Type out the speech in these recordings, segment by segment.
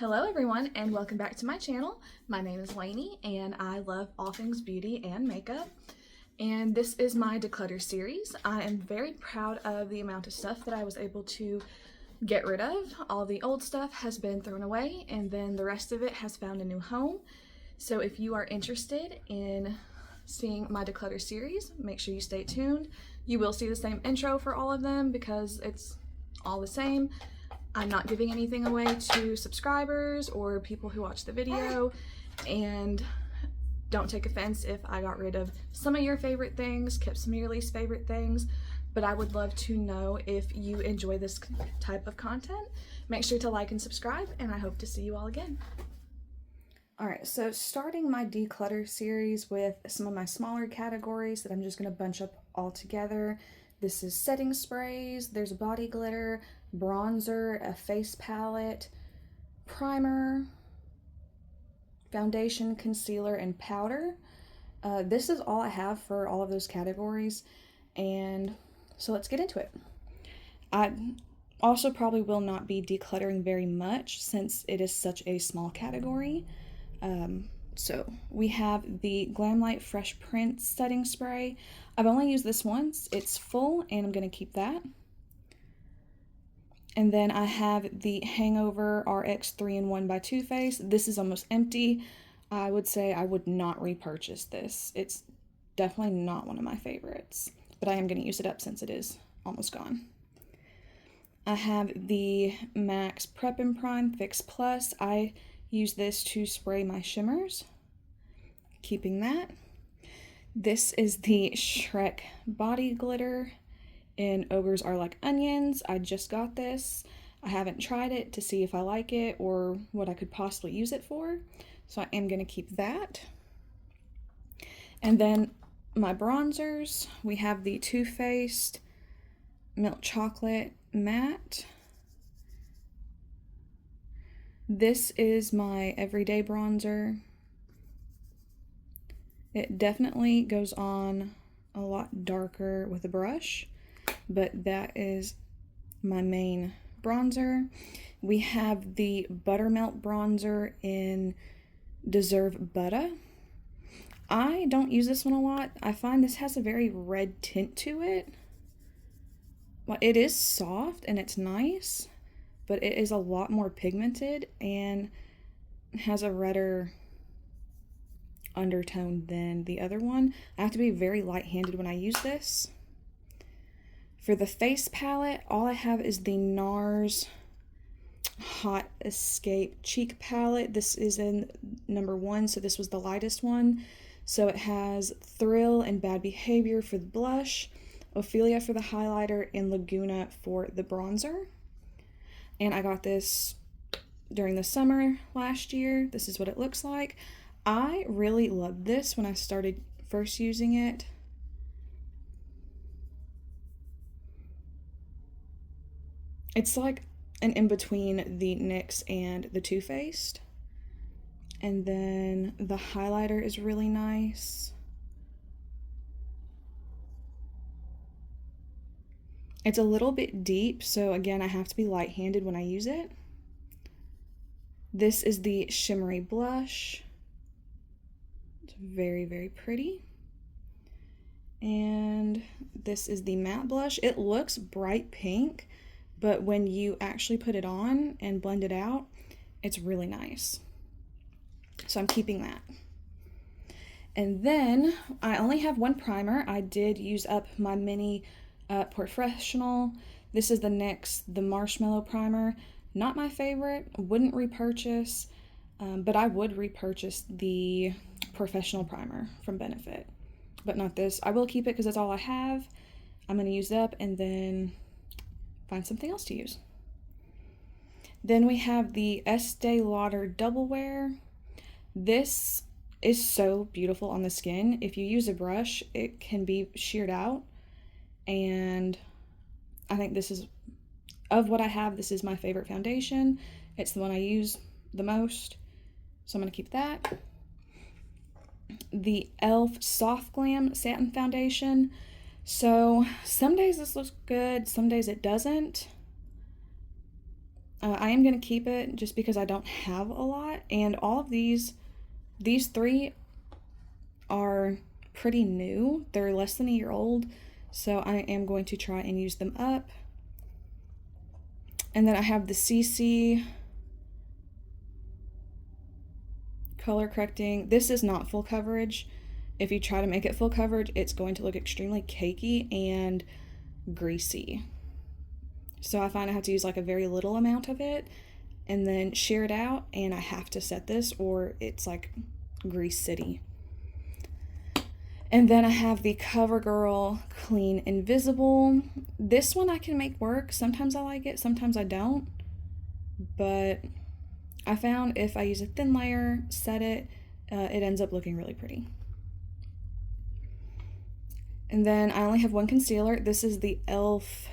Hello everyone and welcome back to my channel. My name is Lainey and I love all things beauty and makeup. And this is my declutter series. I am very proud of the amount of stuff that I was able to get rid of. All the old stuff has been thrown away and then the rest of it has found a new home. So if you are interested in seeing my declutter series, make sure you stay tuned. You will see the same intro for all of them because it's all the same. I'm not giving anything away to subscribers or people who watch the video, and don't take offense if I got rid of some of your favorite things, kept some of your least favorite things, but I would love to know if you enjoy this type of content. Make sure to like and subscribe, and I hope to see you all again. Alright, so starting my declutter series with some of my smaller categories that I'm just going to bunch up all together. This is setting sprays, there's body glitter, bronzer, a face palette, primer, foundation, concealer, and powder. This is all I have for all of those categories, and so let's get into it. I also probably will not be decluttering very much since it is such a small category. So we have the Glamlight Fresh Prince setting spray. I've only used this once. It's full and I'm going to keep that. And then I have the Hangover RX 3-in-1 by Too Faced. This is almost empty. I would say I would not repurchase this. It's definitely not one of my favorites, but I am going to use it up since it is almost gone. I have the MAC Prep and Prime Fix Plus. I use this to spray my shimmers. Keeping that. This is the Shrek Body Glitter in Ogres Are Like Onions. I just got this. I haven't tried it to see if I like it or what I could possibly use it for, so I am going to keep that. And then my bronzers, we have the Too Faced Milk Chocolate Matte. This is my everyday bronzer. It definitely goes on a lot darker with a brush, but that is my main bronzer. We have the Buttermelt bronzer in Deserve Butter. I don't use this one a lot. I find this has a very red tint to it. Well, it is soft and it's nice, but it is a lot more pigmented and has a redder undertone than the other one. I have to be very light-handed when I use this. For the face palette, all I have is the NARS Hot Escape Cheek Palette. This is in number 1, so this was the lightest one. So it has Thrill and Bad Behavior for the blush, Ophelia for the highlighter, and Laguna for the bronzer. And I got this during the summer last year. This is what it looks like. I really loved this when I started first using it. It's like an in-between the NYX and the Too Faced. And then the highlighter is really nice. It's a little bit deep, so again, I have to be light-handed when I use it. This is the Shimmery Blush. It's very, very pretty. And this is the Matte Blush. It looks bright pink, but when you actually put it on and blend it out, it's really nice. So I'm keeping that. And then I only have one primer. I did use up my mini Professional. This is the NYX, the Marshmallow Primer. Not my favorite, wouldn't repurchase, but I would repurchase the Professional Primer from Benefit, but not this. I will keep it because that's all I have. I'm going to use it up and then find something else to use. Then we have the Estee Lauder Double Wear. This is so beautiful on the skin. If you use a brush, it can be sheared out, and I think this is, of what I have, this is my favorite foundation. It's the one I use the most, so I'm going to keep that. The e.l.f. Soft Glam Satin Foundation. So some days this looks good, some days it doesn't. I am going to keep it just because I don't have a lot, and all of these three are pretty new. They're less than a year old, so I am going to try and use them up. And then I have the CC color correcting. This is not full coverage. If you try to make it full coverage, it's going to look extremely cakey and greasy. So I find I have to use like a very little amount of it and then shear it out, and I have to set this or it's like Grease City. And then I have the CoverGirl Clean Invisible. This one I can make work. Sometimes I like it, sometimes I don't. But I found if I use a thin layer, set it, it ends up looking really pretty. And then I only have one concealer. This is the e.l.f.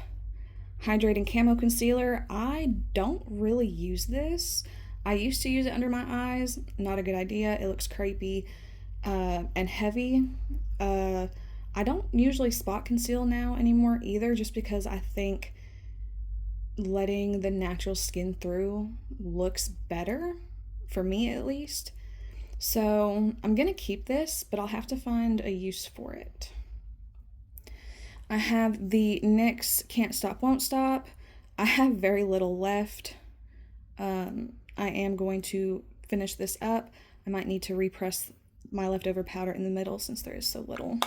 Hydrating Camo Concealer. I don't really use this. I used to use it under my eyes. Not a good idea. It looks crepey and heavy. I don't usually spot conceal now anymore either, just because I think letting the natural skin through looks better, for me at least. So I'm gonna keep this, but I'll have to find a use for it. I have the NYX Can't Stop Won't Stop. I have very little left. I am going to finish this up. I might need to repress my leftover powder in the middle since there is so little.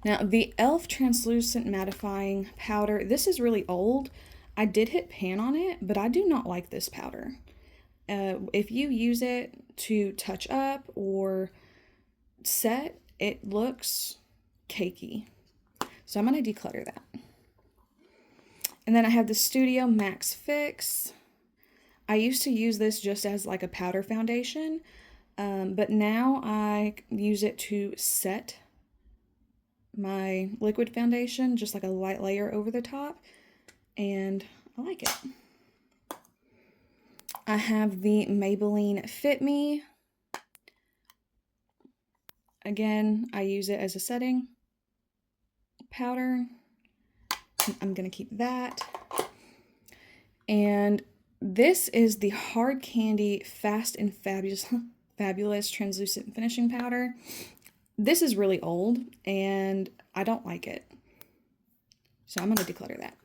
Now, the e.l.f. Translucent Mattifying Powder. This is really old. I did hit pan on it, but I do not like this powder. If you use it to touch up or set, it looks cakey. So I'm going to declutter that. And then I have the Studio Max Fix. I used to use this just as like a powder foundation, but now I use it to set my liquid foundation, just like a light layer over the top, and I like it. I have the Maybelline Fit Me. Again, I use it as a setting powder. I'm gonna keep that. And this is the Hard Candy Fast and Fabulous Translucent Finishing Powder. This is really old and I don't like it, so I'm gonna declutter that.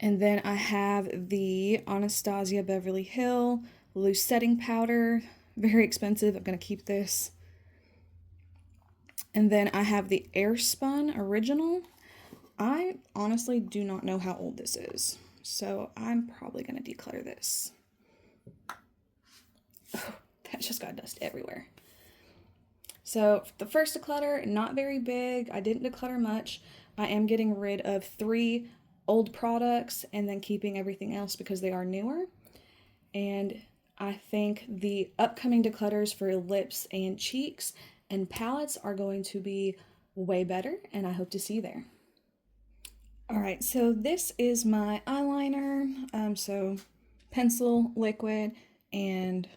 And then I have the Anastasia Beverly Hill Loose Setting Powder. Very expensive. I'm gonna keep this. And then I have the Airspun Original. I honestly do not know how old this is, so I'm probably gonna declutter this. Oh, that just got dust everywhere. So the first declutter, not very big. I didn't declutter much. I am getting rid of 3 old products and then keeping everything else because they are newer. And I think the upcoming declutters for lips and cheeks and palettes are going to be way better, and I hope to see you there. Alright, so this is my eyeliner. So pencil, liquid, and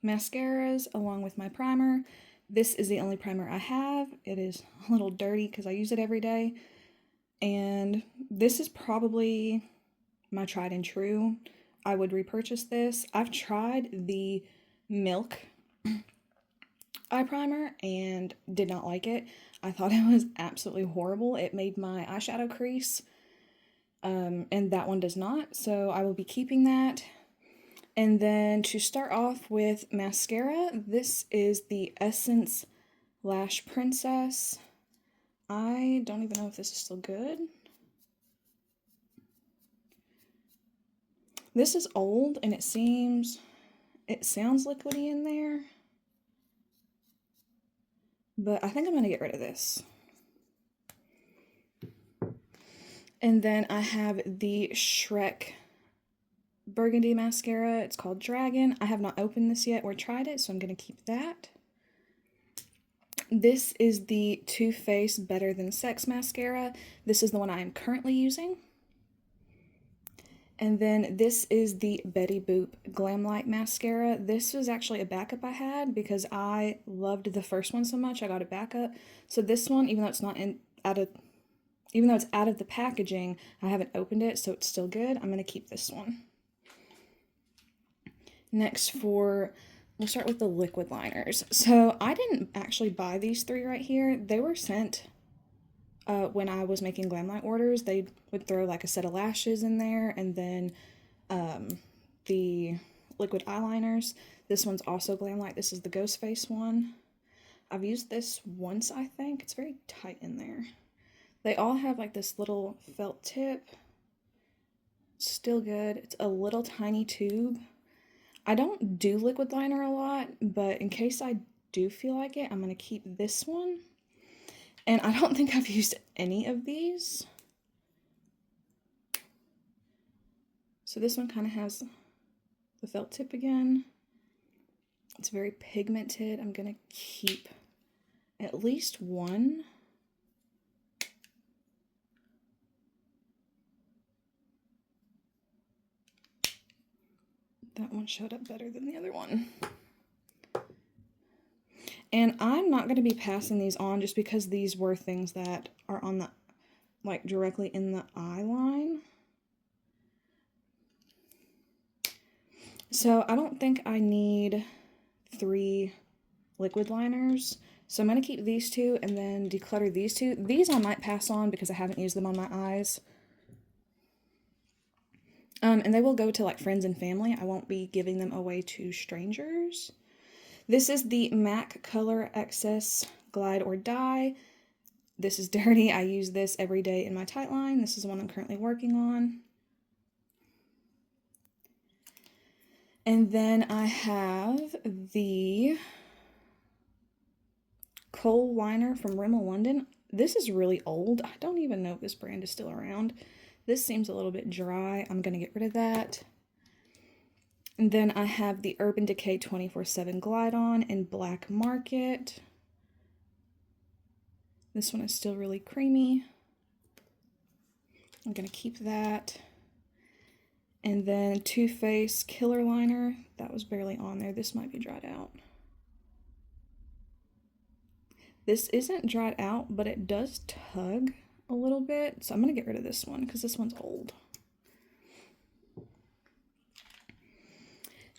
mascaras along with my primer. This is the only primer I have. It is a little dirty because I use it every day. And this is probably my tried and true. I would repurchase this. I've tried the Milk eye primer and did not like it. I thought it was absolutely horrible. It made my eyeshadow crease, and that one does not, so I will be keeping that. And then to start off with mascara, this is the Essence Lash Princess. I don't even know if this is still good. This is old and it sounds liquidy in there, but I think I'm gonna get rid of this. And then I have the Shrek Burgundy mascara. It's called Dragon. I have not opened this yet or tried it, so I'm going to keep that. This is the Too Faced Better Than Sex mascara. This is the one I am currently using. And then this is the Betty Boop Glam Light mascara. This was actually a backup I had because I loved the first one so much, I got a backup. So this one, even though it's not even though it's out of the packaging, I haven't opened it, so it's still good. I'm going to keep this one. Next we'll start with the liquid liners. So I didn't actually buy these 3 right here. They were sent when I was making Glamlight orders. They would throw like a set of lashes in there, and then the liquid eyeliners. This one's also Glamlight. This is the Ghost Face one. I've used this once, I think. It's very tight in there. They all have like this little felt tip. Still good. It's a little tiny tube. I don't do liquid liner a lot, but in case I do feel like it, I'm going to keep this one. And I don't think I've used any of these. So this one kind of has the felt tip again. It's very pigmented. I'm going to keep at least one. That one showed up better than the other one. And I'm not going to be passing these on just because these were things that are on the, like, directly in the eye line. So I don't think I need 3 liquid liners. So I'm going to keep these 2 and then declutter these 2. These I might pass on because I haven't used them on my eyes. And they will go to like friends and family. I won't be giving them away to strangers. This is the MAC Color Excess Glide or Dye. This is dirty. I use this every day in my tight line. This is the one I'm currently working on. And then I have the Kohl liner from Rimmel London. This is really old. I don't even know if this brand is still around. This seems a little bit dry. I'm going to get rid of that. And then I have the Urban Decay 24/7 Glide On in Black Market. This one is still really creamy. I'm going to keep that. And then Too Faced Killer Liner. That was barely on there. This might be dried out. This isn't dried out, but it does tug a little bit. So I'm going to get rid of this one because this one's old.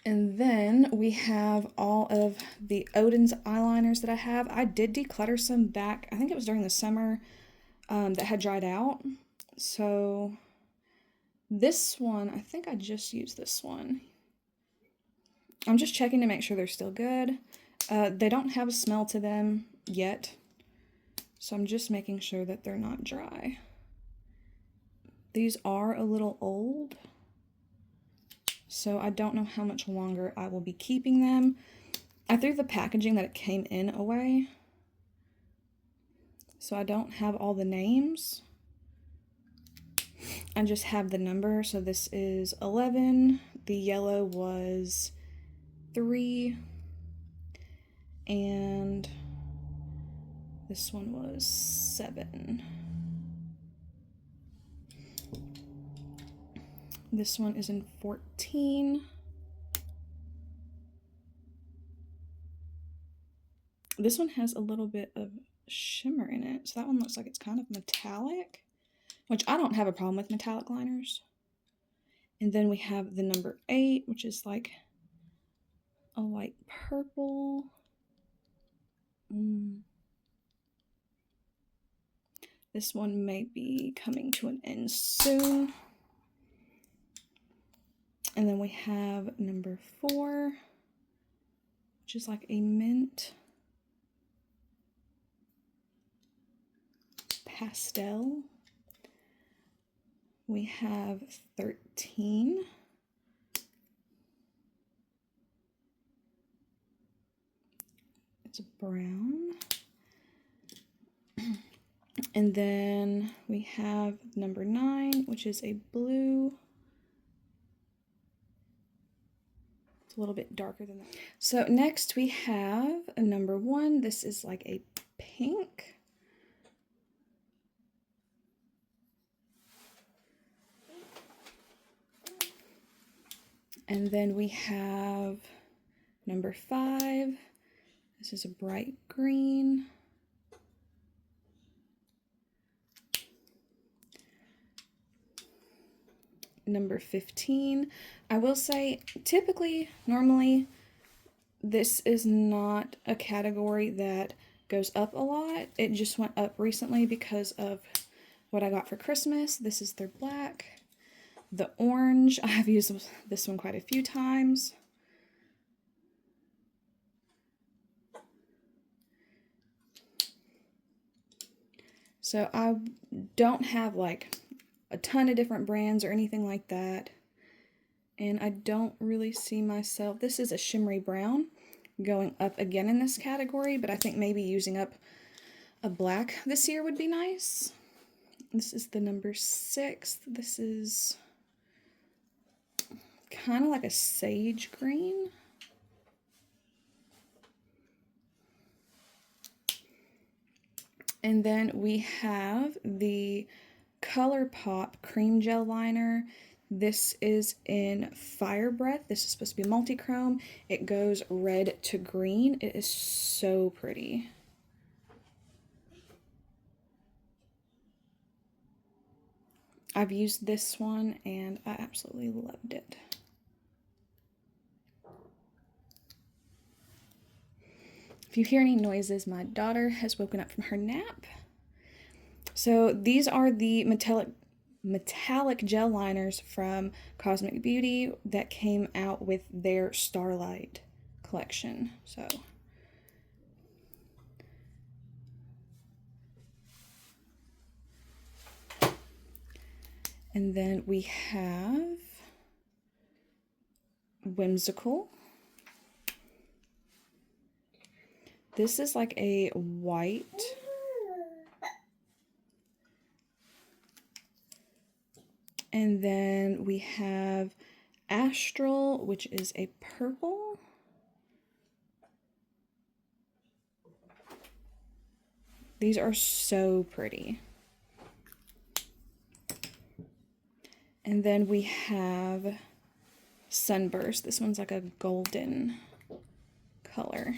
And then we have all of the Odin's eyeliners that I have. I did declutter some back, I think it was during the summer, that had dried out. So this one, I think I just used this one. I'm just checking to make sure they're still good. They don't have a smell to them yet. So I'm just making sure that they're not dry. These are a little old, so I don't know how much longer I will be keeping them. I threw the packaging that it came in away, so I don't have all the names. I just have the number. So this is 11, the yellow was 3, and this one was 7. This one is in 14. This one has a little bit of shimmer in it, so that one looks like it's kind of metallic, which I don't have a problem with metallic liners. And then we have the number 8, which is like a light purple. This one may be coming to an end soon. And then we have number 4, which is like a mint pastel. We have 13. It's a brown. And then we have number 9, which is a blue. It's a little bit darker than that. So next we have a number 1. This is like a pink. And then we have number 5. This is a bright green. number 15. I will say, normally, this is not a category that goes up a lot. It just went up recently because of what I got for Christmas. This is their black. The orange, I've used this one quite a few times. So I don't have like a ton of different brands or anything like that. And I don't really see myself, this is a shimmery brown, going up again in this category, but I think maybe using up a black this year would be nice. This is the number 6. This is kind of like a sage green. And then we have the ColourPop Cream Gel Liner. This is in Fire Breath. This is supposed to be multi-chrome. It goes red to green. It is so pretty. I've used this one and I absolutely loved it. If you hear any noises, my daughter has woken up from her nap. So these are the metallic gel liners from Cosmic Beauty that came out with their Starlight collection. So and then we have Whimsical. This is like a white. And then we have Astral, which is a purple. These are so pretty. And then we have Sunburst. This one's like a golden color.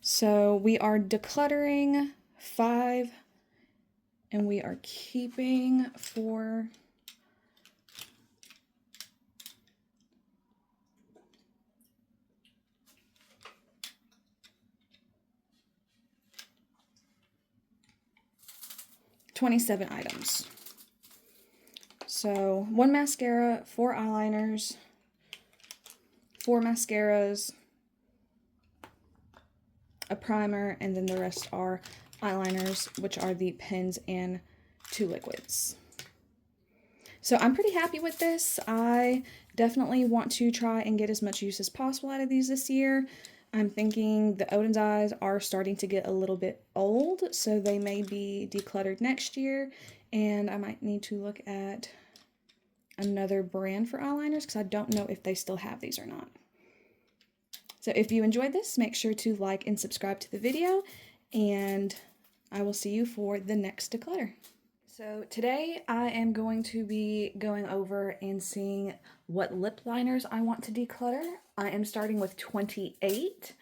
So we are decluttering 5 and we are keeping 4. $27 items. So 1 mascara, 4 eyeliners, 4 mascaras, a primer, and then the rest are eyeliners, which are the pens and 2 liquids. So I'm pretty happy with this. I definitely want to try and get as much use as possible out of these this year. I'm thinking the Odin's Eyes are starting to get a little bit old, so they may be decluttered next year, and I might need to look at another brand for eyeliners because I don't know if they still have these or not. So if you enjoyed this, make sure to like and subscribe to the video, and I will see you for the next declutter. So today I am going to be going over and seeing what lip liners I want to declutter. I am starting with 28.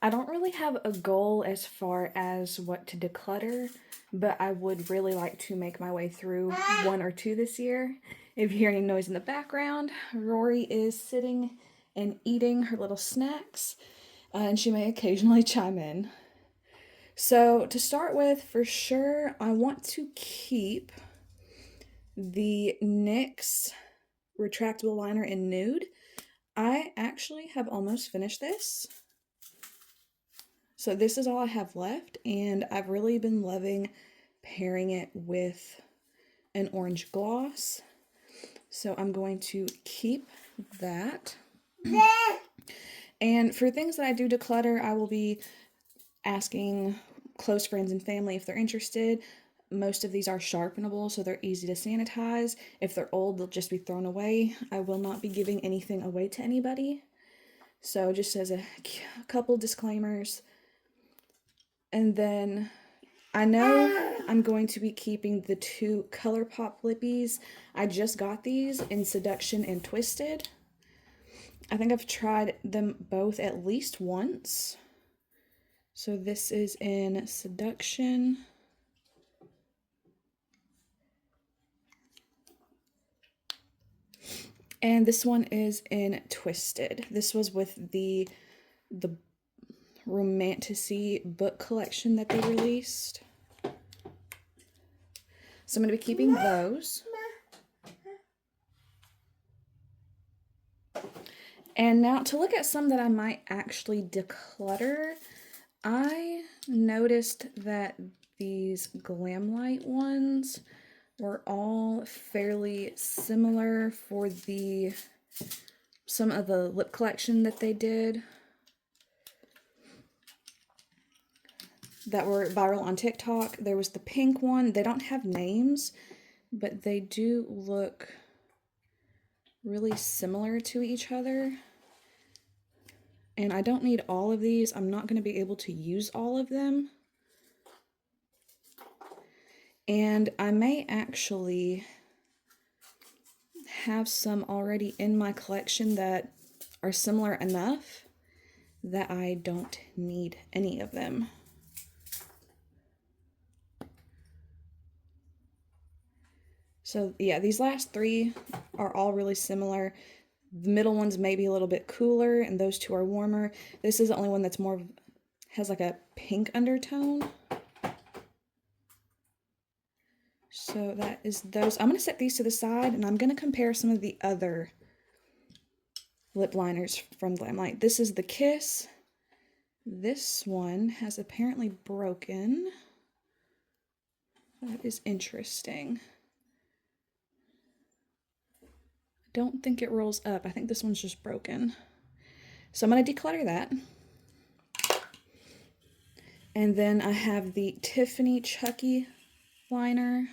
I don't really have a goal as far as what to declutter, but I would really like to make my way through 1 or 2 this year. If you hear any noise in the background, Rory is sitting and eating her little snacks, and she may occasionally chime in. So to start with, for sure, I want to keep the NYX retractable liner in Nude. I actually have almost finished this. So this is all I have left, and I've really been loving pairing it with an orange gloss. So I'm going to keep that. And for things that I do declutter, I will be asking close friends and family if they're interested. Most of these are sharpenable, so they're easy to sanitize. If they're old, they'll just be thrown away. I will not be giving anything away to anybody. So just as a couple disclaimers. And then I know I'm going to be keeping the 2 ColourPop lippies. I just got these in Seduction and Twisted. I think I've tried them both at least once. So this is in Seduction. And this one is in Twisted. This was with the Romantasy book collection that they released. So I'm going to be keeping those. And now to look at some that I might actually declutter, I noticed that these Glamlight ones were all fairly similar for some of the lip collection that they did that were viral on TikTok. There was the pink one. They don't have names, but they do look really similar to each other. And I don't need all of these. I'm not going to be able to use all of them. And I may actually have some already in my collection that are similar enough that I don't need any of them. So yeah, these last three are all really similar. The middle one's maybe a little bit cooler, and those two are warmer. This is the only one that's has like a pink undertone. So that is those. I'm going to set these to the side, and I'm going to compare some of the other lip liners from Glamlight. This is the Kiss. This one has apparently broken. That is interesting. I don't think it rolls up. I think this one's just broken. So I'm going to declutter that. And then I have the Tiffany Chucky liner.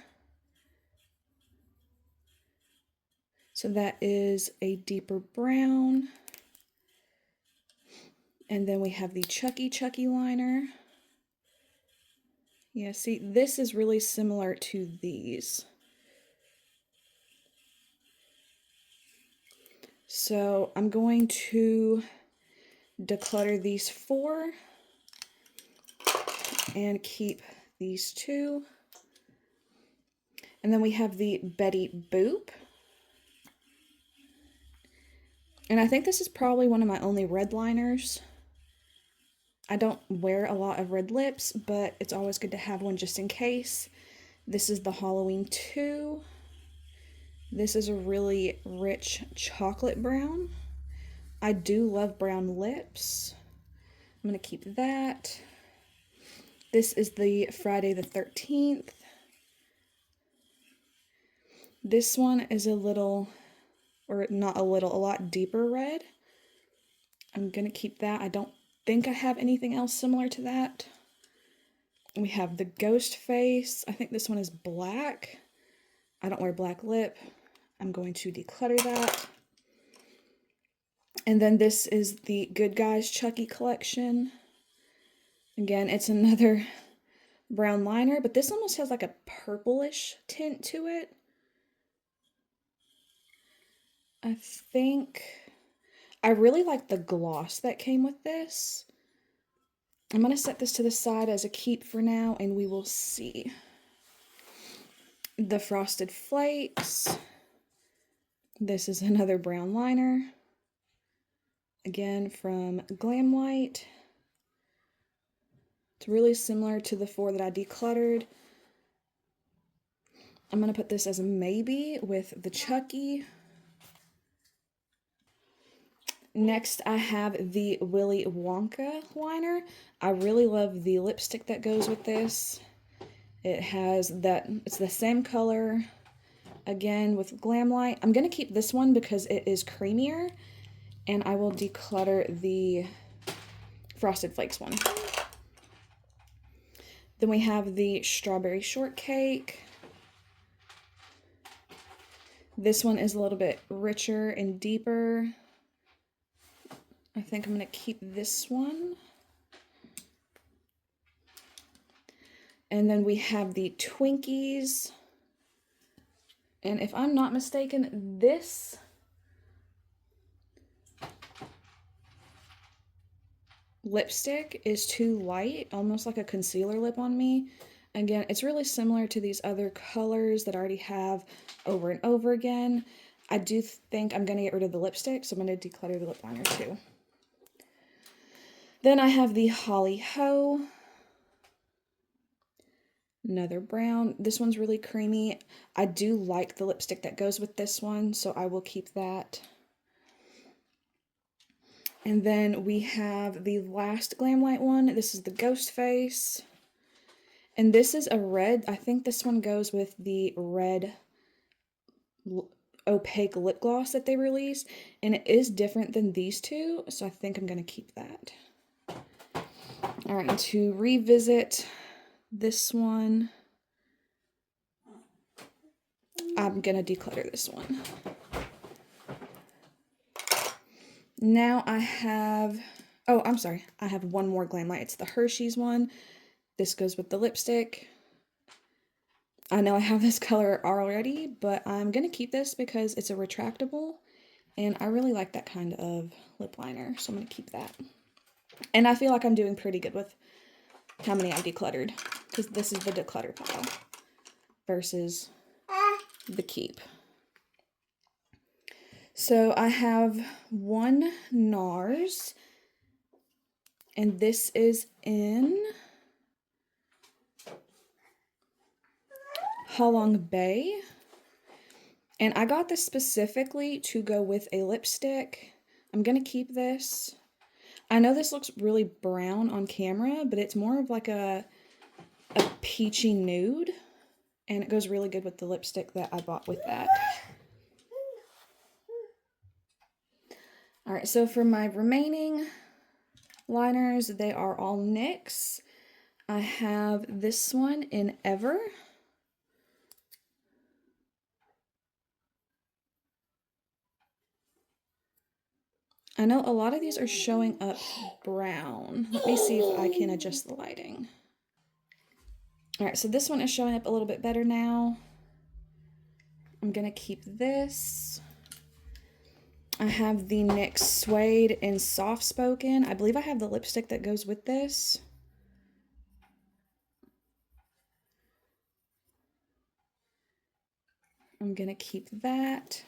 So that is a deeper brown. And then we have the Chucky liner. Yeah, see, this is really similar to these. So I'm going to declutter these 4 and keep these 2. And then we have the Betty Boop. And I think this is probably one of my only red liners. I don't wear a lot of red lips, but it's always good to have one just in case. This is the Halloween 2. This is a really rich chocolate brown. I do love brown lips. I'm going to keep that. This is the Friday the 13th. This one is a little, or not a little, a lot deeper red. I'm going to keep that. I don't think I have anything else similar to that. We have the Ghost Face. I think this one is black. I don't wear black lip. I'm going to declutter that. And then this is the Good Guys Chucky collection. Again, it's another brown liner, but this almost has like a purplish tint to it. I think I really like the gloss that came with this. I'm going to set this to the side as a keep for now, and we will see. The Frosted Flakes. This is another brown liner. Again, from Glamlight. It's really similar to the 4 that I decluttered. I'm going to put this as a maybe with the Chucky. Next, I have the Willy Wonka liner. I really love the lipstick that goes with this. It has that, it's the same color, again, with Glamlight. I'm going to keep this one because it is creamier, and I will declutter the Frosted Flakes one. Then we have the Strawberry Shortcake. This one is a little bit richer and deeper. I think I'm going to keep this one. And then we have the Twinkies. And if I'm not mistaken, this lipstick is too light, almost like a concealer lip on me. Again, it's really similar to these other colors that I already have over and over again. I do think I'm going to get rid of the lipstick, so I'm going to declutter the lip liner too. Then I have the Holly Ho. Another brown. This one's really creamy. I do like the lipstick that goes with this one, so I will keep that. And then we have the last Glam Light one. This is the Ghost Face. And this is a red. I think this one goes with the red opaque lip gloss that they released. And it is different than these two, so I think I'm going to keep that. All right, to revisit this one, I'm going to declutter this one. Now I have, oh, I'm sorry, I have one more Glam Light. It's the Hershey's one. This goes with the lipstick. I know I have this color already, but I'm going to keep this because it's a retractable, and I really like that kind of lip liner, so I'm going to keep that. And I feel like I'm doing pretty good with how many I decluttered, because this is the declutter pile versus the keep. So I have one NARS, and this is in Halong Bay. And I got this specifically to go with a lipstick. I'm going to keep this. I know this looks really brown on camera, but it's more of like a peachy nude. And it goes really good with the lipstick that I bought with that. Alright, so for my remaining liners, they are all NYX. I have this one in Ever. I know a lot of these are showing up brown. Let me see if I can adjust the lighting. Alright, so this one is showing up a little bit better now. I'm going to keep this. I have the NYX Suede in Soft Spoken. I believe I have the lipstick that goes with this. I'm going to keep that.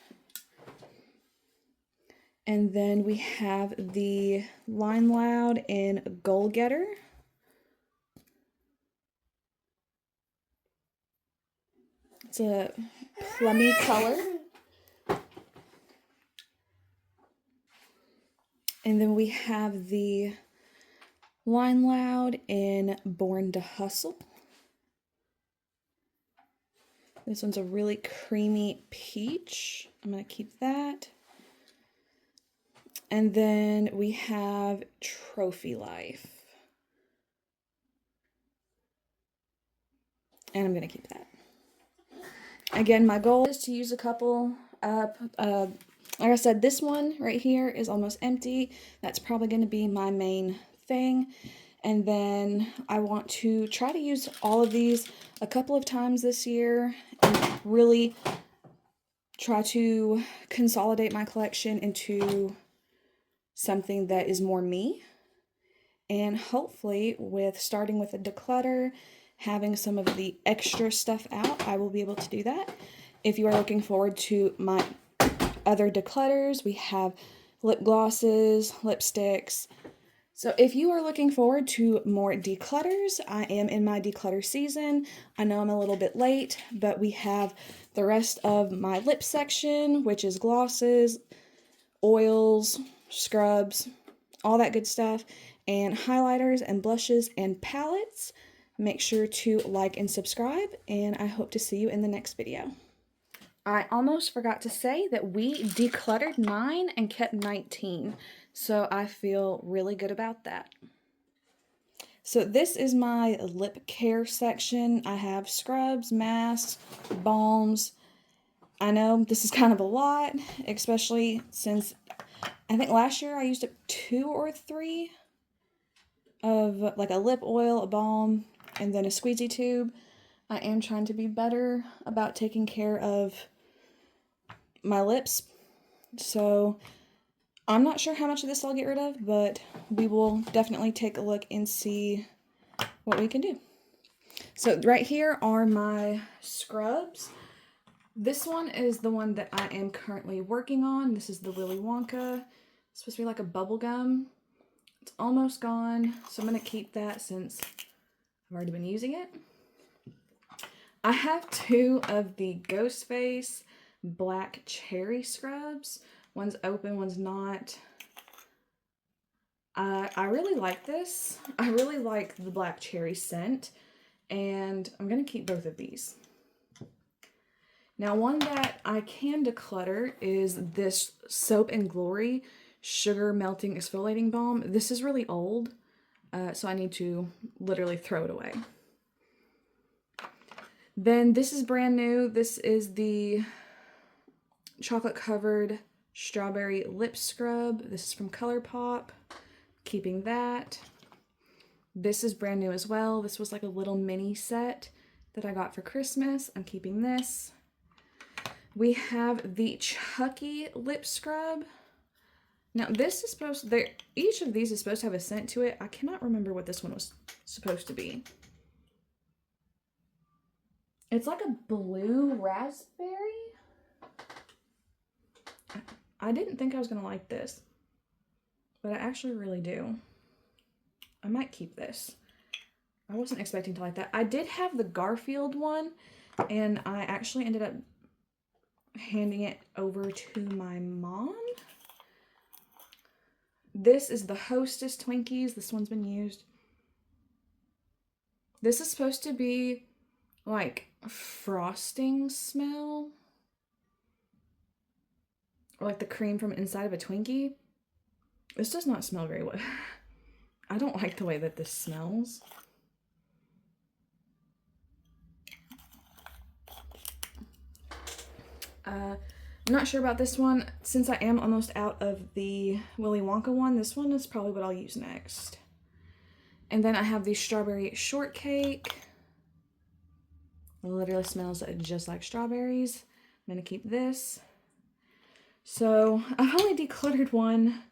And then we have the Line Loud in Goal Getter. It's a plummy color. And then we have the Line Loud in Born to Hustle. This one's a really creamy peach. I'm going to keep that. And then we have Trophy Life. And I'm going to keep that. Again, my goal is to use a couple up. Like I said, this one right here is almost empty. That's probably going to be my main thing. And then I want to try to use all of these a couple of times this year and really try to consolidate my collection into something that is more me. And hopefully, with starting with a declutter, having some of the extra stuff out, I will be able to do that. If you are looking forward to my other declutters, we have lip glosses, lipsticks. So if you are looking forward to more declutters, I am in my declutter season. I know I'm a little bit late, but we have the rest of my lip section, which is glosses, oils, scrubs, all that good stuff, and highlighters and blushes and palettes. Make sure to like and subscribe, and I hope to see you in the next video. I almost forgot to say that we decluttered mine and kept 19, so I feel really good about that. So this is my lip care section. I have scrubs, masks, balms. I know this is kind of a lot, especially since I think last year I used up 2 or 3 of like a lip oil, a balm, and then a squeezy tube. I am trying to be better about taking care of my lips, so I'm not sure how much of this I'll get rid of, but we will definitely take a look and see what we can do. So right here are my scrubs. This one is the one that I am currently working on. This is the Willy Wonka. It's supposed to be like a bubble gum. It's almost gone, so I'm going to keep that since I've already been using it. I have two of the Ghost Face black cherry scrubs. One's open, one's not. I really like this. I really like the black cherry scent, and I'm going to keep both of these. Now, one that I can declutter is this Soap and Glory Sugar Melting Exfoliating Balm. This is really old, so I need to literally throw it away. Then this is brand new. This is the chocolate covered strawberry lip scrub. This is from ColourPop. Keeping that. This is brand new as well. This was like a little mini set that I got for Christmas. I'm keeping this. We have the Chucky lip scrub. Now this is supposed to, each of these is supposed to have a scent to it. I cannot remember what this one was supposed to be. It's like a blue raspberry. I didn't think I was gonna like this, but I actually really do. I might keep this. I wasn't expecting to like that. I did have the Garfield one, and I actually ended up handing it over to my mom. This is the Hostess Twinkies. This one's been used. This is supposed to be like frosting smell, or like the cream from inside of a Twinkie. This does not smell very well. I don't like the way that this smells. I'm not sure about this one. Since I am almost out of the Willy Wonka one, this one is probably what I'll use next. And then I have the strawberry shortcake. It literally smells just like strawberries. I'm going to keep this. So I've only decluttered one.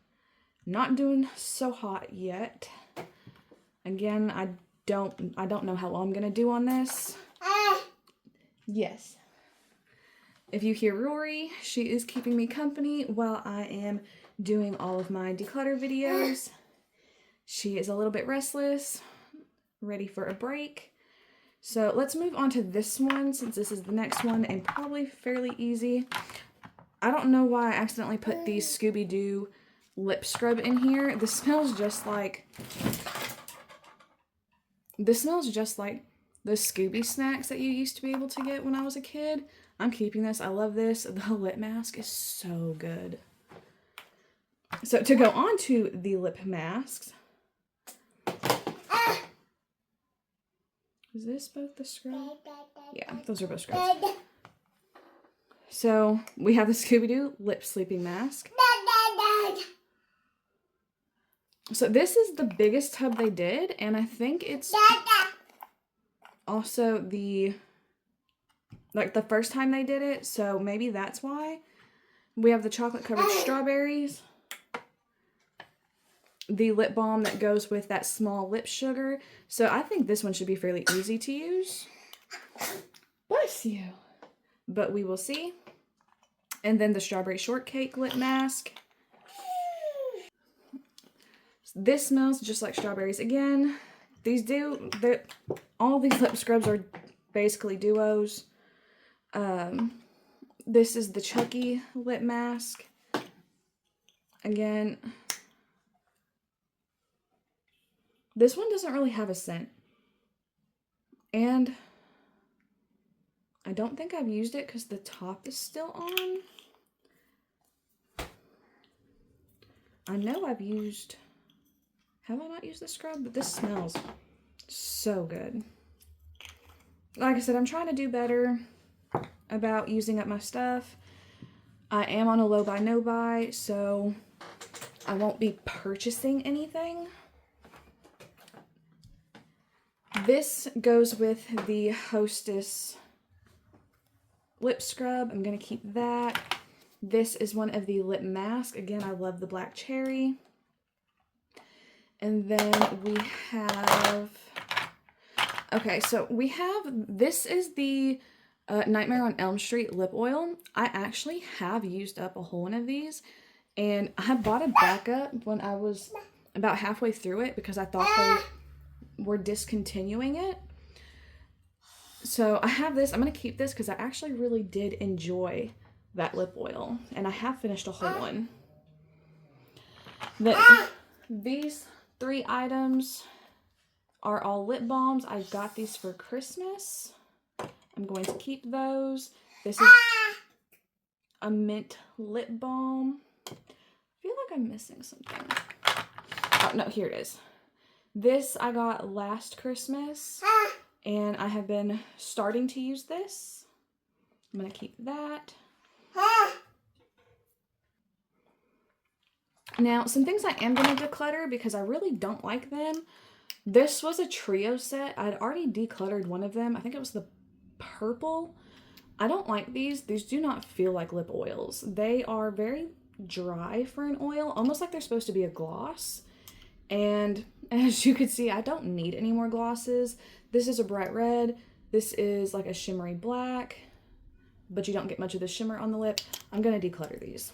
Not doing so hot yet. Again, I don't know how long I'm going to do on this. Yes. If you hear Rory, she is keeping me company while I am doing all of my declutter videos. She is a little bit restless, ready for a break. So let's move on to this one, since this is the next one and probably fairly easy. I don't know why I accidentally put the Scooby-Doo lip scrub in here. This smells just like the Scooby snacks that you used to be able to get when I was a kid. I'm keeping this. I love this. The lip mask is so good. So to go on to the lip masks. Is this both the scrub? Yeah, those are both scrubs. So we have the Scooby-Doo lip sleeping mask. So this is the biggest tub they did, and I think it's also the first time they did it, so maybe that's why. We have the chocolate covered strawberries, the lip balm that goes with that small lip sugar. So I think this one should be fairly easy to use. Bless you. But we will see. And then the strawberry shortcake lip mask. This smells just like strawberries again. All these lip scrubs are basically duos. This is the Chucky lip mask. Again, this one doesn't really have a scent. And I don't think I've used it because the top is still on. I know I've used... Have I not used the scrub? But this smells so good. Like I said, I'm trying to do better about using up my stuff. I am on a low buy, no buy, so I won't be purchasing anything. This goes with the Hostess lip scrub. I'm going to keep that. This is one of the lip masks. Again, I love the black cherry. And then we have, okay, so we have, this is the Nightmare on Elm Street lip oil. I actually have used up a whole one of these, and I bought a backup when I was about halfway through it because I thought they were discontinuing it. So I have this. I'm going to keep this because I actually really did enjoy that lip oil, and I have finished a whole one. These 3 items are all lip balms. I got these for Christmas. I'm going to keep those. This is a mint lip balm. I feel like I'm missing something. Oh, no, here it is. This I got last Christmas, and I have been starting to use this. I'm going to keep that. Now, some things I am going to declutter because I really don't like them. This was a trio set. I'd already decluttered one of them. I think it was the purple. I don't like these. These do not feel like lip oils. They are very dry for an oil, almost like they're supposed to be a gloss. And as you can see, I don't need any more glosses. This is a bright red. This is like a shimmery black, but you don't get much of the shimmer on the lip. I'm going to declutter these.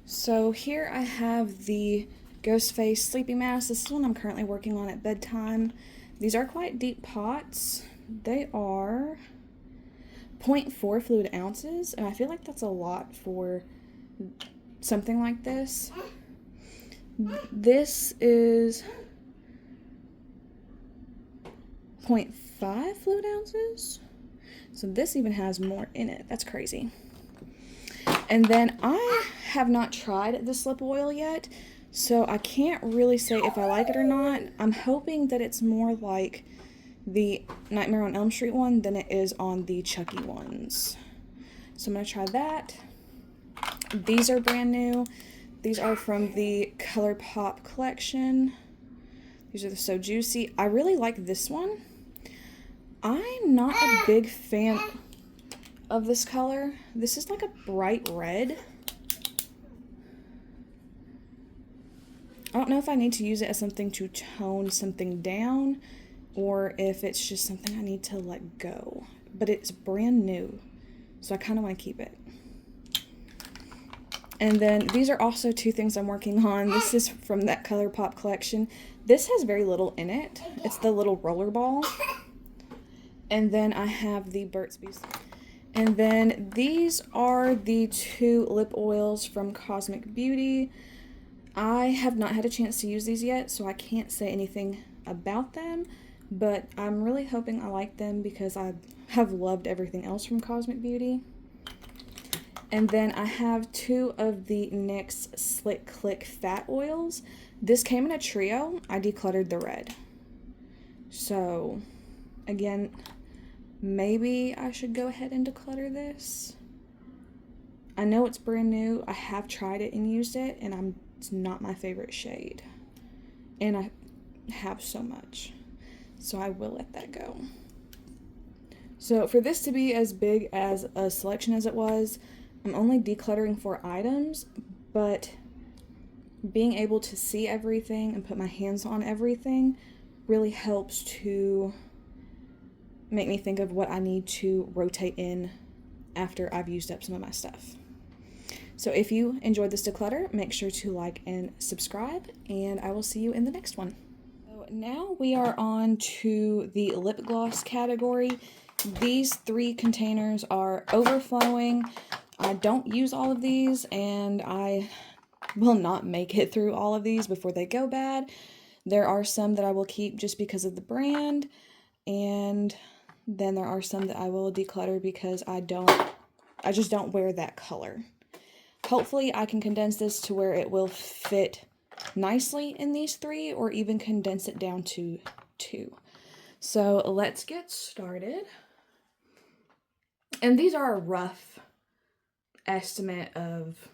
So here I have the Ghost Face Sleeping Mask. This is one I'm currently working on at bedtime. These are quite deep pots. They are 0.4 fluid ounces, and I feel like that's a lot for something like this. This is 0.5 fluid ounces. So this even has more in it. That's crazy. And then I have not tried this lip oil yet, so I can't really say if I like it or not. I'm hoping that it's more like the Nightmare on Elm Street one than it is on the Chucky ones. So I'm going to try that. These are brand new. These are from the ColourPop collection. These are the So Juicy. I really like this one. I'm not a big fan of this color. This is like a bright red. I don't know if I need to use it as something to tone something down or if it's just something I need to let go. But it's brand new, so I kind of want to keep it. And then these are also 2 things I'm working on. This is from that ColourPop collection. This has very little in it. It's the little roller ball. And then I have the Burt's Bees. And then these are the 2 lip oils from Cosmic Beauty. I have not had a chance to use these yet, so I can't say anything about them, but I'm really hoping I like them because I have loved everything else from Cosmic Beauty. And then I have 2 of the NYX Slick Click Fat Oils. This came in a trio. I decluttered the red. So, again, maybe I should go ahead and declutter this. I know it's brand new. I have tried it and used it, and it's not my favorite shade. And I have so much. So I will let that go. So for this to be as big as a selection as it was, I'm only decluttering 4 items, but being able to see everything and put my hands on everything really helps to make me think of what I need to rotate in after I've used up some of my stuff. So if you enjoyed this declutter, make sure to like and subscribe, and I will see you in the next one. So now we are on to the lip gloss category. These 3 containers are overflowing. I don't use all of these, and I will not make it through all of these before they go bad. There are some that I will keep just because of the brand, and then there are some that I will declutter because I just don't wear that color. Hopefully I can condense this to where it will fit nicely in these 3, or even condense it down to 2. So let's get started. And these are a rough estimate of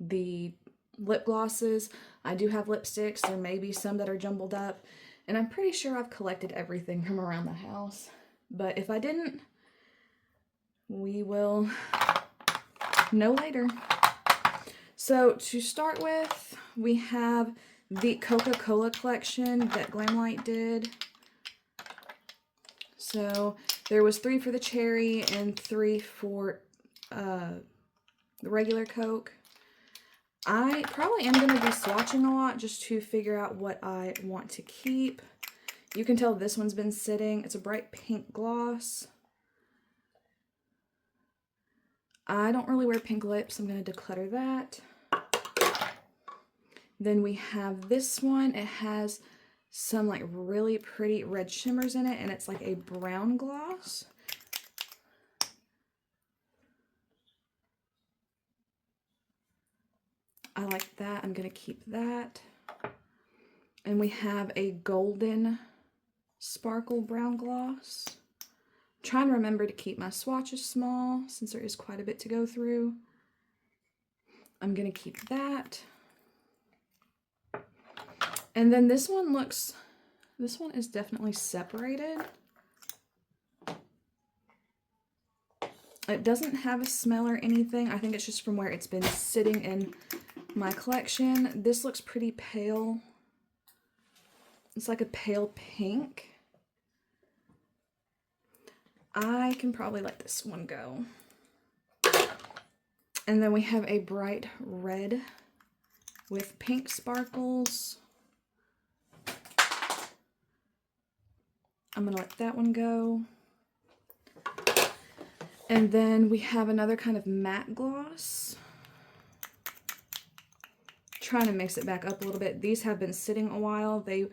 the lip glosses. I do have lipsticks. There may be some that are jumbled up, and I'm pretty sure I've collected everything from around the house. But if I didn't, we will know later. So to start with, we have the Coca-Cola collection that Glamlight did. So there was 3 for the cherry and 3 for the regular Coke. I probably am going to be swatching a lot just to figure out what I want to keep. You can tell this one's been sitting. It's a bright pink gloss. I don't really wear pink lips. I'm going to declutter that. Then we have this one. It has some like really pretty red shimmers in it, and it's like a brown gloss. I like that. I'm going to keep that. And we have a golden sparkle brown gloss. I'm trying to remember to keep my swatches small since there is quite a bit to go through. I'm going to keep that. And then this one is definitely separated. It doesn't have a smell or anything. I think it's just from where it's been sitting in my collection. This looks pretty pale. It's like a pale pink. I can probably let this one go. And then we have a bright red with pink sparkles. I'm gonna let that one go. And then we have another kind of matte gloss. Trying to mix it back up a little bit. These have been sitting a while. They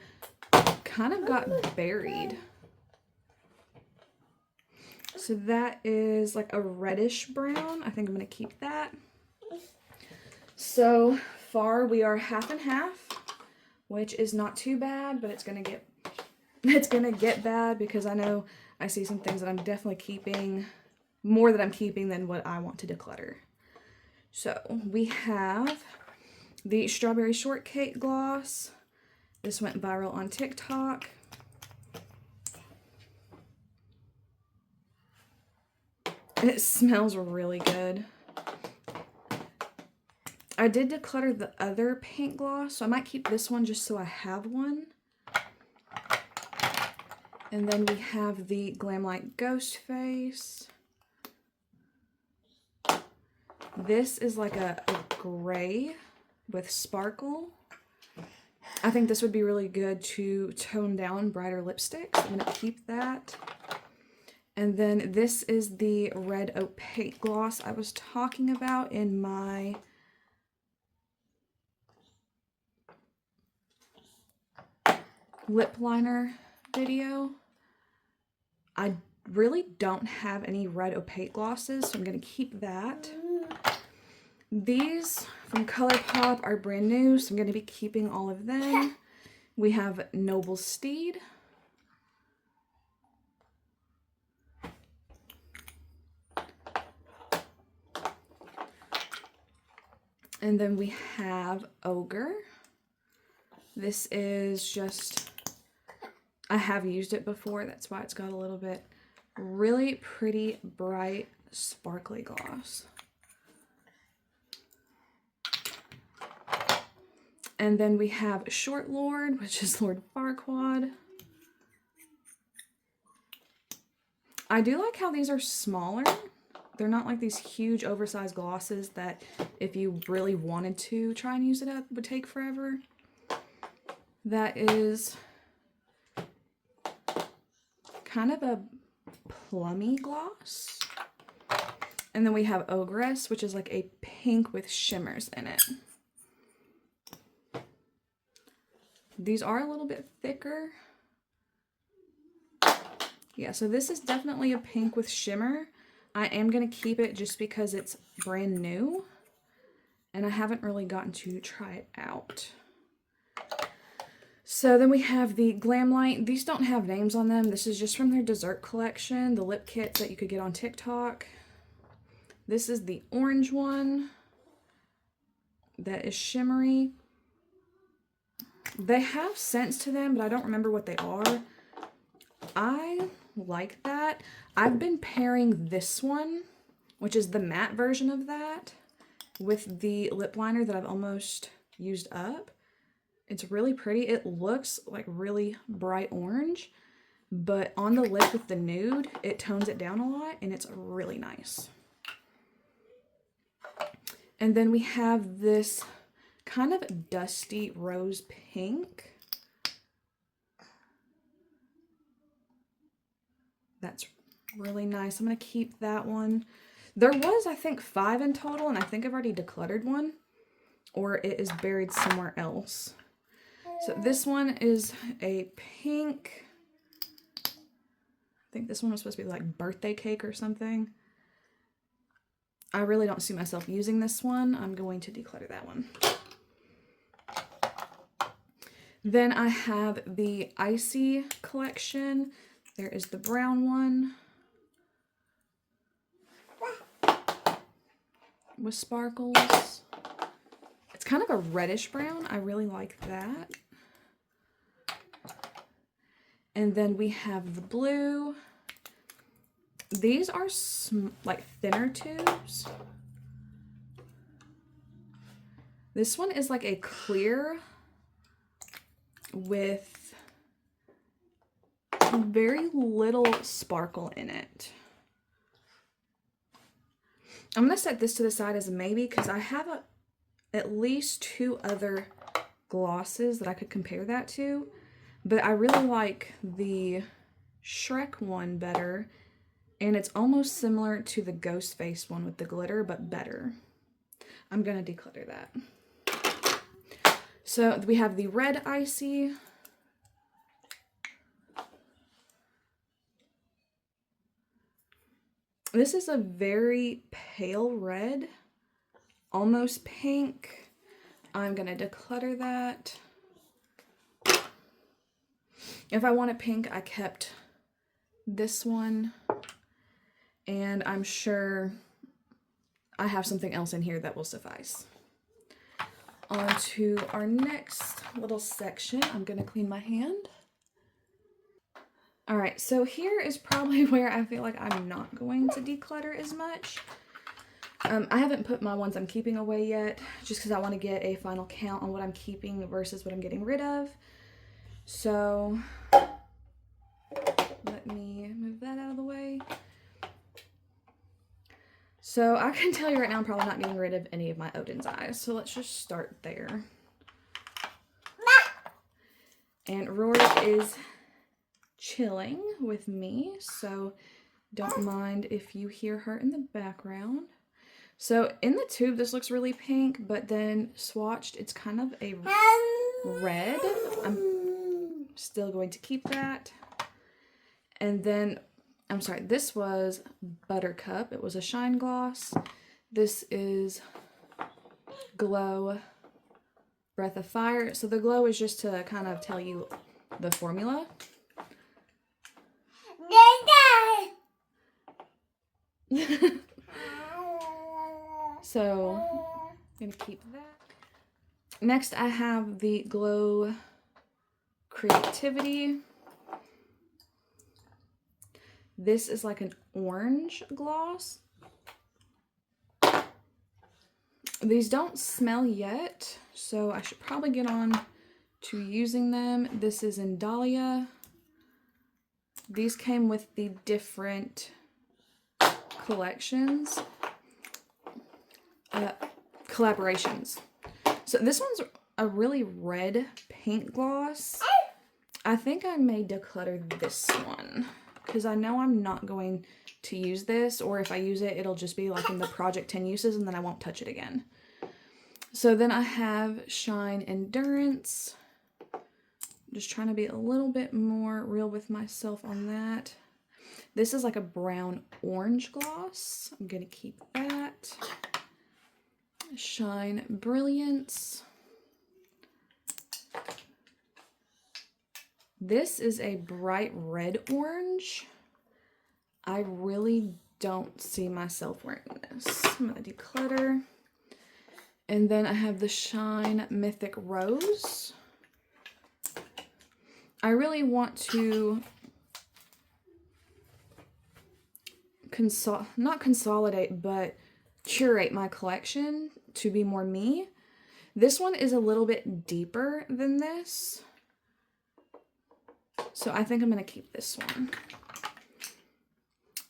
kind of got buried. So that is like a reddish brown. I think I'm going to keep that. So far we are half and half, which is not too bad, but it's going to get bad because I know I see some things that I'm definitely keeping, more that I'm keeping than what I want to declutter. So we have the strawberry shortcake gloss. This went viral on TikTok. It smells really good. I did declutter the other paint gloss, so I might keep this one just so I have one. And then we have the Glamlight Ghost Face. This is like a gray with sparkle. I think this would be really good to tone down brighter lipsticks. I'm going to keep that. And then this is the red opaque gloss I was talking about in my lip liner video. I really don't have any red opaque glosses, so I'm going to keep that. These from ColourPop are brand new, so I'm going to be keeping all of them. We have Noble Steed. And then we have Ogre. This is just, I have used it before, that's why it's got a little bit really pretty, bright, sparkly gloss. And then we have Short Lord, which is Lord Farquaad. I do like how these are smaller. They're not like these huge oversized glosses that if you really wanted to try and use it up would take forever. That is kind of a plummy gloss. And then we have Ogress, which is like a pink with shimmers in it. These are a little bit thicker. Yeah, so this is definitely a pink with shimmer. I am going to keep it just because it's brand new. And I haven't really gotten to try it out. So then we have the Glamlight. These don't have names on them. This is just from their dessert collection, the lip kits that you could get on TikTok. This is the orange one that is shimmery. They have scents to them, but I don't remember what they are. I like that. I've been pairing this one, which is the matte version of that, with the lip liner that I've almost used up. It's really pretty. It looks like really bright orange. but on the lip with the nude, it tones it down a lot, and it's really nice. And then we have this kind of dusty rose pink. That's really nice. I'm going to keep that one. There was, I think, 5 in total, and I think I've already decluttered one, or it is buried somewhere else. So this one is a pink. I think this one was supposed to be like birthday cake or something. I really don't see myself using this one. I'm going to declutter that one. Then I have the Icy collection. There is the brown one with sparkles. It's kind of a reddish brown. I really like that. And then we have the blue. These are like thinner tubes. This one is like a clear with very little sparkle in it. I'm going to set this to the side as a maybe because I have at least 2 other glosses that I could compare that to. But I really like the Shrek one better. And it's almost similar to the Ghost Face one with the glitter, but better. I'm going to declutter that. So we have the red Icy. This is a very pale red, almost pink. I'm going to declutter that. If I wanted pink, I kept this one. And I'm sure I have something else in here that will suffice. On to our next little section. I'm going to clean my hand. Alright, so here is probably where I feel like I'm not going to declutter as much. I haven't put my ones I'm keeping away yet, just because I want to get a final count on what I'm keeping versus what I'm getting rid of. So, let me move that out of the way. So I can tell you right now I'm probably not getting rid of any of my Odin's eyes. So let's just start there. And Rory is chilling with me, so don't mind if you hear her in the background. So in the tube, this looks really pink, but then swatched, it's kind of a red. I'm still going to keep that. And then, I'm sorry, this was Buttercup. It was a shine gloss. This is Glow Breath of Fire. So the glow is just to kind of tell you the formula. So I'm gonna keep that. Next I have the Glow Creativity. This is like an orange gloss. These don't smell yet, so I should probably get on to using them. This is in Dahlia. These came with the different collections, collaborations. So this one's a really red pink gloss. I think I may declutter this one because I know I'm not going to use this, or if I use it, it'll just be like in the Project 10 uses and then I won't touch it again. So then I have Shine Endurance. Just trying to be a little bit more real with myself on that. This is like a brown orange gloss. I'm going to keep that. Shine Brilliance. This is a bright red orange. I really don't see myself wearing this. I'm going to declutter. And then I have the Shine Mythic Rose. I really want to not consolidate, but curate my collection to be more me. This one is a little bit deeper than this. So I think I'm going to keep this one.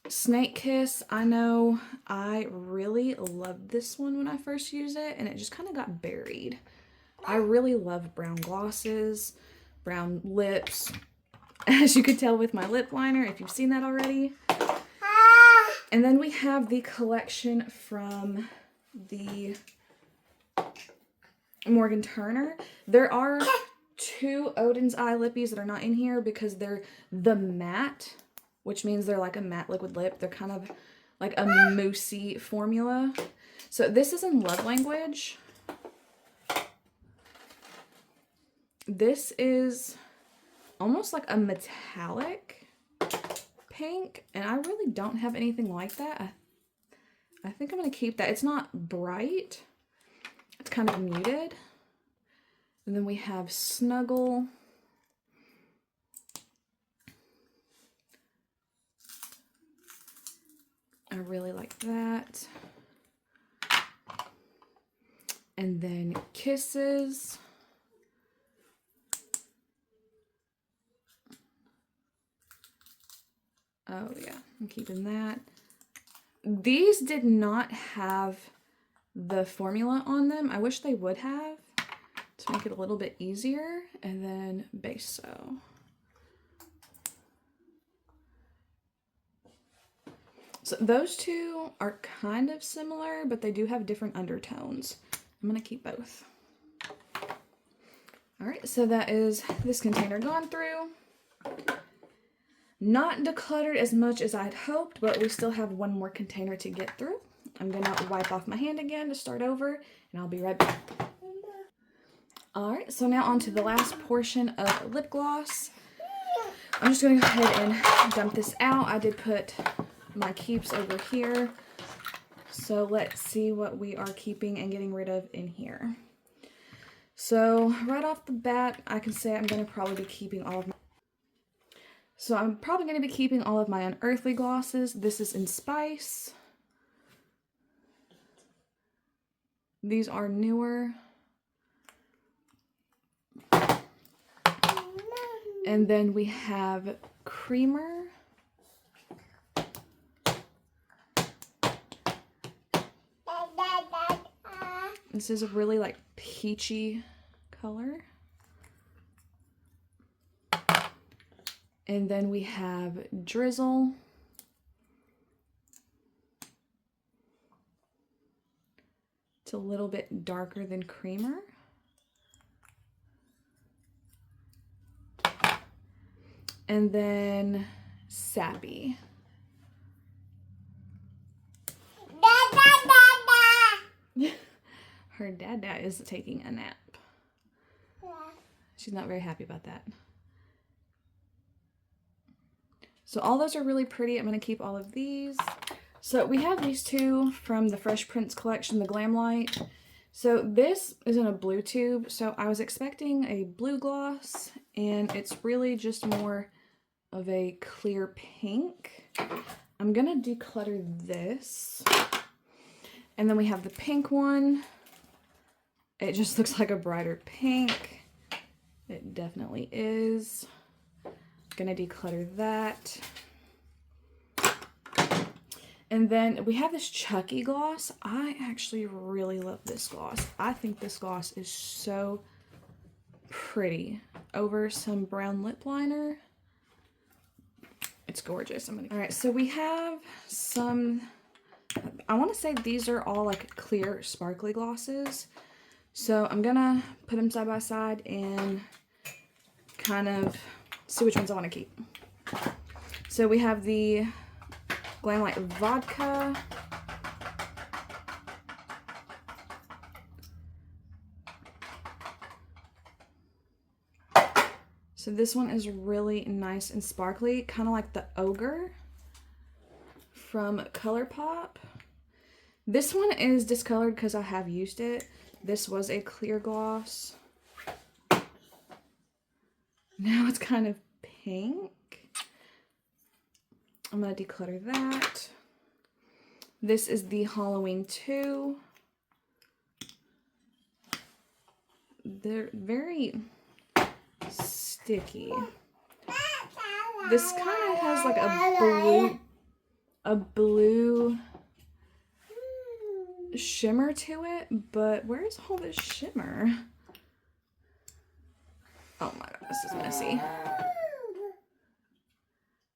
Snake Kiss, I know I really loved this one when I first used it, and it just kind of got buried. I really love brown glosses, brown lips, as you could tell with my lip liner, if you've seen that already. And then we have the collection from the Morgan Turner. There are 2 Odin's Eye lippies that are not in here because they're the matte, which means they're like a matte liquid lip. They're kind of like a moussey formula. So this is in Love Language. This is almost like a metallic pink, and I really don't have anything like that. I think I'm going to keep that. It's not bright. It's kind of muted. And then we have Snuggle. I really like that. And then Kisses. Oh yeah, I'm keeping that. These did not have the formula on them. I wish they would have to make it a little bit easier. And then Beso. So those two are kind of similar, but they do have different undertones. I'm going to keep both. All right, so that is this container gone through. Not decluttered as much as I'd hoped, but we still have one more container to get through. I'm going to wipe off my hand again to start over, and I'll be right back. All right, so now on to the last portion of lip gloss. I'm just going to go ahead and dump this out. I did put my keeps over here. So let's see what we are keeping and getting rid of in here. So right off the bat, I can say I'm going to probably be keeping all of my... So I'm probably going to be keeping all of my Unearthly glosses. This is in Spice. These are newer. And then we have Creamer. This is a really like peachy color. And then we have Drizzle. It's a little bit darker than Creamer. And then Sappy. Her dada is taking a nap. She's not very happy about that. So all those are really pretty. I'm going to keep all of these. So we have these two from the Fresh Prince collection, the Glam Light. So this is in a blue tube. So I was expecting a blue gloss, and it's really just more of a clear pink. I'm going to declutter this. And then we have the pink one. It just looks like a brighter pink. It definitely is. Gonna declutter that. And then we have this Chucky gloss. I actually really love this gloss. I think this gloss is so pretty over some brown lip liner. It's gorgeous. All right, so we have some, I want to say these are all like clear sparkly glosses. So I'm gonna put them side by side and kind of see which ones I want to keep. So we have the Glam Light Vodka. So this one is really nice and sparkly, kind of like the Ogre from ColourPop. This one is discolored because I have used it. This was a clear gloss. Now it's kind of pink. I'm going to declutter that. This is the Halloween 2. They're very sticky. This kind of has like a blue shimmer to it, but where's all this shimmer? Oh my god, this is messy. I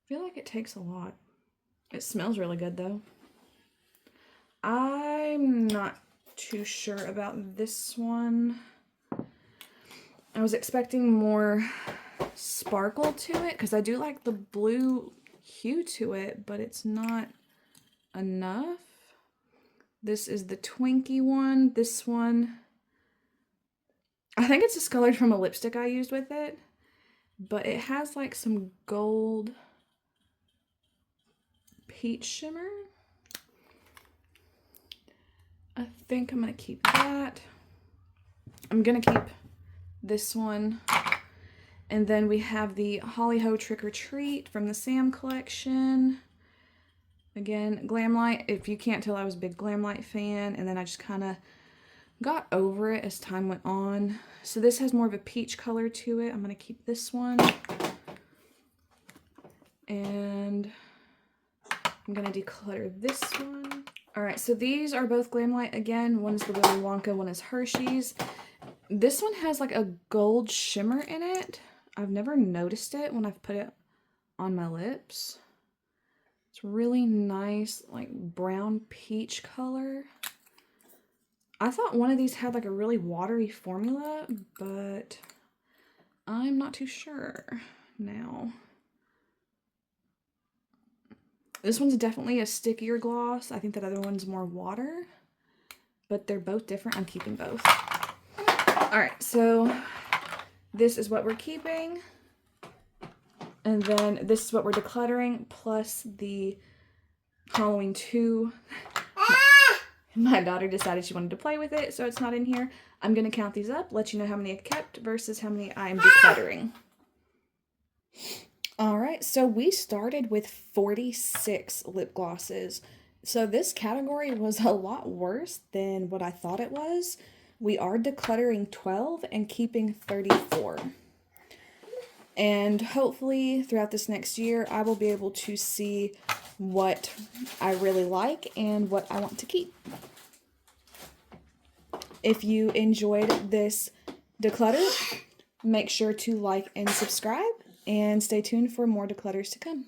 feel like it takes a lot. It smells really good though. I'm not too sure about this one. I was expecting more sparkle to it because I do like the blue hue to it, but it's not enough. This is the Twinkie one. This one, I think it's discolored from a lipstick I used with it, but it has like some gold peach shimmer. I think I'm gonna keep that. I'm gonna keep this one. And then we have the Holly Ho Trick or Treat from the Sam collection. Again, Glamlight. If you can't tell, I was a big Glamlight fan, and then I just kind of got over it as time went on. So this has more of a peach color to it. I'm going to keep this one. And I'm going to declutter this one. Alright, so these are both Glamlight again. One is the Willy Wonka, one is Hershey's. This one has like a gold shimmer in it. I've never noticed it when I've put it on my lips. It's really nice, like brown peach color. I thought one of these had like a really watery formula, but I'm not too sure now. This one's definitely a stickier gloss. I think that other one's more water, but they're both different. I'm keeping both. All right, so this is what we're keeping. And then this is what we're decluttering, plus the Halloween 2. My daughter decided she wanted to play with it, so it's not in here. I'm going to count these up, let you know how many I kept versus how many I am decluttering. Alright, so we started with 46 lip glosses. So this category was a lot worse than what I thought it was. We are decluttering 12 and keeping 34. And hopefully throughout this next year, I will be able to see what I really like and what I want to keep. If you enjoyed this declutter, make sure to like and subscribe and stay tuned for more declutters to come.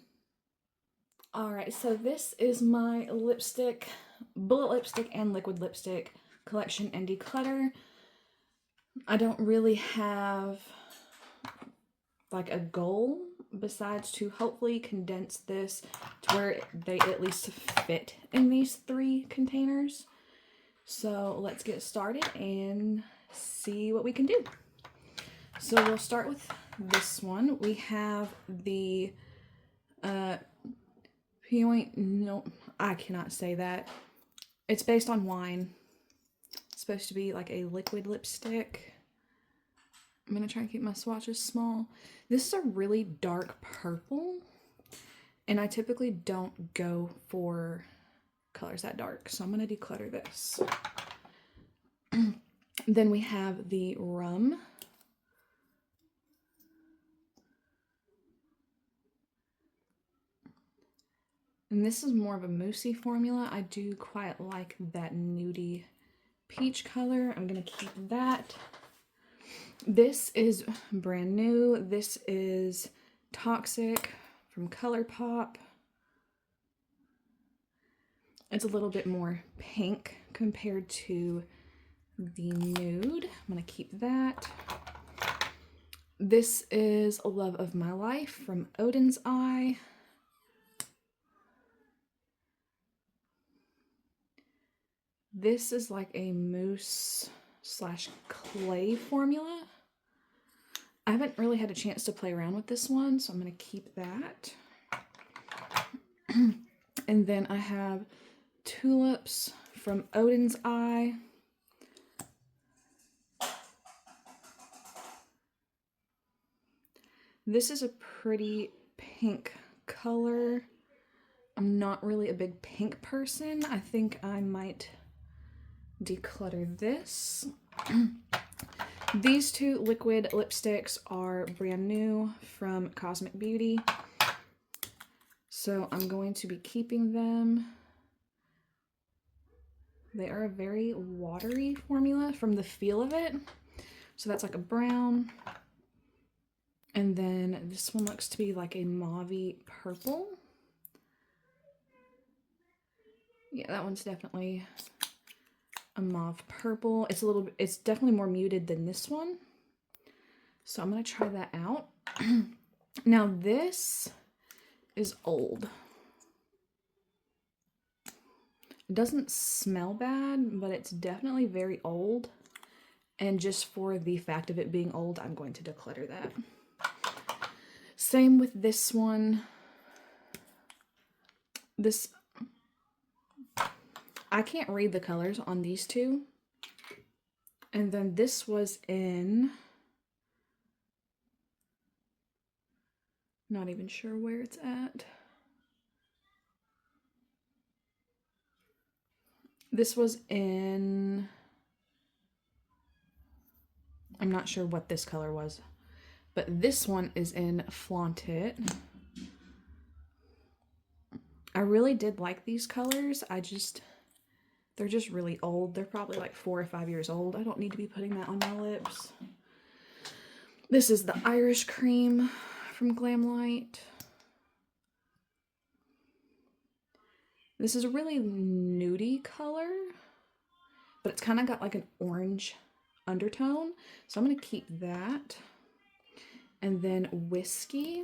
Alright, so this is my lipstick, bullet lipstick and liquid lipstick collection and declutter. I don't really have like a goal besides to hopefully condense this to where they at least fit in these 3 containers. So let's get started and see what we can do. So we'll start with this one. We have the no, I cannot say that. It's based on wine. It's supposed to be like a liquid lipstick. I'm going to try and keep my swatches small. This is a really dark purple, and I typically don't go for colors that dark, so I'm going to declutter this. Then we have the Rum. And this is more of a moussey formula. I do quite like that nudie peach color. I'm going to keep that. This is brand new. This is Toxic from ColourPop. It's a little bit more pink compared to the nude. I'm going to keep that. This is Love of My Life from Odin's Eye. This is like a mousse slash clay formula. I haven't really had a chance to play around with this one, so I'm going to keep that. And then I have Tulips from Odin's Eye. This is a pretty pink color. I'm not really a big pink person. I think I might declutter this. These 2 liquid lipsticks are brand new from Cosmic Beauty. So I'm going to be keeping them. They are a very watery formula from the feel of it. So that's like a brown. And then this one looks to be like a mauve-y purple. Yeah, that one's definitely a mauve purple. It's definitely more muted than this one. So I'm gonna try that out. Now this is old. It doesn't smell bad, but it's definitely very old. And just for the fact of it being old, I'm going to declutter that. Same with this one. I can't read the colors on these two. And then this was in, not even sure where it's at. This was in, I'm not sure what this color was, but this one is in Flaunt It. I really did like these colors. They're just really old. They're probably like 4 or 5 years old. I don't need to be putting that on my lips. This is the Irish Cream from Glamlight. This is a really nudie color, but it's kind of got like an orange undertone. So I'm going to keep that. And then Whiskey.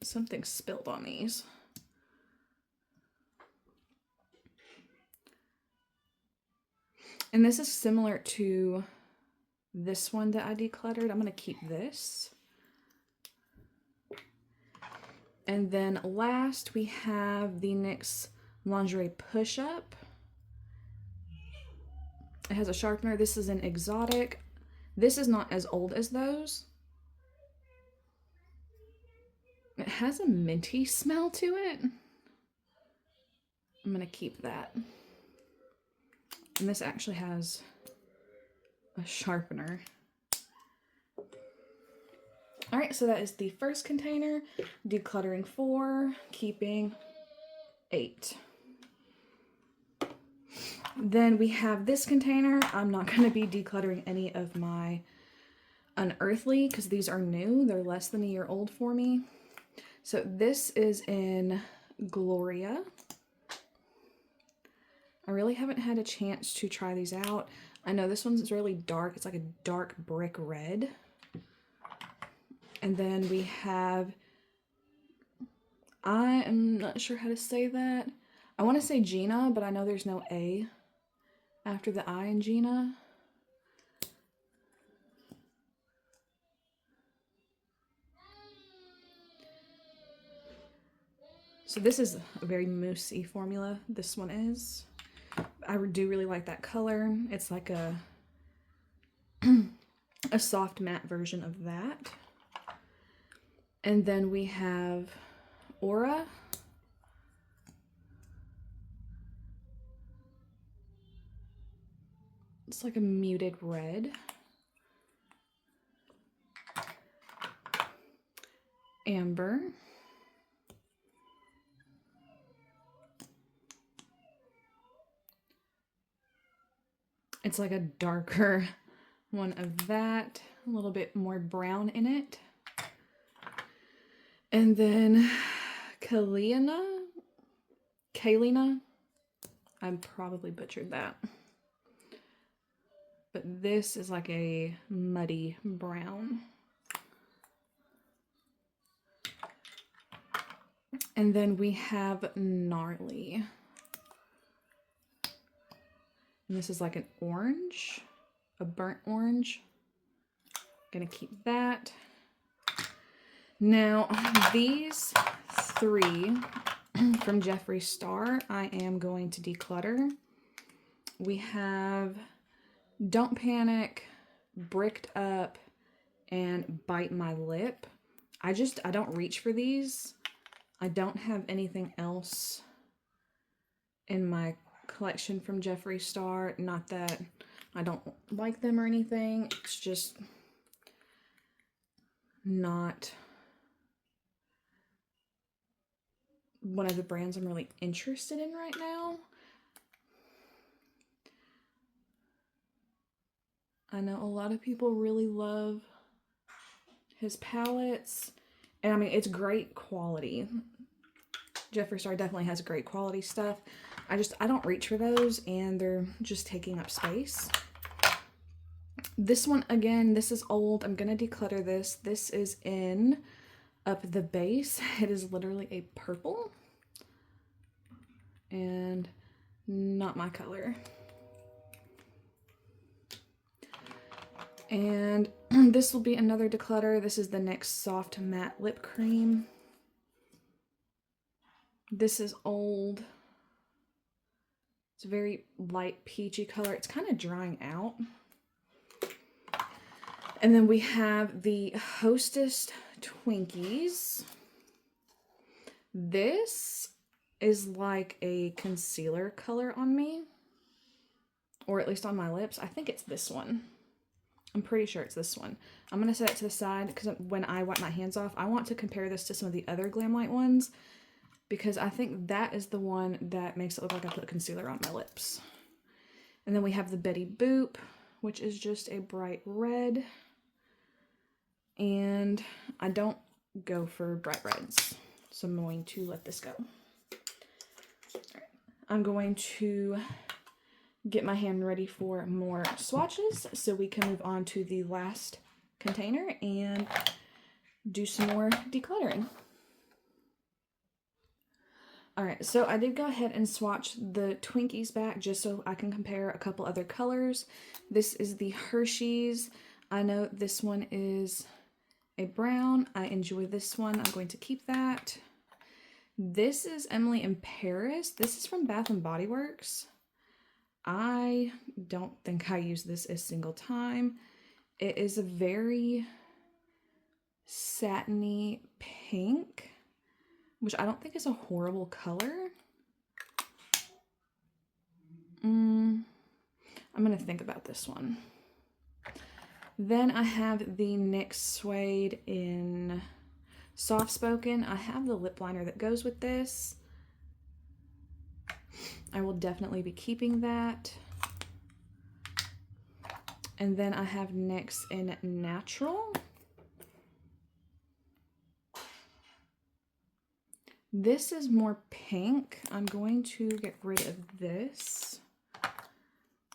Something spilled on these. And this is similar to this one that I decluttered. I'm going to keep this. And then last we have the NYX Lingerie Push-Up. It has a sharpener. This is an exotic. This is not as old as those. It has a minty smell to it. I'm going to keep that. And this actually has a sharpener. All right, so that is the first container. Decluttering 4, keeping 8. Then we have this container. I'm not going to be decluttering any of my Unearthly because these are new. They're less than a year old for me. So this is in Gloria. I really haven't had a chance to try these out. I know this one's really dark. It's like a dark brick red. And then we have, I am not sure how to say that. I want to say Gina, but I know there's no A after the I in Gina. So this is a very moussey formula. This one is. I do really like that color. It's like a soft matte version of that. And then we have Aura. It's like a muted red. Amber. It's like a darker one of that, a little bit more brown in it. And then Kalina, I probably butchered that. But this is like a muddy brown. And then we have Gnarly. And this is like an orange, a burnt orange. Gonna keep that. Now, these 3 from Jeffree Star, I am going to declutter. We have Don't Panic, Bricked Up, and Bite My Lip. I don't reach for these. I don't have anything else in my collection from Jeffree Star. Not that I don't like them or anything. It's just not one of the brands I'm really interested in right now. I know a lot of people really love his palettes, and I mean, it's great quality. Jeffree Star definitely has great quality stuff. I don't reach for those, and they're just taking up space. This one, again, this is old. I'm gonna declutter this. This is in Up the Base. It is literally a purple, and not my color. And this will be another declutter. This is the NYX Soft Matte Lip Cream. This is old. It's a very light peachy color. It's kind of drying out. And then we have the Hostess Twinkies. This is like a concealer color on me, or at least on my lips. I think it's this one. I'm pretty sure it's this one. I'm going to set it to the side because when I wipe my hands off, I want to compare this to some of the other Glamlight ones because I think that is the one that makes it look like I put concealer on my lips. And then we have the Betty Boop, which is just a bright red. And I don't go for bright reds, so I'm going to let this go. All right. I'm going to get my hand ready for more swatches so we can move on to the last container and do some more decluttering. All right, so I did go ahead and swatch the Twinkies back just so I can compare a couple other colors. This is the Hershey's. I know this one is a brown. I enjoy this one. I'm going to keep that. This is Emily in Paris. This is from Bath & Body Works. I don't think I use this a single time. It is a very satiny pink, which I don't think is a horrible color. I'm going to think about this one. Then I have the NYX Suede in Soft Spoken. I have the lip liner that goes with this. I will definitely be keeping that. And then I have NYX in Natural. This is more pink. I'm going to get rid of this.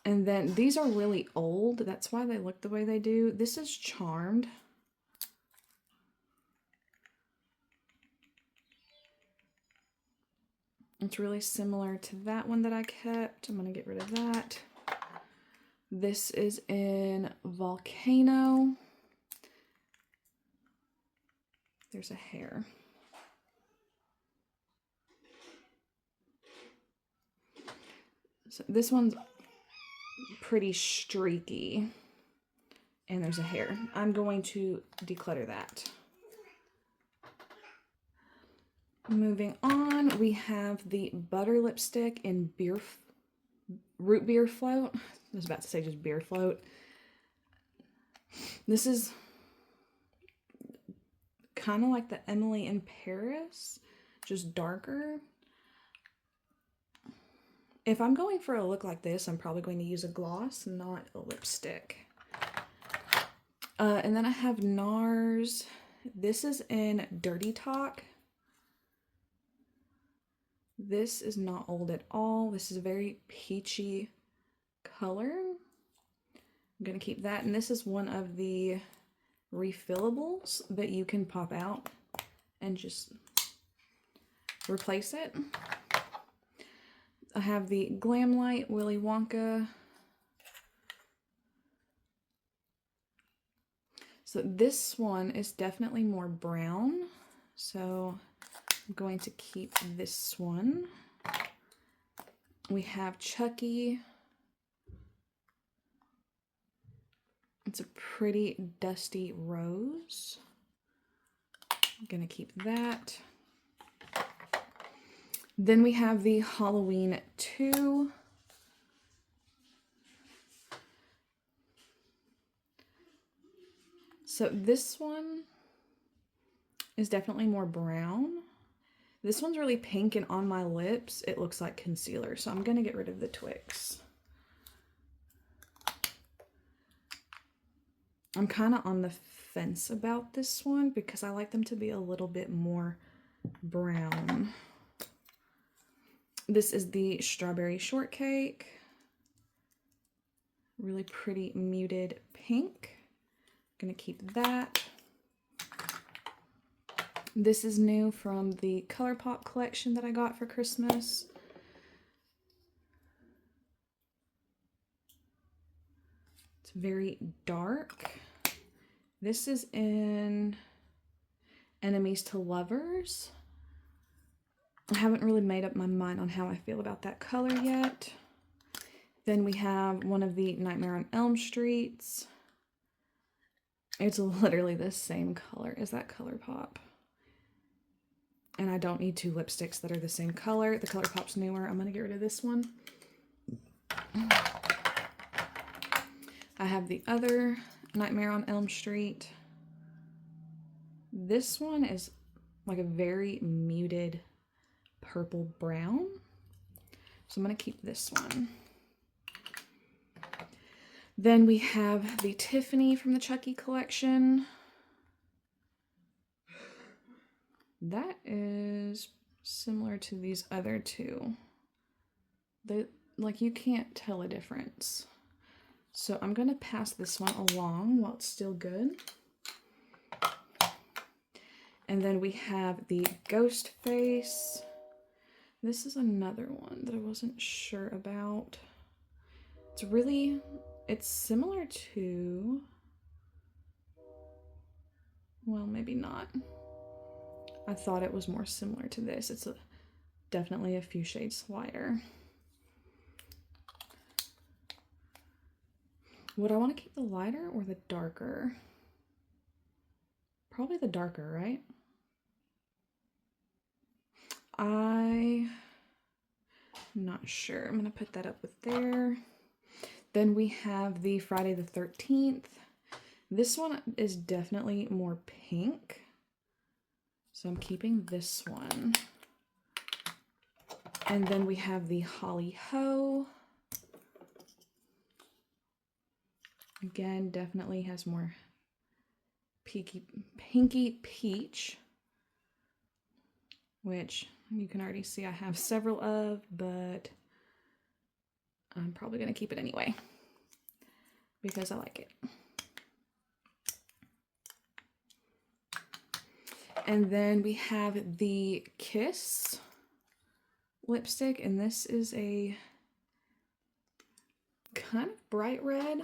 And then these are really old. That's why they look the way they do. This is Charmed. It's really similar to that one that I kept. I'm going to get rid of that. This is in Volcano. There's a hair. So this one's pretty streaky. And there's a hair. I'm going to declutter that. Moving on, we have the Butter Lipstick in Root Beer Float. I was about to say just Beer Float. This is kind of like the Emily in Paris, just darker. If I'm going for a look like this, I'm probably going to use a gloss, not a lipstick. And then I have NARS. This is in Dirty Talk. This is not old at all. This is a very peachy color. I'm going to keep that. And this is one of the refillables that you can pop out and just replace it. I have the Glamlight Willy Wonka. So this one is definitely more brown. So I'm going to keep this one. We have Chucky. It's a pretty dusty rose. I'm going to keep that. Then we have the Halloween 2. So this one is definitely more brown. This one's really pink, and on my lips, it looks like concealer. So I'm going to get rid of the Twix. I'm kind of on the fence about this one because I like them to be a little bit more brown. This is the Strawberry Shortcake. Really pretty muted pink. Gonna keep that. This is new from the ColourPop collection that I got for Christmas. It's very dark. This is in Enemies to Lovers. I haven't really made up my mind on how I feel about that color yet. Then we have one of the Nightmare on Elm Streets. It's literally the same color as that ColourPop. And I don't need two lipsticks that are the same color. The ColourPop's newer. I'm going to get rid of this one. I have the other Nightmare on Elm Street. This one is like a very muted purple brown. So I'm going to keep this one. Then we have the Tiffany from the Chucky collection. That is similar to these other two. Like you can't tell a difference. So I'm going to pass this one along while it's still good. And then we have the Ghost Face. This is another one that I wasn't sure about. It's similar to, well, maybe not. I thought it was more similar to this. It's definitely a few shades lighter. Would I want to keep the lighter or the darker? Probably the darker, right? I'm not sure. I'm going to put that up with there. Then we have the Friday the 13th. This one is definitely more pink. So I'm keeping this one. And then we have the Holly Ho. Again, definitely has more pinky peach, which you can already see I have several of, but I'm probably going to keep it anyway because I like it. And then we have the Kiss lipstick, and this is a kind of bright red.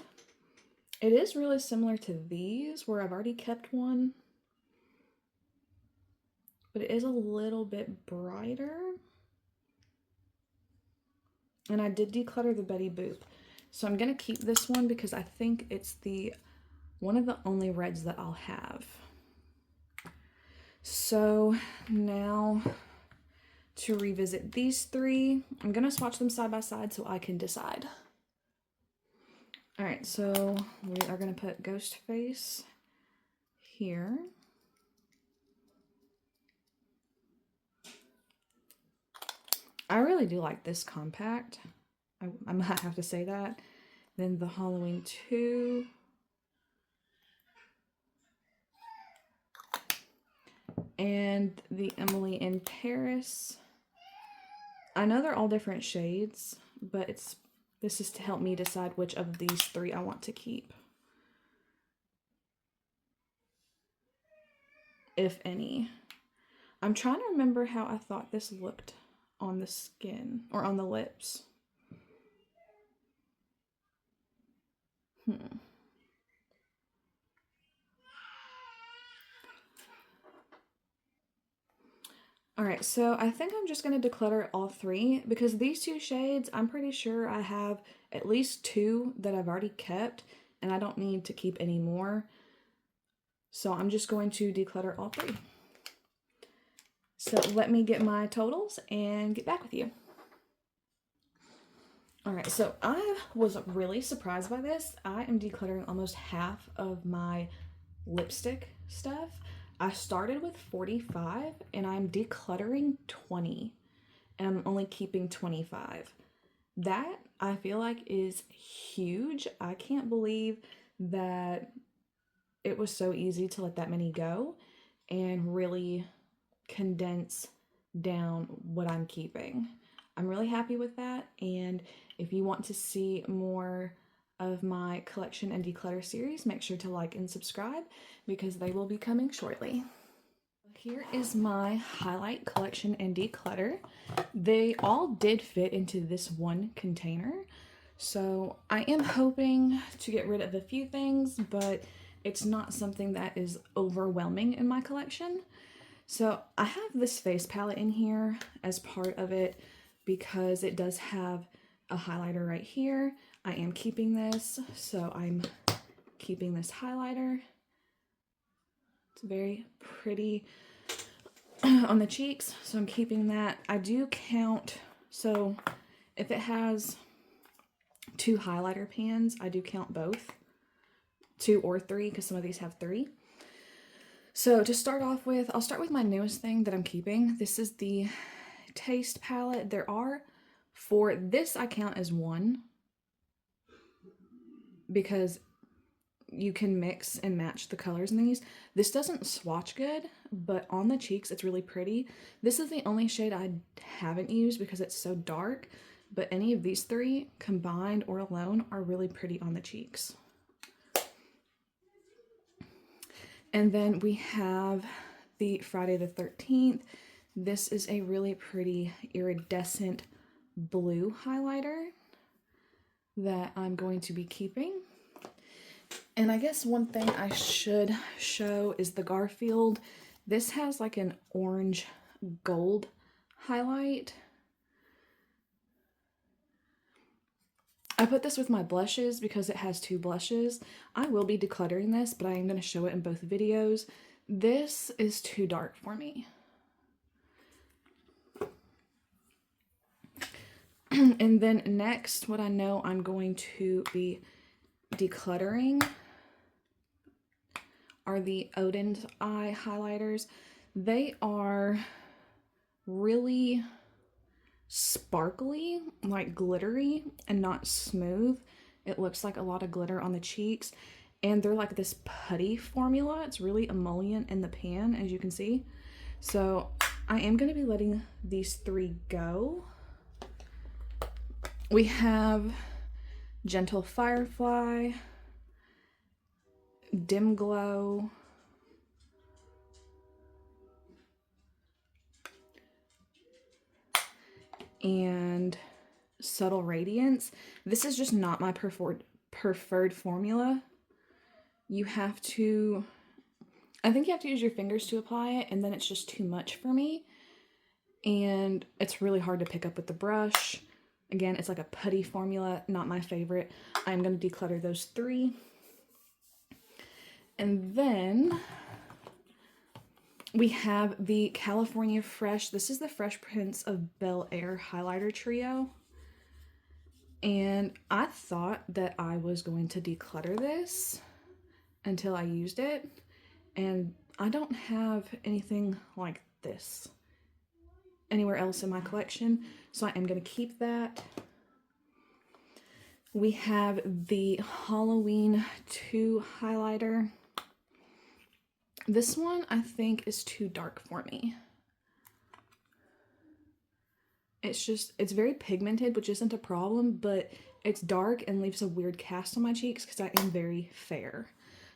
It is really similar to these where I've already kept one, but it is a little bit brighter. And I did declutter the Betty Boop. So I'm going to keep this one because I think it's one of the only reds that I'll have. So now to revisit these three, I'm going to swatch them side by side so I can decide. All right, so we are going to put Ghost Face here. I really do like this compact. I might have to say that. Then the Halloween 2. And the Emily in Paris. I know they're all different shades, but this is to help me decide which of these three I want to keep. If any. I'm trying to remember how I thought this looked on the skin or on the lips. Alright, so I think I'm just going to declutter all three because these two shades, I'm pretty sure I have at least two that I've already kept and I don't need to keep any more. So I'm just going to declutter all three. So let me get my totals and get back with you. Alright, so I was really surprised by this. I am decluttering almost half of my lipstick stuff. I started with 45 and I'm decluttering 20 and I'm only keeping 25. That I feel like is huge. I can't believe that it was so easy to let that many go and really condense down what I'm keeping. I'm really happy with that, and if you want to see more of my collection and declutter series, make sure to like and subscribe because they will be coming shortly. Here is my highlight collection and declutter. They all did fit into this one container, so I am hoping to get rid of a few things, but it's not something that is overwhelming in my collection. So I have this face palette in here as part of it because it does have a highlighter right here. I am keeping this, so I'm keeping this highlighter. It's very pretty on the cheeks, so I'm keeping that. I do count, so if it has 2 highlighter pans, I do count both, 2 or 3, because some of these have 3. So to start off with, I'll start with my newest thing that I'm keeping. This is the Taste palette. There are 4. This I count as 1 because you can mix and match the colors in these. This doesn't swatch good, but on the cheeks it's really pretty. This is the only shade I haven't used because it's so dark, but any of these 3 combined or alone are really pretty on the cheeks. And then we have the Friday the 13th. This is a really pretty iridescent blue highlighter that I'm going to be keeping. And I guess one thing I should show is the Garfield. This has like an orange gold highlight. I put this with my blushes because it has 2 blushes. I will be decluttering this, but I am going to show it in both videos. This is too dark for me. And then next, what I know I'm going to be decluttering are the Odin's Eye highlighters. They are really sparkly, like glittery, and not smooth. It looks like a lot of glitter on the cheeks, and they're like this putty formula. It's really emollient in the pan, as you can see. So I am going to be letting these 3 go. We have Gentle Firefly, Dim Glow, and Subtle Radiance. This is just not my preferred formula. You have to, I think you have to use your fingers to apply it, and then it's just too much for me. And it's really hard to pick up with the brush. Again, it's like a putty formula, not my favorite. I'm going to declutter those 3. And then we have the California Fresh. This is the Fresh Prince of Bel-Air highlighter trio. And I thought that I was going to declutter this until I used it. And I don't have anything like this anywhere else in my collection, so I am going to keep that. We have the Halloween 2 highlighter. This one I think is too dark for me. It's very pigmented, which isn't a problem, but it's dark and leaves a weird cast on my cheeks because I am very fair.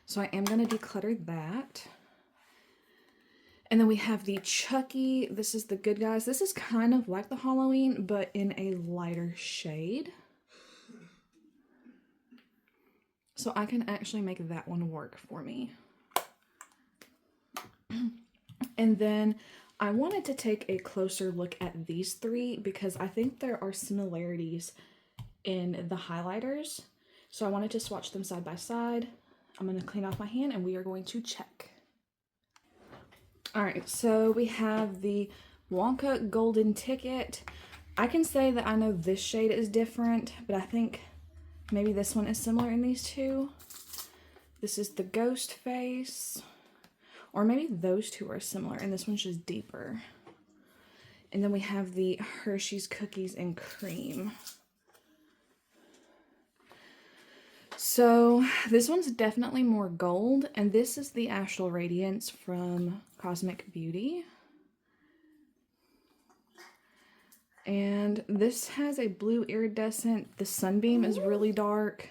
So I am going to declutter that. And then we have the Chucky. This is the Good Guys. This is kind of like the Halloween, but in a lighter shade. So I can actually make that one work for me. And then I wanted to take a closer look at these 3 because I think there are similarities in the highlighters. So I wanted to swatch them side by side. I'm going to clean off my hand and we are going to check. Alright, so we have the Wonka Golden Ticket. I can say that I know this shade is different, but I think maybe this one is similar in these 2. This is the Ghost Face. Or maybe those two are similar and this one's just deeper. And then we have the Hershey's Cookies and Cream. So this one's definitely more gold, and this is the Astral Radiance from Cosmic Beauty. And this has a blue iridescent. The Sunbeam is really dark.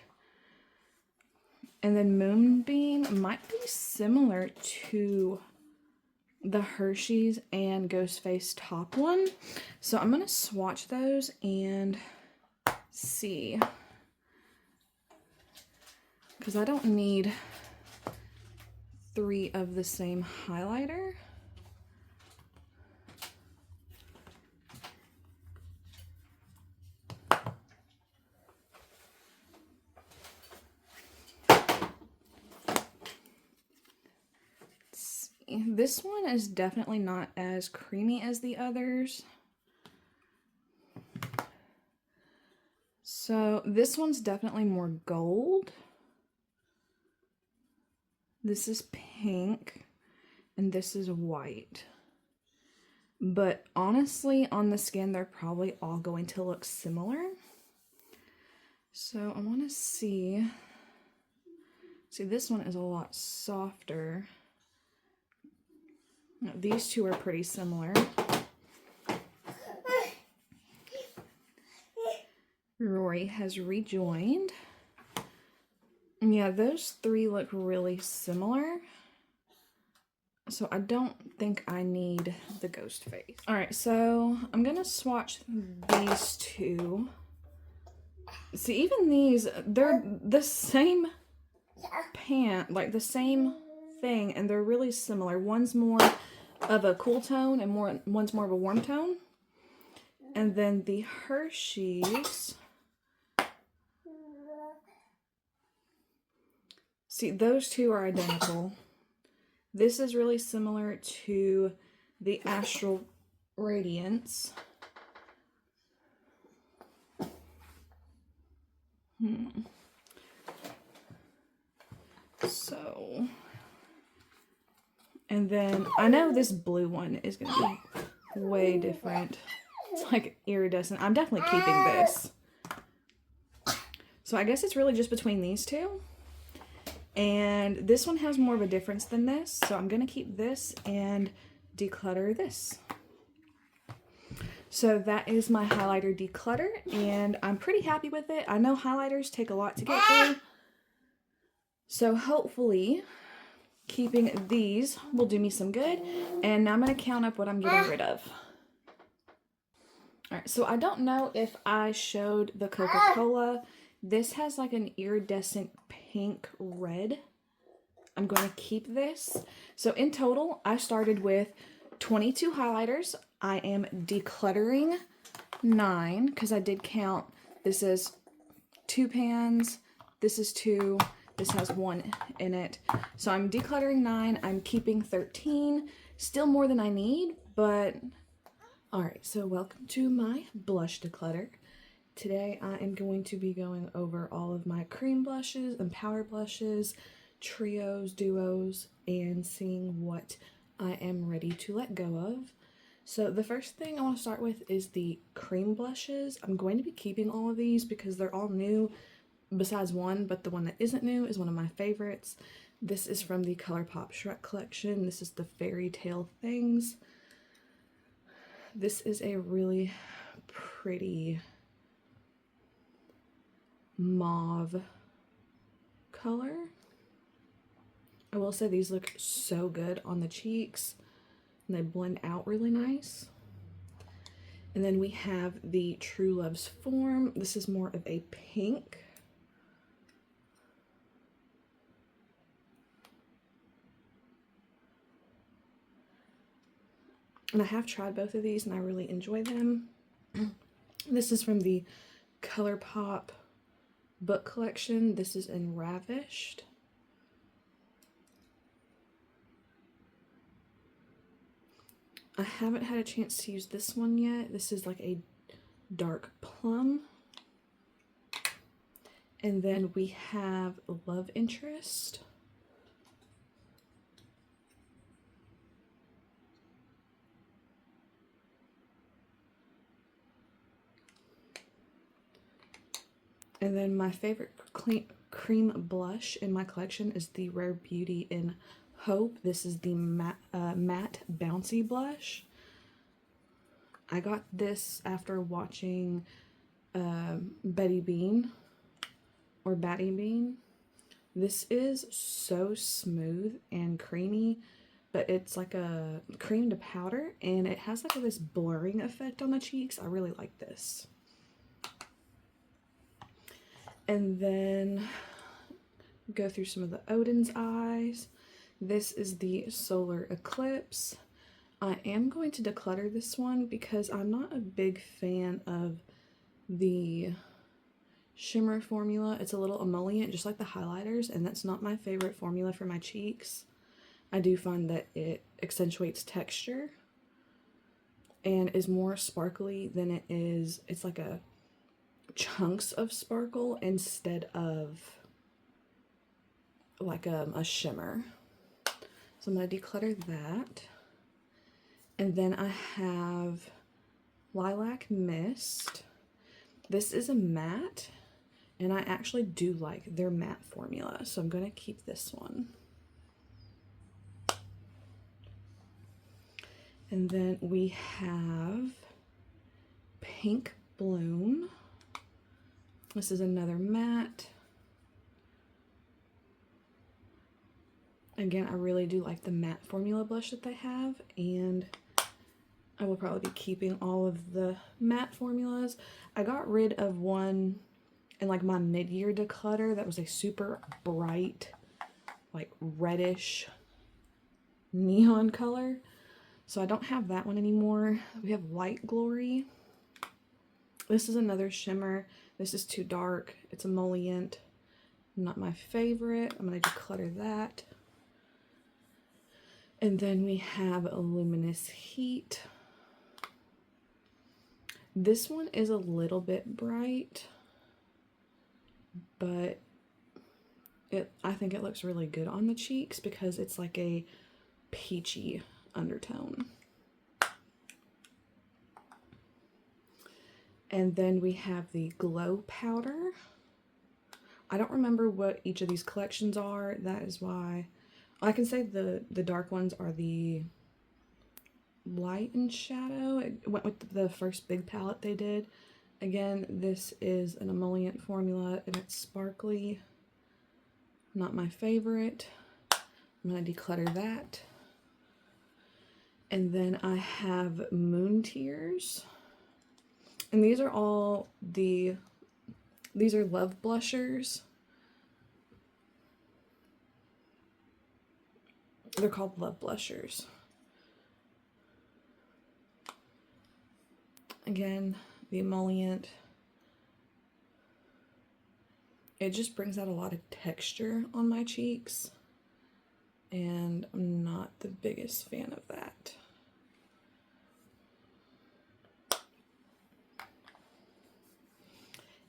And then Moonbeam might be similar to the Hershey's and Ghostface top one. So I'm going to swatch those and see. Because I don't need 3 of the same highlighter. Let's see. This one is definitely not as creamy as the others. So this one's definitely more gold. This is pink, and this is white. But honestly, on the skin, they're probably all going to look similar. So I want to see. See, this one is a lot softer. No, these two are pretty similar. Rory has rejoined. Yeah, those 3 look really similar. So I don't think I need the ghost face. Alright, so I'm going to swatch these 2. See, even these, they're the same pant, like the same thing, and they're really similar. One's more of a cool tone and one's more of a warm tone. And then the Hershey's, see, those 2 are identical. This is really similar to the Astral Radiance. So, and then I know this blue one is going to be way different. It's like iridescent. I'm definitely keeping this. So I guess it's really just between these 2. And this one has more of a difference than this. So I'm going to keep this and declutter this. So that is my highlighter declutter, and I'm pretty happy with it. I know highlighters take a lot to get through. So hopefully keeping these will do me some good. And now I'm going to count up what I'm getting rid of. Alright, so I don't know if I showed the Coca-Cola. This has like an iridescent pink red. I'm going to keep this. So in total, I started with 22 highlighters. I am decluttering 9 because I did count. This is 2 pans. This is 2. This has 1 in it. So I'm decluttering 9. I'm keeping 13. Still more than I need, but alright, so welcome to my blush declutter. Today I am going to be going over all of my cream blushes and powder blushes, trios, duos, and seeing what I am ready to let go of. So the first thing I want to start with is the cream blushes. I'm going to be keeping all of these because they're all new besides one, but the one that isn't new is one of my favorites. This is from the ColourPop Shrek collection. This is the Fairy Tale Things. This is a really pretty mauve color. I will say these look so good on the cheeks, and they blend out really nice. And then we have the True Love's Form. This is more of a pink. And I have tried both of these and I really enjoy them. This is from the ColourPop book collection. This is in Ravished. I haven't had a chance to use this one yet. This is like a dark plum. And then we have Love Interest. And then my favorite cream blush in my collection is the Rare Beauty in Hope. This is the matte bouncy blush. I got this after watching Betty Bean or Batty Bean. This is so smooth and creamy, but it's like a cream to powder, and it has like this blurring effect on the cheeks. I really like this. And then go through some of the Odin's eyes. This is the Solar Eclipse. I am going to declutter this one because I'm not a big fan of the shimmer formula. It's a little emollient, just like the highlighters, and that's not my favorite formula for my cheeks. I do find that it accentuates texture and is more sparkly than it is. It's like a chunks of sparkle instead of like a shimmer. So I'm going to declutter that. And then I have Lilac Mist. This is a matte, and I actually do like their matte formula, so I'm going to keep this one. And then we have Pink Bloom. This is another matte. Again, I really do like the matte formula blush that they have, and I will probably be keeping all of the matte formulas. I got rid of one in like my mid-year declutter that was a super bright, like reddish neon color. So I don't have that one anymore. We have Light Glory. This is another shimmer. This is too dark. It's emollient. Not my favorite. I'm going to declutter that. And then we have Luminous Heat. This one is a little bit bright, but I think it looks really good on the cheeks because it's like a peachy undertone. And then we have the Glow Powder. I don't remember what each of these collections are. That is why I can say the dark ones are the Light and Shadow. It went with the first big palette they did. Again, this is an emollient formula and it's sparkly. Not my favorite. I'm going to declutter that. And then I have Moon Tears. And these are all these are Love Blushers. They're called Love Blushers. Again, the emollient. It just brings out a lot of texture on my cheeks, and I'm not the biggest fan of that.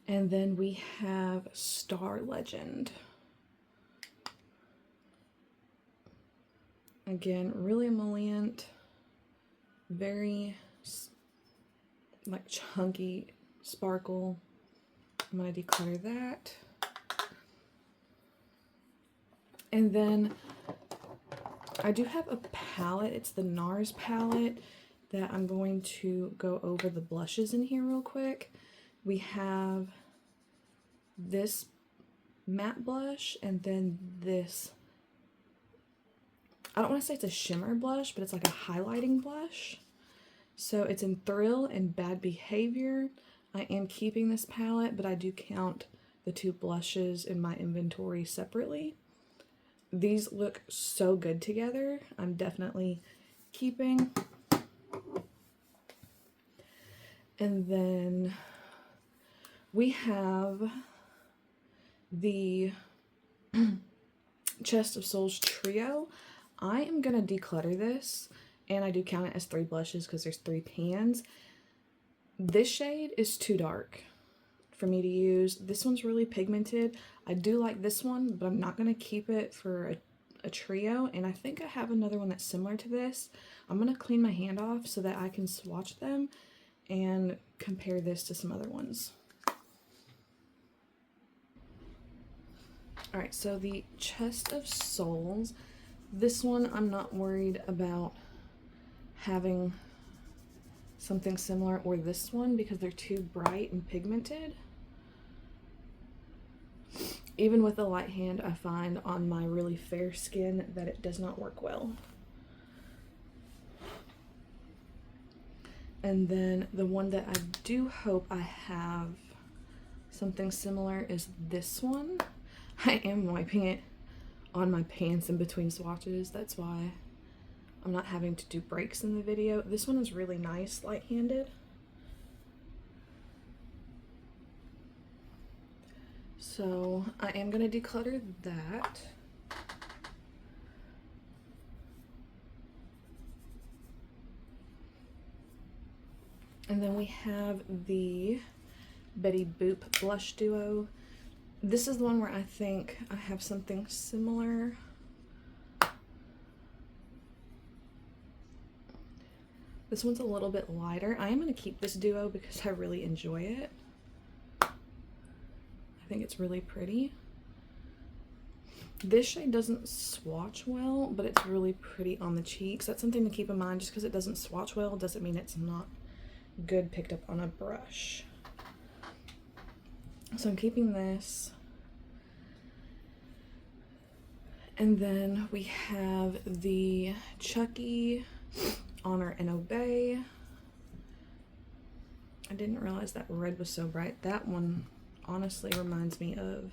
And then we have Star Legend. Again, really emollient, very like chunky sparkle. I'm going to declutter that. And then I do have a palette. It's the NARS palette that I'm going to go over the blushes in here real quick. We have this matte blush and then this, I don't want to say it's a shimmer blush, but it's like a highlighting blush. So it's in Thrill and Bad Behavior. I am keeping this palette, but I do count the two blushes in my inventory separately. These look so good together. I'm definitely keeping. And then we have the Chest of Souls Trio. I am going to declutter this, and I do count it as 3 blushes because there's 3 pans. This shade is too dark for me to use. This one's really pigmented. I do like this one, but I'm not going to keep it for a trio, and I think I have another one that's similar to this. I'm going to clean my hand off so that I can swatch them and compare this to some other ones. Alright, so the Chest of Souls, this one I'm not worried about having something similar, or this one, because they're too bright and pigmented. Even with a light hand, I find on my really fair skin that it does not work well. And then the one that I do hope I have something similar is this one. I am wiping it on my pants in between swatches. That's why I'm not having to do breaks in the video. This one is really nice, light-handed. So I am going to declutter that. And then we have the Betty Boop Blush Duo. This is the one where I think I have something similar. This one's a little bit lighter. I am going to keep this duo because I really enjoy it. I think it's really pretty. This shade doesn't swatch well, but it's really pretty on the cheeks. That's something to keep in mind. Just because it doesn't swatch well doesn't mean it's not good picked up on a brush. So I'm keeping this. And then we have the Chucky Honor and Obey. I didn't realize that red was so bright. That one honestly reminds me of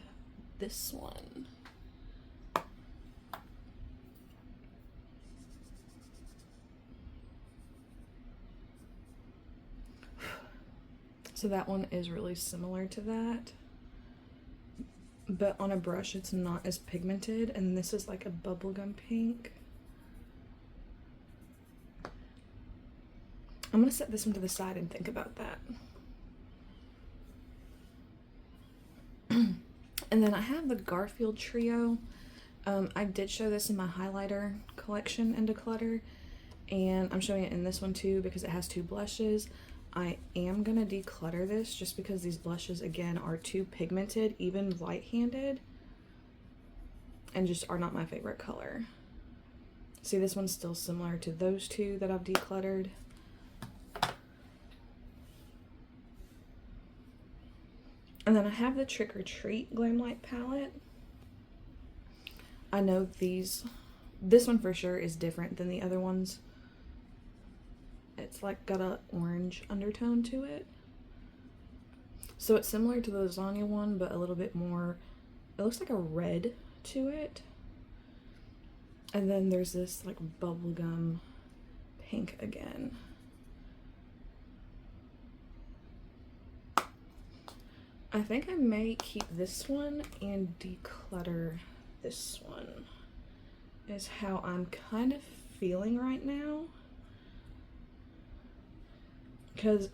this one. So that one is really similar to that, but on a brush it's not as pigmented, and this is like a bubblegum pink. I'm gonna set this one to the side and think about that. And then I have the Garfield Trio. I did show this in my highlighter collection in Declutter, and I'm showing it in this one too because it has two blushes. I am gonna declutter this just because these blushes again are too pigmented, even light-handed, and just are not my favorite color. See, this one's still similar to those two that I've decluttered. And then I have the Trick or Treat Glam Light palette. I know this one for sure is different than the other ones. It's like got an orange undertone to it. So it's similar to the lasagna one, but a little bit more, it looks like a red to it. And then there's this like bubblegum pink again. I think I may keep this one and declutter this one, is how I'm kind of feeling right now. Because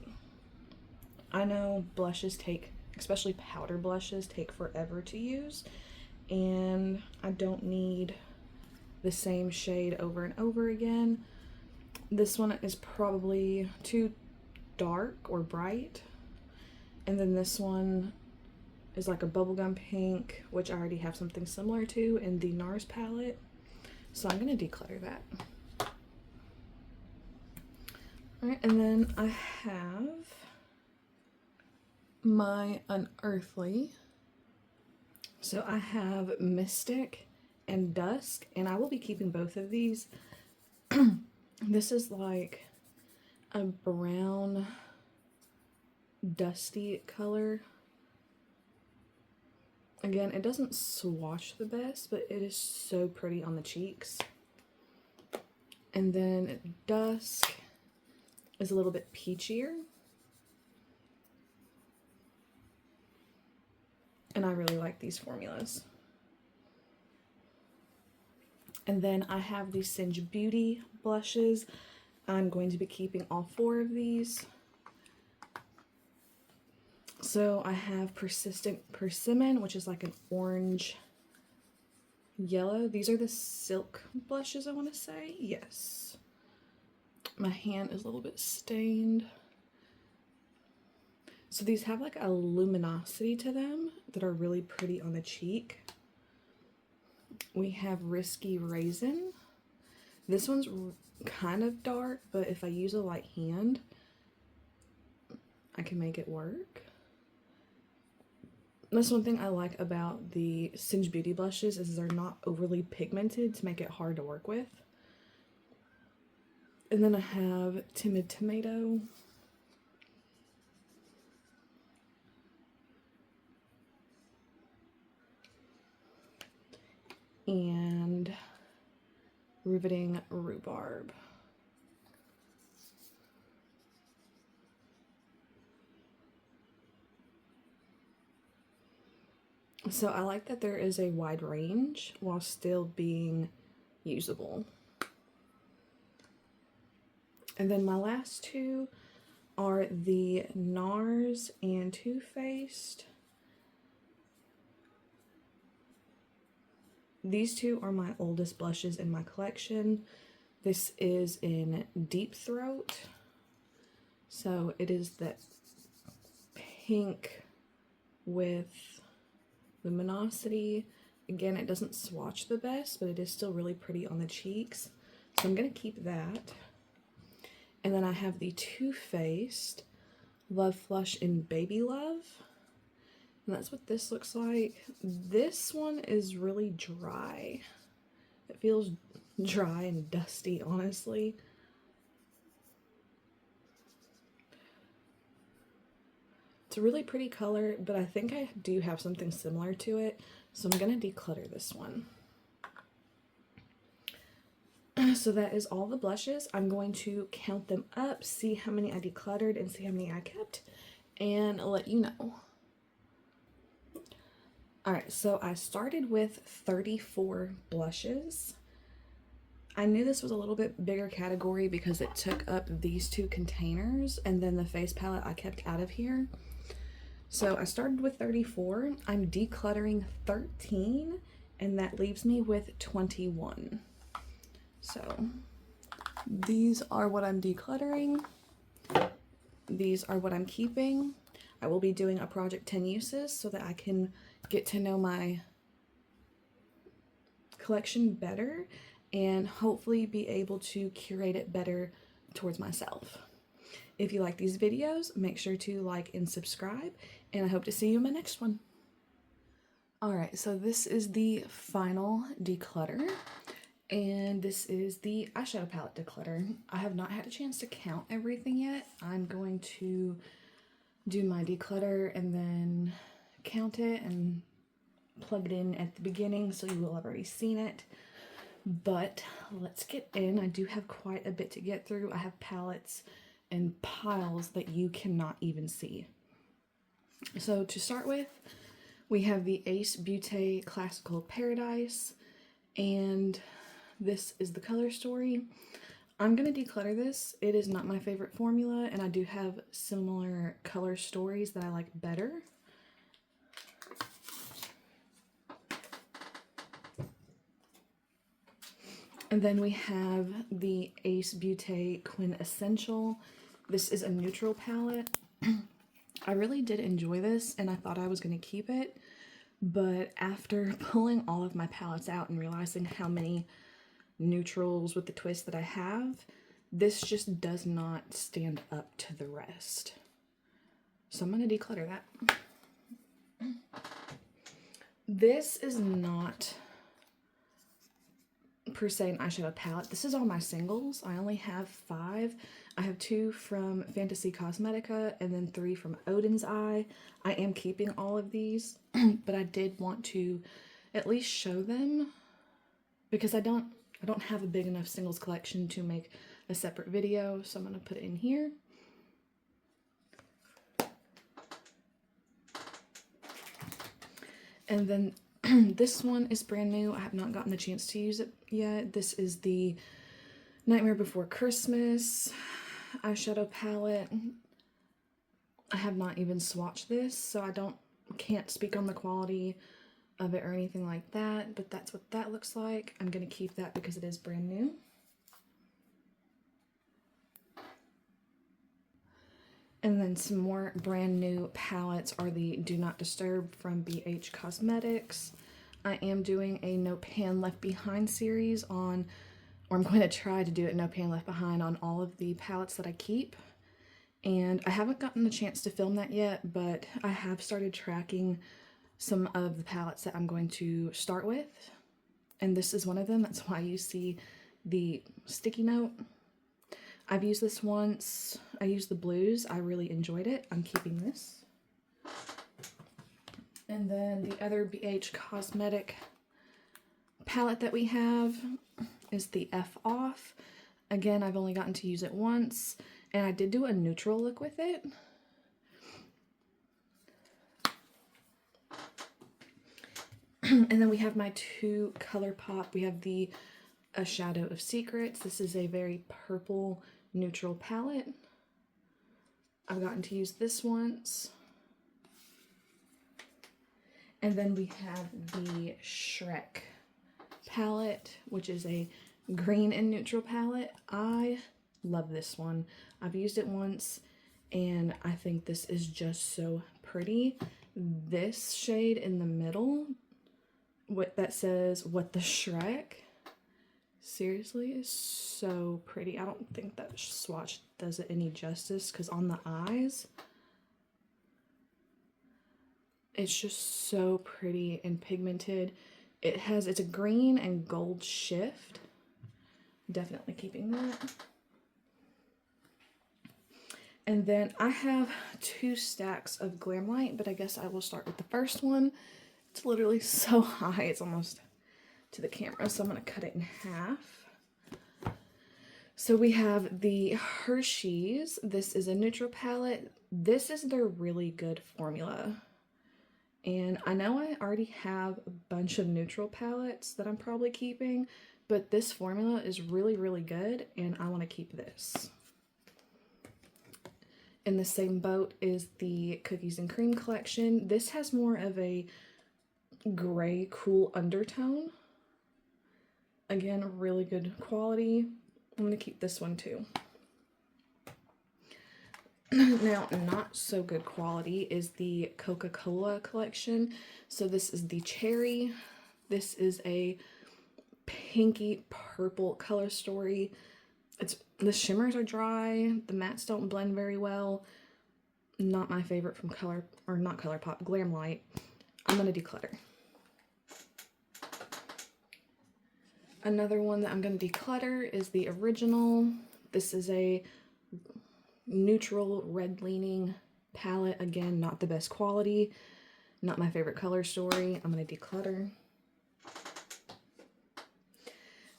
I know blushes take, especially powder blushes, take forever to use, and I don't need the same shade over and over again. This one is probably too dark or bright, and then this one is like a bubblegum pink, which I already have something similar to in the NARS palette, so I'm going to declutter that. Alright, and then I have my Unearthly. So I have Mystic and Dusk, and I will be keeping both of these. This is like a brown, dusty color. Again, it doesn't swatch the best, but it is so pretty on the cheeks. And then Dusk is a little bit peachier, and I really like these formulas. And then I have the Singe Beauty blushes. I'm going to be keeping all 4 of these. So I have Persistent Persimmon, which is like an orange yellow. These are the Silk blushes, I want to say. Yes. My hand is a little bit stained. So these have like a luminosity to them that are really pretty on the cheek. We have Risky Raisin. This one's kind of dark, but if I use a light hand, I can make it work. That's one thing I like about the Singe Beauty blushes is they're not overly pigmented to make it hard to work with. And then I have Timid Tomato. And Riveting Rhubarb. So I like that there is a wide range while still being usable. And then my last two are the NARS and Too Faced. These two are my oldest blushes in my collection. This is in Deep Throat. So it is that pink with luminosity. Again, it doesn't swatch the best, but it is still really pretty on the cheeks. So I'm going to keep that. And then I have the Too Faced Love Flush in Baby Love. And that's what this looks like. This one is really dry. It feels dry and dusty, honestly. It's a really pretty color, but I think I do have something similar to it, so I'm going to declutter this one. So that is all the blushes. I'm going to count them up, see how many I decluttered, and see how many I kept, and let you know. Alright, so I started with 34 blushes. I knew this was a little bit bigger category because it took up these two containers, and then the face palette I kept out of here. So I started with 34. I'm decluttering 13, and that leaves me with 21. So these are what I'm decluttering. These are what I'm keeping. I will be doing a project 10 uses so that I can get to know my collection better and hopefully be able to curate it better towards myself. If you like these videos, make sure to like and subscribe, and I hope to see you in my next one. Alright, so this is the final declutter, and this is the eyeshadow palette declutter. I have not had a chance to count everything yet. I'm going to do my declutter and then count it and plug it in at the beginning so you will have already seen it. But let's get in. I do have quite a bit to get through. I have palettes and piles that you cannot even see. So to start with, we have the Ace Beauty Classical Paradise, and this is the color story. I'm going to declutter this. It is not my favorite formula, and I do have similar color stories that I like better. And then we have the Ace Beauty Quintessential. This is a neutral palette. I really did enjoy this, and I thought I was going to keep it, but after pulling all of my palettes out and realizing how many neutrals with the twist that I have, this just does not stand up to the rest. So I'm going to declutter that. This is not per se an eyeshadow palette. This is all my singles. I only have 5. I have 2 from Fantasy Cosmetica and then 3 from Odin's Eye. I am keeping all of these, but I did want to at least show them because I don't have a big enough singles collection to make a separate video, so I'm going to put it in here. And then this one is brand new. I have not gotten the chance to use it yet. This is the Nightmare Before Christmas eyeshadow palette. I have not even swatched this, so I can't speak on the quality of it or anything like that, but that's what that looks like. I'm going to keep that because it is brand new. And then some more brand new palettes are the Do Not Disturb from BH Cosmetics. I am doing a No Pan Left Behind series on, or I'm going to try to do it No Pan Left Behind on all of the palettes that I keep. And I haven't gotten the chance to film that yet, but I have started tracking some of the palettes that I'm going to start with. And this is one of them. That's why you see the sticky note. I've used this once. I used the blues. I really enjoyed it. I'm keeping this. And then the other BH Cosmetic palette that we have is the F Off. Again, I've only gotten to use it once, and I did do a neutral look with it. And then we have my two ColourPop. We have the A Shadow of Secrets. This is a very purple neutral palette. I've gotten to use this once. And then we have the Shrek palette, which is a green and neutral palette. I love this one. I've used it once, and I think this is just so pretty. This shade in the middle, what that says, "What the Shrek," seriously is so pretty. I don't think that swatch does it any justice, because on the eyes, it's just so pretty and pigmented. It's a green and gold shift. Definitely keeping that. And then I have 2 stacks of Glamlite, but I guess I will start with the first one. It's literally so high, it's almost to the camera, so I'm going to cut it in half. So we have the Hershey's. This is a neutral palette. This is their really good formula. And I know I already have a bunch of neutral palettes that I'm probably keeping, but this formula is really, really good, and I want to keep this. In the same boat is the Cookies and Cream collection. This has more of a gray, cool undertone. Again, really good quality. I'm going to keep this one too. Now, not so good quality is the Coca-Cola collection. So this is the Cherry. This is a pinky purple color story. The shimmers are dry. The mattes don't blend very well. Not my favorite from ColourPop, Glamlite. I'm going to declutter. Another one that I'm going to declutter is the original. This is a neutral red leaning palette. Again, not the best quality. Not my favorite color story. I'm going to declutter.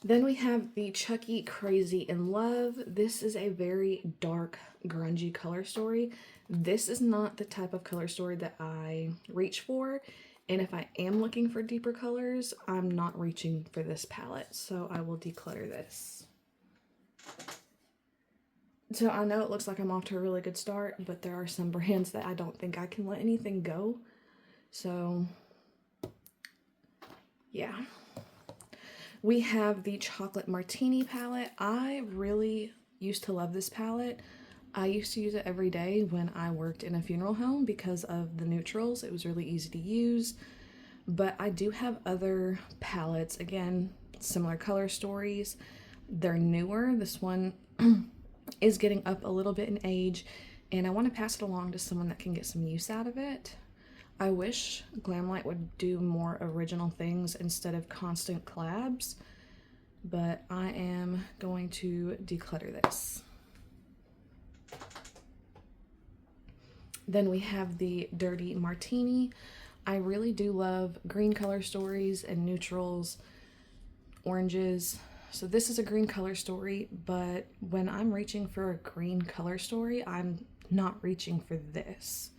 Then we have the Chucky Crazy in Love. This is a very dark, grungy color story. This is not the type of color story that I reach for. And if I am looking for deeper colors, I'm not reaching for this palette. So I will declutter this. So I know it looks like I'm off to a really good start, but there are some brands that I don't think I can let anything go. So, yeah. We have the Chocolate Martini palette. I really used to love this palette. I used to use it every day when I worked in a funeral home because of the neutrals. It was really easy to use. But I do have other palettes. Again, similar color stories. They're newer. This one is getting up a little bit in age, and I want to pass it along to someone that can get some use out of it. I wish Glamlite would do more original things instead of constant collabs, but I am going to declutter this. Then we have the Dirty Martini. I really do love green color stories and neutrals, oranges. So this is a green color story, but when I'm reaching for a green color story, I'm not reaching for this.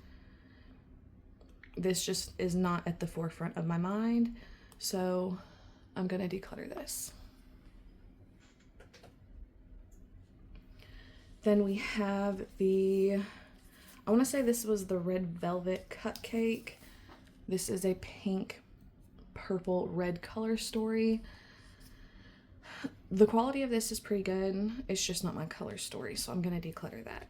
This just is not at the forefront of my mind, so I'm gonna declutter this. Then we have the, I wanna say this was the Red Velvet Cupcake. This is a pink, purple, red color story. The quality of this is pretty good. It's just not my color story, so I'm gonna declutter that.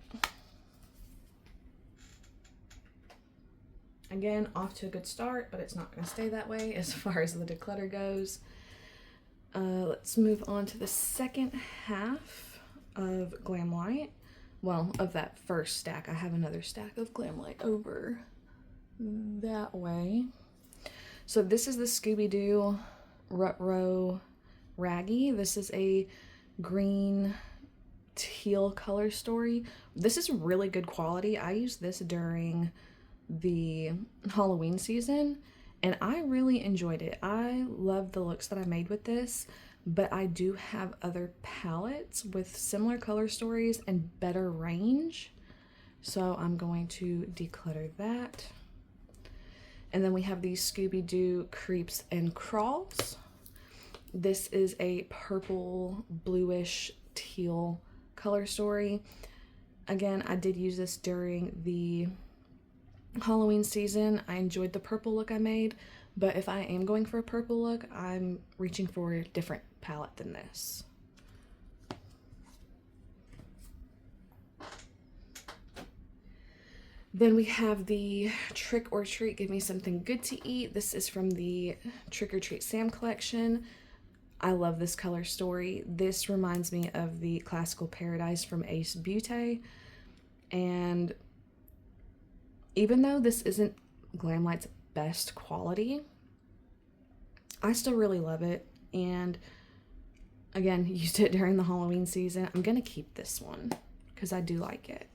Again, off to a good start, but it's not going to stay that way as far as the declutter goes. Let's move on to the second half of Glamlight. Well, of that first stack. I have another stack of Glamlight over that way. So this is the Scooby-Doo Rut-Row Raggy. This is a green teal color story. This is really good quality. I used this during the Halloween season and I really enjoyed it. I love the looks that I made with this, but I do have other palettes with similar color stories and better range. So I'm going to declutter that. And then we have these Scooby-Doo Creeps and Crawls. This is a purple, bluish, teal color story. Again, I did use this during the Halloween season. I enjoyed the purple look I made, but if I am going for a purple look, I'm reaching for a different palette than this. Then we have the Trick or Treat, Give Me Something Good to Eat. This is from the Trick or Treat Sam collection. I love this color story. This reminds me of the Classical Paradise from Ace Beauté. And even though this isn't Glamlight's best quality, I still really love it. And again, used it during the Halloween season. I'm going to keep this one because I do like it.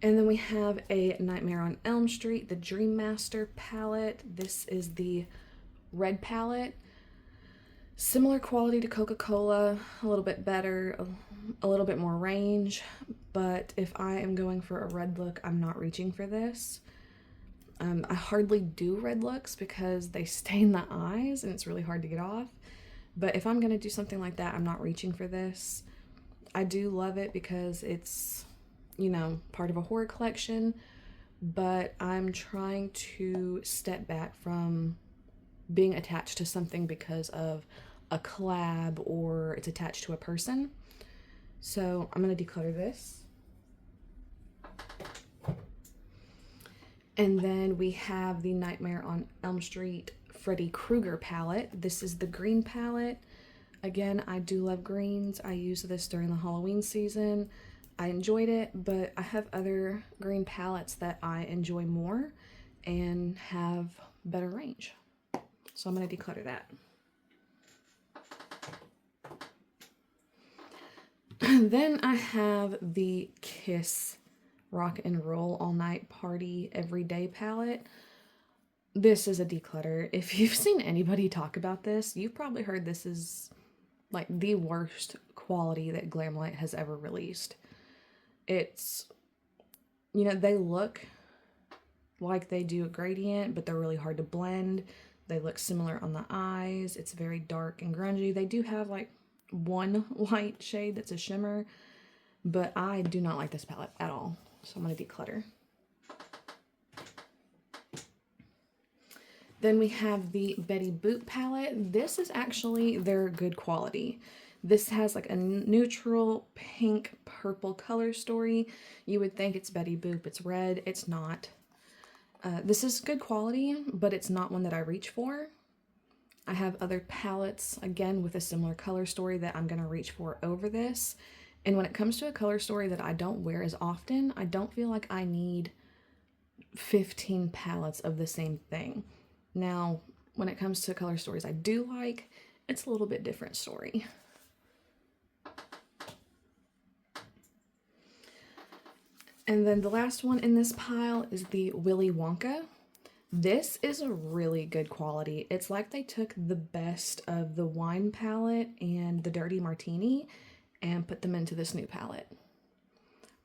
And then we have a Nightmare on Elm Street, the Dream Master palette. This is the red palette. Similar quality to Coca-Cola, a little bit better, a little bit more range. But if I am going for a red look, I'm not reaching for this. I hardly do red looks because they stain the eyes and it's really hard to get off. But if I'm going to do something like that, I'm not reaching for this. I do love it because it's, you know, part of a horror collection, but I'm trying to step back from being attached to something because of a collab or it's attached to a person. So I'm going to declutter this. And then we have the Nightmare on Elm Street Freddy Krueger palette. This is the green palette. Again, I do love greens. I used this during the Halloween season. I enjoyed it, but I have other green palettes that I enjoy more and have better range. So I'm going to declutter that. Then I have the Kiss Rock and Roll All Night Party Everyday palette. This is a declutter. If you've seen anybody talk about this, you've probably heard this is like the worst quality that Glamlight has ever released. It's, you know, they look like they do a gradient, but they're really hard to blend. They look similar on the eyes. It's very dark and grungy. They do have like one light shade that's a shimmer, but I do not like this palette at all. So I'm going to declutter. Then we have the Betty Boop palette. This is actually their good quality. This has like a neutral pink purple color story. You would think it's Betty Boop. It's red. It's not. This is good quality, but it's not one that I reach for. I have other palettes, again, with a similar color story that I'm going to reach for over this. And when it comes to a color story that I don't wear as often, I don't feel like I need 15 palettes of the same thing. Now, when it comes to color stories I do like, it's a little bit different story. And then the last one in this pile is the Willy Wonka. This is a really good quality. It's like they took the best of the wine palette and the Dirty Martini and put them into this new palette.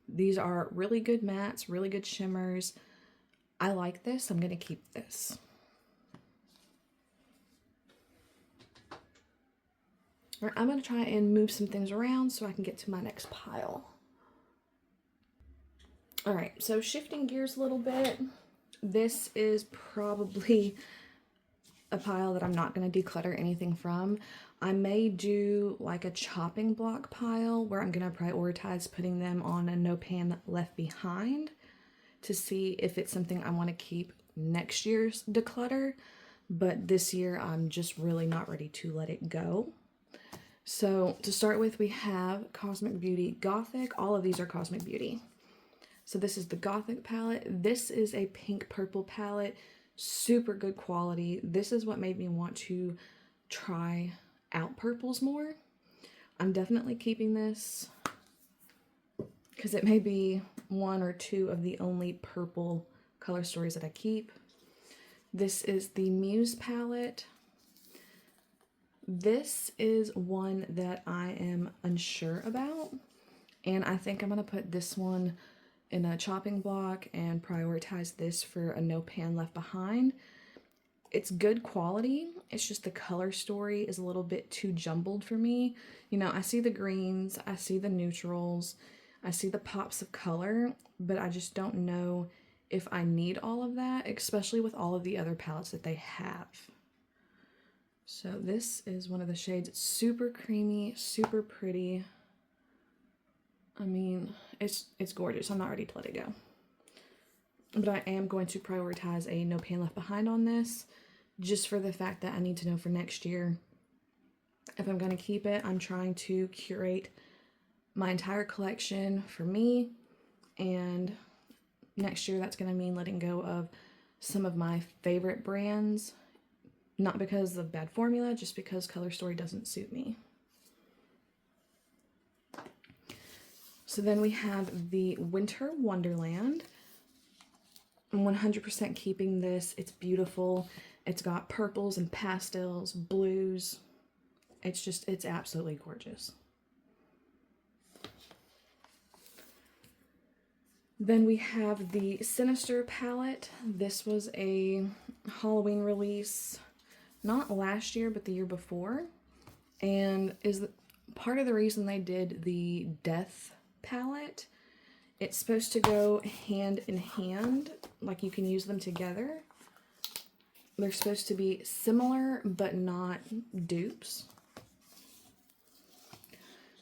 These are really good mattes, really good shimmers. I like this. I'm going to keep this. All right, I'm going to try and move some things around so I can get to my next pile. All right, so shifting gears a little bit. This is probably a pile that I'm not going to declutter anything from. I may do like a chopping block pile where I'm going to prioritize putting them on a no pan left behind to see if it's something I want to keep next year's declutter. But this year I'm just really not ready to let it go. So to start with, we have Cosmic Beauty Gothic. All of these are Cosmic Beauty. So this is the Gothic palette. This is a pink purple palette. Super good quality. This is what made me want to try out purples more. I'm definitely keeping this because it may be one or two of the only purple color stories that I keep. This is the Muse palette. This is one that I am unsure about, and I think I'm going to put this one in a chopping block and prioritize this for a no pan left behind. It's good quality, it's just the color story is a little bit too jumbled for me. You know, I see the greens, I see the neutrals, I see the pops of color, but I just don't know if I need all of that, especially with all of the other palettes that they have. So this is one of the shades. It's super creamy, super pretty. I mean, it's gorgeous. I'm not ready to let it go. But I am going to prioritize a no pan left behind on this, just for the fact that I need to know for next year if I'm going to keep it. I'm trying to curate my entire collection for me, and next year that's going to mean letting go of some of my favorite brands. Not because of bad formula, just because color story doesn't suit me. So then we have the Winter Wonderland. I'm 100% keeping this. It's beautiful. It's got purples and pastels, blues. It's absolutely gorgeous. Then we have the Sinister palette. This was a Halloween release. Not last year, but the year before, and is part of the reason they did the Death palette. It's supposed to go hand in hand, like you can use them together. They're supposed to be similar, but not dupes.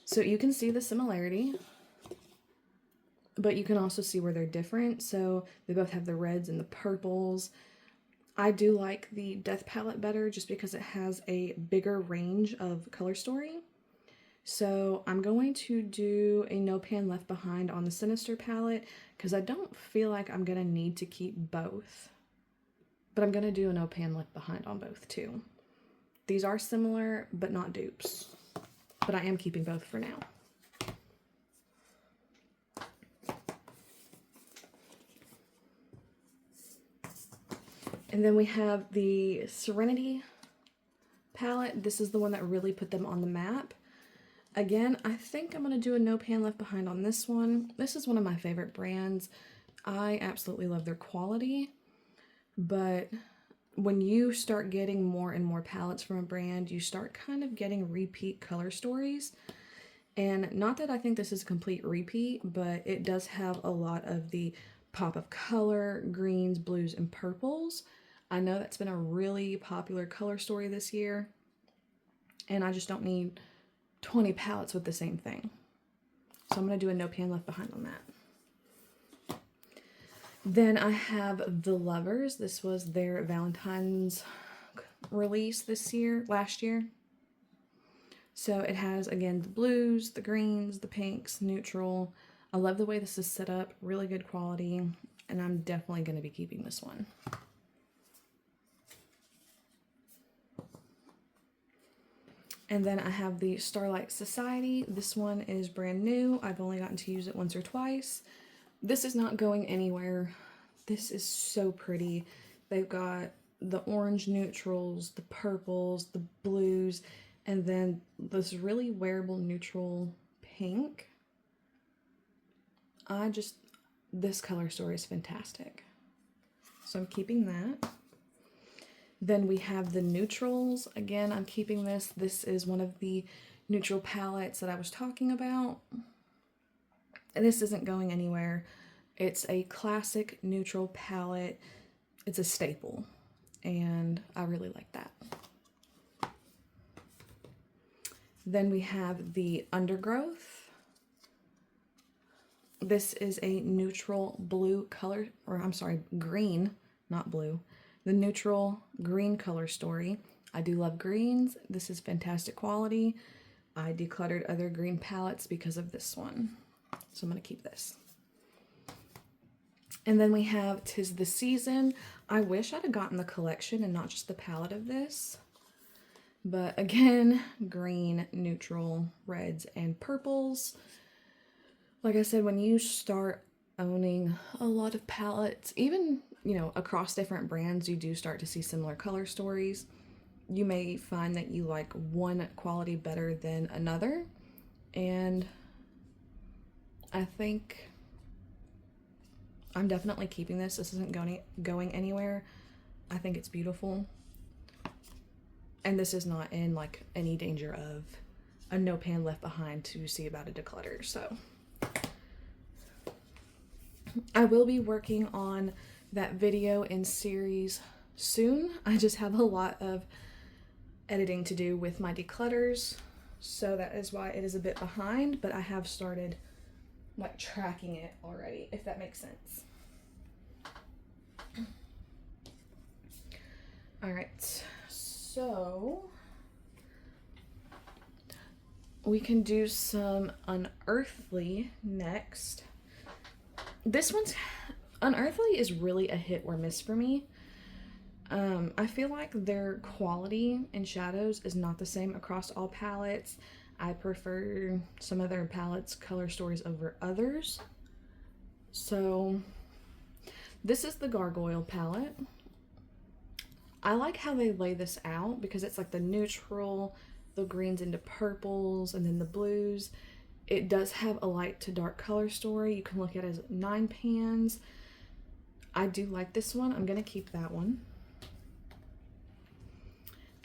So you can see the similarity, but you can also see where they're different. So they both have the reds and the purples. I do like the Death palette better just because it has a bigger range of color story. So I'm going to do a no pan left behind on the Sinister palette because I don't feel like I'm going to need to keep both. But I'm going to do a no pan left behind on both too. These are similar, but not dupes. But I am keeping both for now. And then we have the Serenity palette. This is the one that really put them on the map. Again, I think I'm going to do a no pan left behind on this one. This is one of my favorite brands. I absolutely love their quality. But when you start getting more and more palettes from a brand, you start kind of getting repeat color stories. And not that I think this is a complete repeat, but it does have a lot of the pop of color, greens, blues, and purples. I know that's been a really popular color story this year, and I just don't need 20 palettes with the same thing. So I'm going to do a no pan left behind on that. Then I have The Lovers. This was their Valentine's release last year. So it has, again, the blues, the greens, the pinks, neutral. I love the way this is set up, really good quality, and I'm definitely going to be keeping this one. And then I have the Starlight Society. This one is brand new. I've only gotten to use it once or twice. This is not going anywhere. This is so pretty. They've got the orange neutrals, the purples, the blues, and then this really wearable neutral pink. This color story is fantastic. So I'm keeping that. Then we have the neutrals. Again, I'm keeping this. This is one of the neutral palettes that I was talking about. And this isn't going anywhere. It's a classic neutral palette. It's a staple. and I really like that. Then we have the Undergrowth. This is a neutral blue color, or I'm sorry, green, not blue. The neutral green color story. I do love greens. This is fantastic quality. I decluttered other green palettes because of this one. So I'm going to keep this. And then we have 'Tis the Season. I wish I'd have gotten the collection and not just the palette of this. But again, green, neutral, reds, and purples. Like I said, when you start owning a lot of palettes, even, you know, across different brands, you do start to see similar color stories. You may find that you like one quality better than another. And I think I'm definitely keeping this. This isn't going anywhere. I think it's beautiful. And this is not in like any danger of a no pan left behind to see about a declutter. So I will be working on that video in series soon. I just have a lot of editing to do with my declutters. So that is why it is a bit behind, but I have started like tracking it already, if that makes sense. All right, so we can do some Unearthly next. This one's Unearthly is really a hit or miss for me. I feel like their quality in shadows is not the same across all palettes. I prefer some of their palettes' color stories over others. So this is the Gargoyle palette. I like how they lay this out because it's like the neutral, the greens into purples, and then the blues. It does have a light to dark color story. You can look at it as 9 pans. I do like this one. I'm going to keep that one.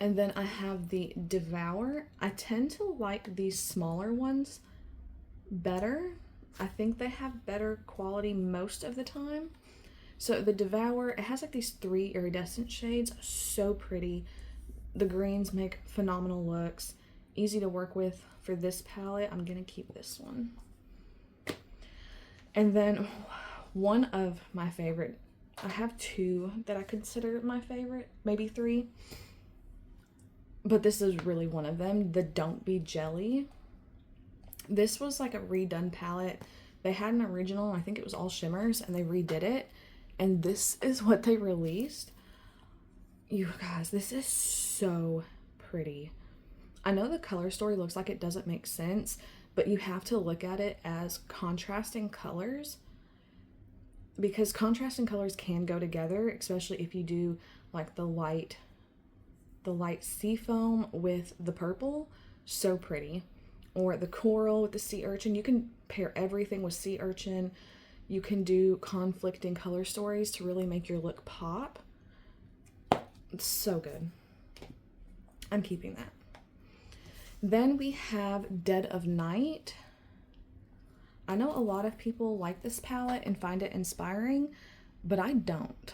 And then I have the Devour. I tend to like these smaller ones better. I think they have better quality most of the time. So the Devour, it has like these 3 iridescent shades. So pretty. The greens make phenomenal looks. Easy to work with for this palette. I'm going to keep this one. And then one of my favorite, I have 2 that I consider my favorite, maybe 3. But this is really one of them, the Don't Be Jelly. This was like a redone palette. They had an original, I think it was all shimmers, and they redid it. And this is what they released. You guys, this is so pretty. I know the color story looks like it doesn't make sense, but you have to look at it as contrasting colors, because contrasting colors can go together, especially if you do like the light sea foam with the purple. So pretty. Or the coral with the sea urchin. You can pair everything with sea urchin. You can do conflicting color stories to really make your look pop. It's so good. I'm keeping that. Then we have Dead of Night. I know a lot of people like this palette and find it inspiring, but I don't.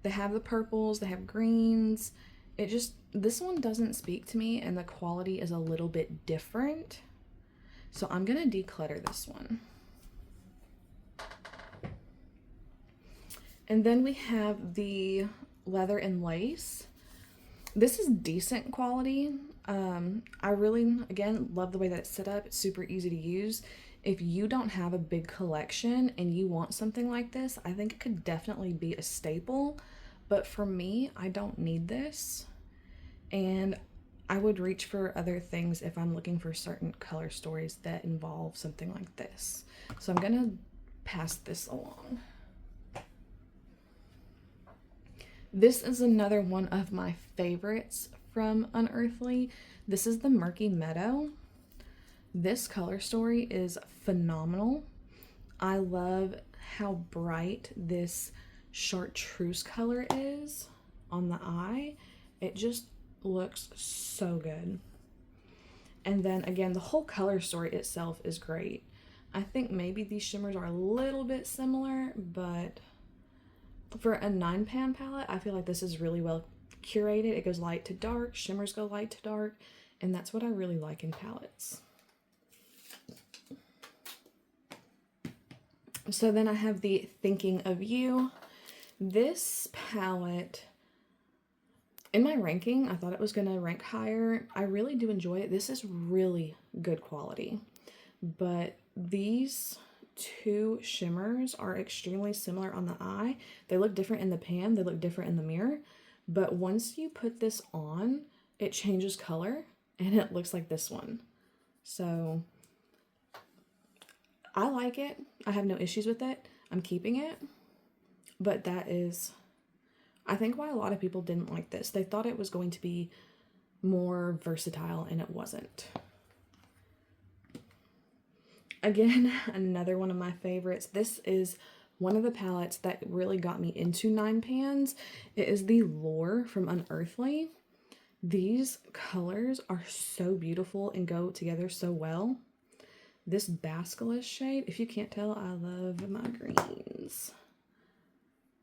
They have the purples, they have greens. This one doesn't speak to me, and the quality is a little bit different. So I'm gonna declutter this one. And then we have the Leather and Lace. This is decent quality. I really, again, love the way that it's set up. It's super easy to use. If you don't have a big collection and you want something like this, I think it could definitely be a staple. But for me, I don't need this. And I would reach for other things if I'm looking for certain color stories that involve something like this. So I'm gonna pass this along. This is another one of my favorites from Unearthly. This is the Murky Meadow. This color story is phenomenal. I love how bright this chartreuse color is on the eye. It just looks so good. And then again, the whole color story itself is great. I think maybe these shimmers are a little bit similar, but For a 9-pan palette, I feel like this is really well curated. It goes light to dark, shimmers go light to dark, and that's what I really like in palettes. So then I have the Thinking of You. This palette, in my ranking, I thought it was going to rank higher. I really do enjoy it. This is really good quality, but these two shimmers are extremely similar on the eye. They look different in the pan, they look different in the mirror, but once you put this on, it changes color and it looks like this one. So I like it. I have no issues with it. I'm keeping it. But that is, I think, why a lot of people didn't like this. They thought it was going to be more versatile, and it wasn't. Again, another one of my favorites. This is one of the palettes that really got me into 9-pans. It is the Lore from Unearthly. These colors are so beautiful and go together so well. This Basilisk shade, if you can't tell, I love my greens.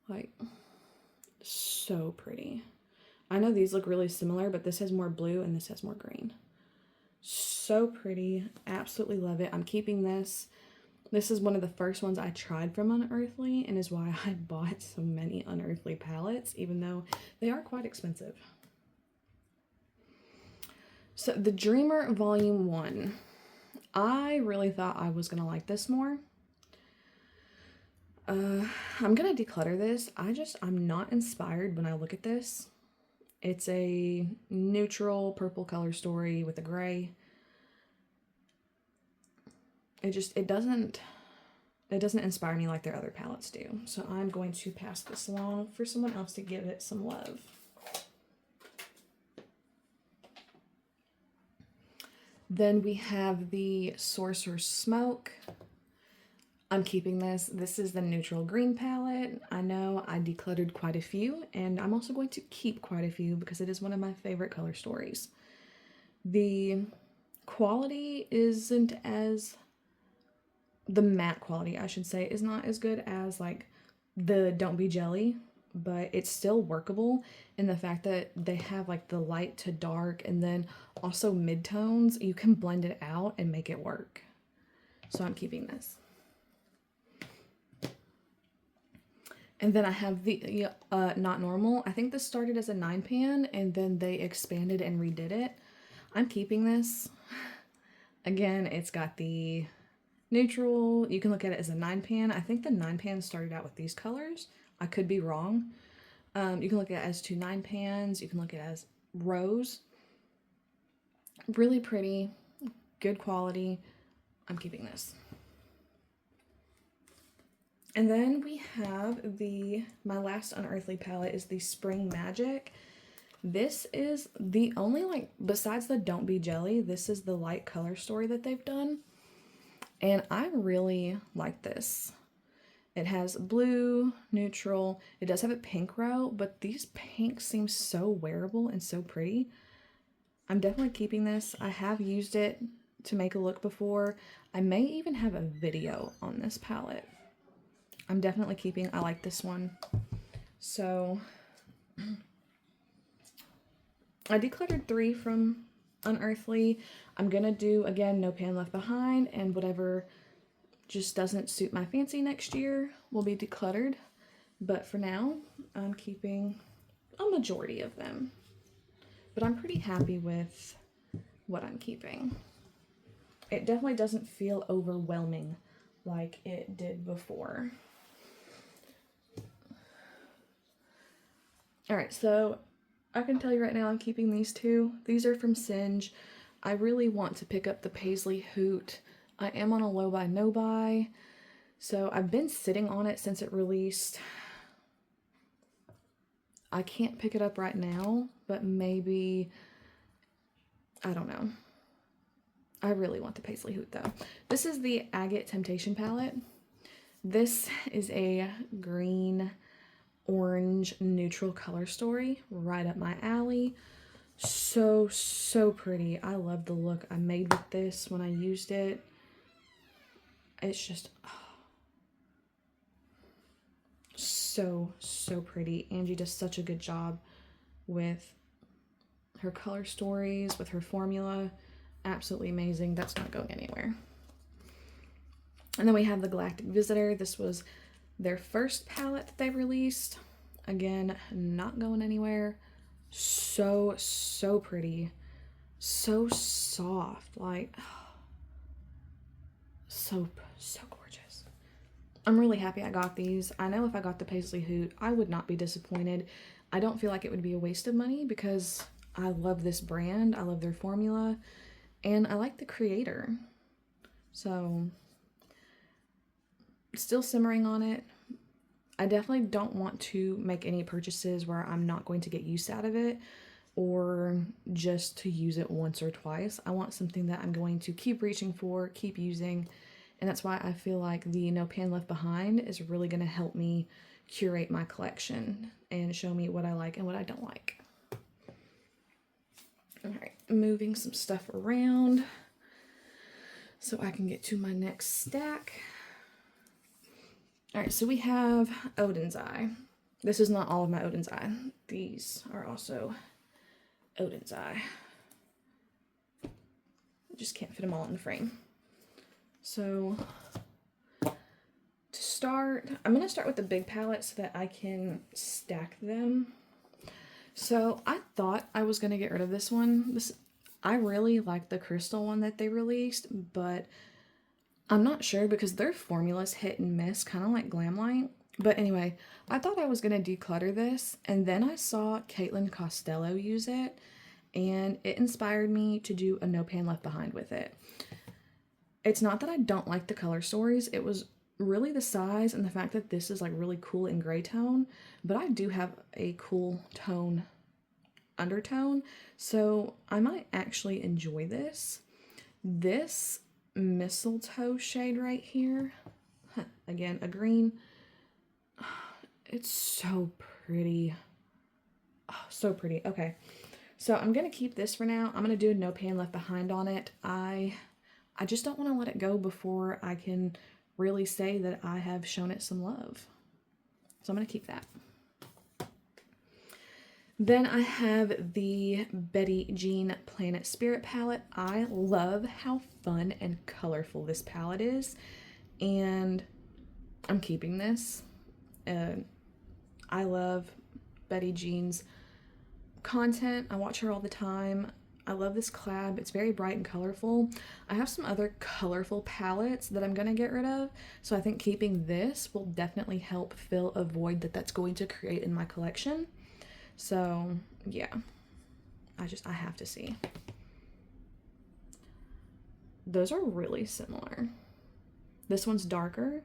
Like, so pretty. I know these look really similar, but this has more blue and this has more green. So pretty. Absolutely love it. I'm keeping this. This is one of the first ones I tried from Unearthly and is why I bought so many Unearthly palettes, even though they are quite expensive. So the Dreamer Volume 1. I really thought I was going to like this more. I'm going to declutter this. I'm not inspired when I look at this. It's a neutral purple color story with a gray. It doesn't inspire me like their other palettes do. So I'm going to pass this along for someone else to give it some love. Then we have the Sorcerer's Smoke. I'm keeping this. This is the neutral green palette. I know I decluttered quite a few, and I'm also going to keep quite a few because it is one of my favorite color stories. The quality isn't as, the matte quality, I should say, is not as good as like the Don't Be Jelly, but it's still workable in the fact that they have like the light to dark and then also midtones. You can blend it out and make it work. So I'm keeping this. And then I have the Not Normal. I think this started as a 9-pan and then they expanded and redid it. I'm keeping this. Again, it's got the neutral. You can look at it as a 9-pan. I think the 9-pan started out with these colors. I could be wrong. You can look at it as 2 9-pans. You can look at it as rose. Really pretty, good quality. I'm keeping this. And then we have my last Unearthly palette is the Spring Magic. This is the only, like, besides the Don't Be Jelly, this is the light color story that they've done. And I really like this. It has blue, neutral. It does have a pink row, but these pinks seem so wearable and so pretty. I'm definitely keeping this. I have used it to make a look before. I may even have a video on this palette. I'm definitely keeping. I like this one. So I decluttered 3 from Unearthly. I'm gonna do, again, No Pan Left Behind, and whatever just doesn't suit my fancy next year will be decluttered. But for now, I'm keeping a majority of them. But I'm pretty happy with what I'm keeping. It definitely doesn't feel overwhelming like it did before. Alright, so I can tell you right now I'm keeping these 2. These are from Singe. I really want to pick up the Paisley Hoot. I am on a low buy, no buy. So I've been sitting on it since it released. I can't pick it up right now, but maybe, I don't know. I really want the Paisley Hoot though. This is the Agate Temptation palette. This is a green, orange, neutral color story. Right up my alley. So, so pretty. I love the look I made with this when I used it. It's just So, so pretty. Angie does such a good job with her color stories, with her formula. Absolutely amazing. That's not going anywhere. And then we have the Galactic Visitor. This was their first palette that they released. Again, not going anywhere. So, so pretty. So soft. Like, so gorgeous. I'm really happy I got these. I know if I got the Paisley Hoot, I would not be disappointed. I don't feel like it would be a waste of money because I love this brand. I love their formula. And I like the creator. So, still simmering on it. I definitely don't want to make any purchases where I'm not going to get use out of it or just to use it once or twice. I want something that I'm going to keep reaching for, keep using, and that's why I feel like the No Pan Left Behind is really going to help me curate my collection and show me what I like and what I don't like. Alright, moving some stuff around so I can get to my next stack. Alright, so we have Odin's Eye. This is not all of my Odin's Eye. These are also Odin's Eye. Just can't fit them all in the frame. So, to start, I'm going to start with the big palette so that I can stack them. So, I thought I was going to get rid of this one. I really like the crystal one that they released, but I'm not sure because their formula's hit and miss, kind of like Glamlight. But anyway, I thought I was going to declutter this, and then I saw Caitlin Costello use it, and it inspired me to do a No Pan Left Behind with it. It's not that I don't like the color stories, it was really the size and the fact that this is like really cool in gray tone, but I do have a cool tone undertone, so I might actually enjoy this. This mistletoe shade right here, again, a green, it's so pretty. Oh, so pretty. Okay, so I'm gonna keep this for now. I'm gonna do a No Pan Left Behind on it. I just don't want to let it go before I can really say that I have shown it some love. So I'm gonna keep that. Then I have the Betty Jean Planet Spirit palette. I love how fun and colorful this palette is, and I'm keeping this. I love Betty Jean's content. I watch her all the time. I love this collab. It's very bright and colorful. I have some other colorful palettes that I'm going to get rid of, so I think keeping this will definitely help fill a void that's going to create in my collection. So, yeah. I have to see. Those are really similar. This one's darker,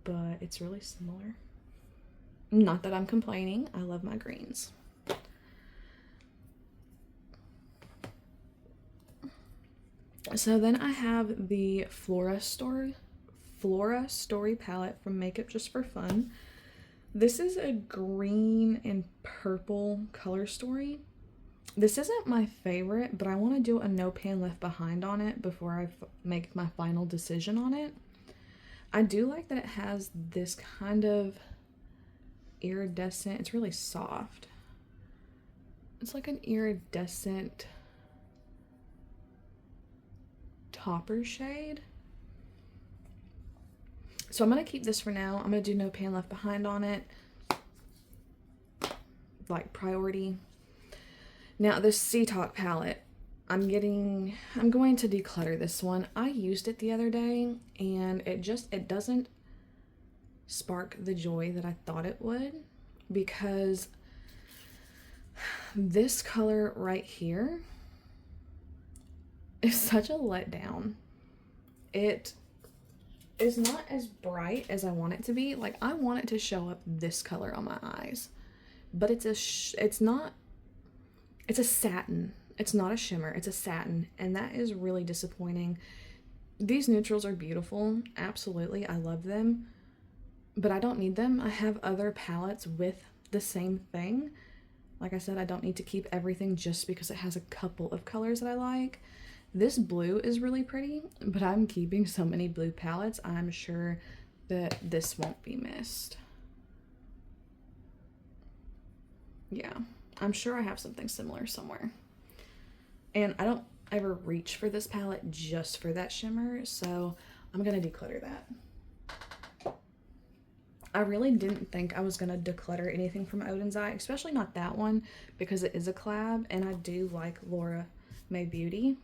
but it's really similar. Not that I'm complaining. I love my greens. So then I have the Flora Story palette from Makeup Just for Fun. This is a green and purple color story. This isn't my favorite, but I want to do a No Pan Left Behind on it before I make my final decision on it. I do like that it has this kind of iridescent, it's really soft. It's like an iridescent topper shade. So I'm going to keep this for now. I'm going to do No Pan Left Behind on it. Like priority. Now this Sea Talk palette, I'm going to declutter this one. I used it the other day and it doesn't spark the joy that I thought it would, because this color right here is such a letdown. It is not as bright as I want it to be. Like, I want it to show up this color on my eyes, but it's a satin. It's not a shimmer, it's a satin, and that is really disappointing. These neutrals are beautiful, absolutely, I love them, but I don't need them. I have other palettes with the same thing. Like I said, I don't need to keep everything just because it has a couple of colors that I like. This blue is really pretty, but I'm keeping so many blue palettes, I'm sure that this won't be missed. Yeah, I'm sure I have something similar somewhere. And I don't ever reach for this palette just for that shimmer, so I'm gonna declutter that. I really didn't think I was gonna declutter anything from Odin's Eye, especially not that one, because it is a collab and I do like Laura May Beauty.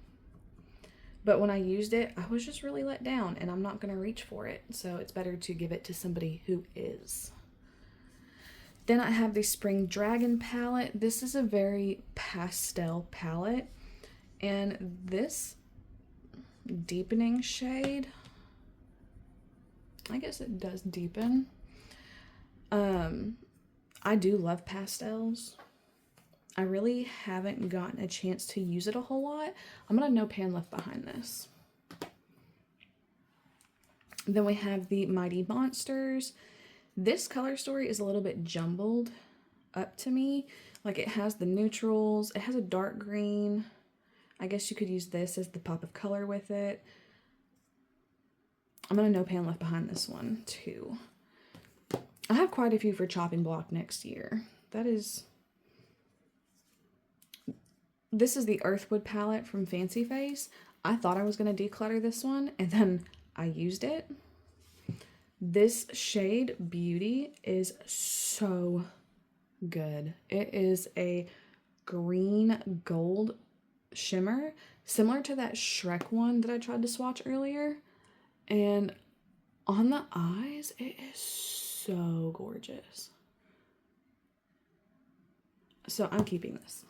But when I used it, I was just really let down and I'm not gonna reach for it. So it's better to give it to somebody who is. Then I have the Spring Dragon palette. This is a very pastel palette. And this deepening shade, I guess it does deepen. I do love pastels. I really haven't gotten a chance to use it a whole lot. I'm gonna No Pan Left Behind this. Then we have the Mighty Monsters. This color story is a little bit jumbled up to me. Like it has the neutrals, it has a dark green. I guess you could use this as the pop of color with it. I'm gonna No Pan Left Behind this one too. I have quite a few for chopping block next year. This is the Earthwood palette from Fancy Face. I thought I was gonna declutter this one and then I used it. This shade Beauty is so good. It is a green gold shimmer, similar to that Shrek one that I tried to swatch earlier. And on the eyes, it is so gorgeous. So I'm keeping this.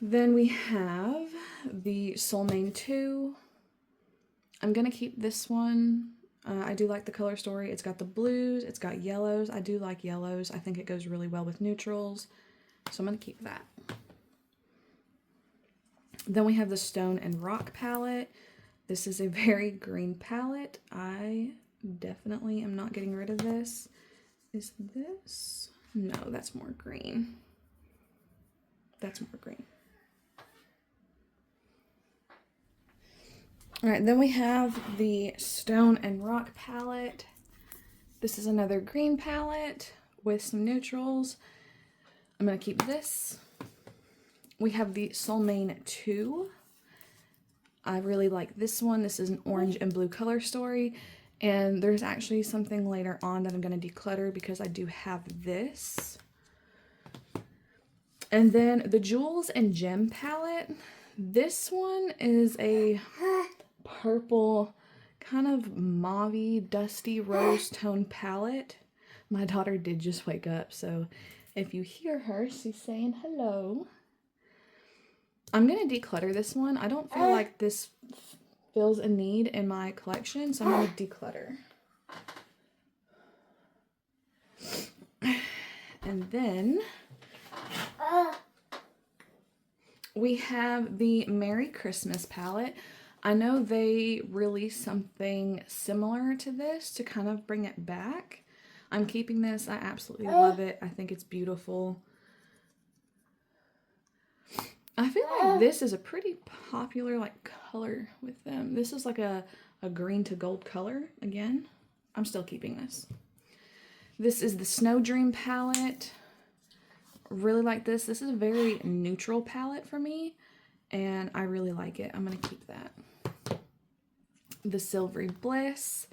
Then we have the Soul Mane 2. I'm gonna keep this one. I do like the color story. It's got the blues, it's got yellows. I do like yellows. I think it goes really well with neutrals. So I'm gonna keep that. Then we have the Stone and Rock palette. This is a very green palette. I definitely am not getting rid of this. Is this? No, that's more green. That's more green. All right, then we have the Stone and Rock palette. This is another green palette with some neutrals. I'm gonna keep this. We have the Soul Mane 2. I really like this one. This is an orange and blue color story. And there's actually something later on that I'm gonna declutter because I do have this. And then the Jewels and Gem palette. This one is a purple, kind of mauve-y, dusty rose tone palette. My daughter did just wake up, so if you hear her, she's saying hello. I'm gonna declutter this one. I don't feel like this fills a need in my collection, so I'm gonna declutter. And then we have the Merry Christmas palette. I know they released something similar to this to kind of bring it back. I'm keeping this. I absolutely love it. I think it's beautiful. I feel like this is a pretty popular like color with them. This is like a green to gold color again. I'm still keeping this. This is the Snow Dream palette. Really like this. This is a very neutral palette for me and I really like it. I'm gonna keep that. The Silvery Bliss.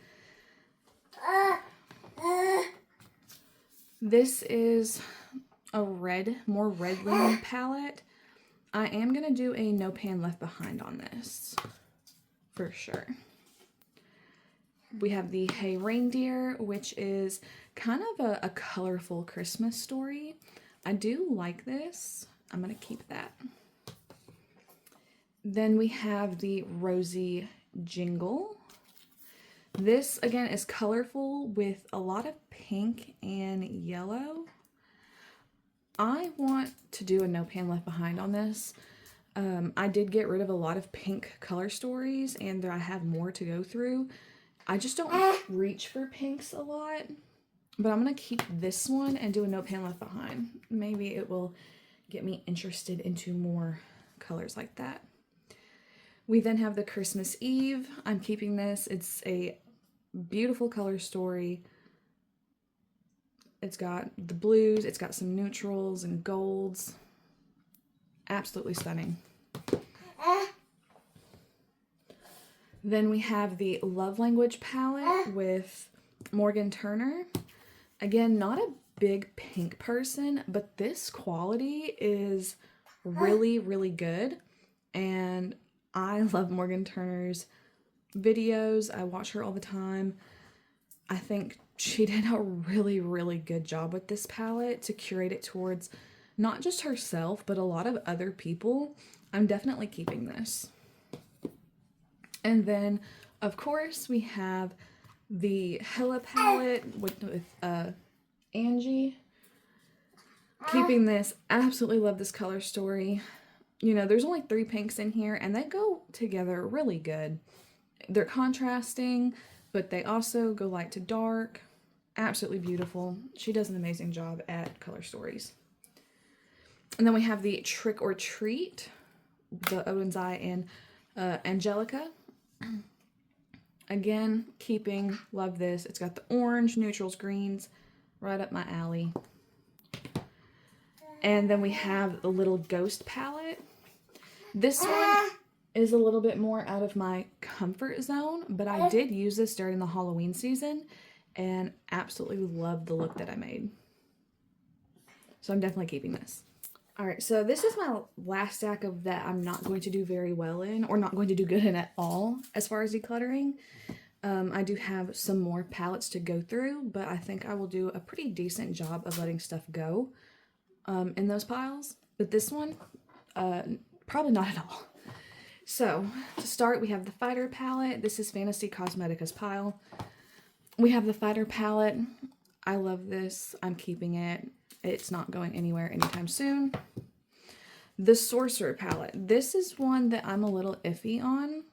This is a red, more red leaning palette. I am gonna do a No Pan Left Behind on this for sure. We have the Hey Reindeer, which is kind of a colorful Christmas story. I do like this. I'm gonna keep that. Then we have the Rosy Jingle. This again is colorful with a lot of pink and yellow. I want to do a No Pan Left Behind on this. I did get rid of a lot of pink color stories and I have more to go through. I just don't reach for pinks a lot, but I'm gonna keep this one and do a No Pan Left Behind. Maybe it will get me interested into more colors like that. We then have the Christmas Eve. I'm keeping this. It's a beautiful color story. It's got the blues, it's got some neutrals and golds. Absolutely stunning. Then we have the Love Language palette with Morgan Turner. Again, not a big pink person, but this quality is really, really good. And I love Morgan Turner's videos. I watch her all the time. I think she did a really, really good job with this palette to curate it towards not just herself, but a lot of other people. I'm definitely keeping this. And then, of course, we have the Hella palette with Angie. Keeping this. Absolutely love this color story. You know, there's only 3 pinks in here, and they go together really good. They're contrasting, but they also go light to dark. Absolutely beautiful. She does an amazing job at color stories. And then we have the Trick or Treat, the Odin's Eye and Angelica. Again, keeping, love this. It's got the orange, neutrals, greens, right up my alley. And then we have the little Ghost palette. This one is a little bit more out of my comfort zone, but I did use this during the Halloween season and absolutely loved the look that I made. So I'm definitely keeping this. All right, so this is my last stack of that I'm not going to do very well in, or not going to do good in at all as far as decluttering. I do have some more palettes to go through, but I think I will do a pretty decent job of letting stuff go in those piles. But this one, probably not at all. So, to start, we have the Fighter palette. This is Fantasy Cosmetica's pile. We have the Fighter palette. I love this. I'm keeping it. It's not going anywhere anytime soon. The Sorcerer palette. This is one that I'm a little iffy on.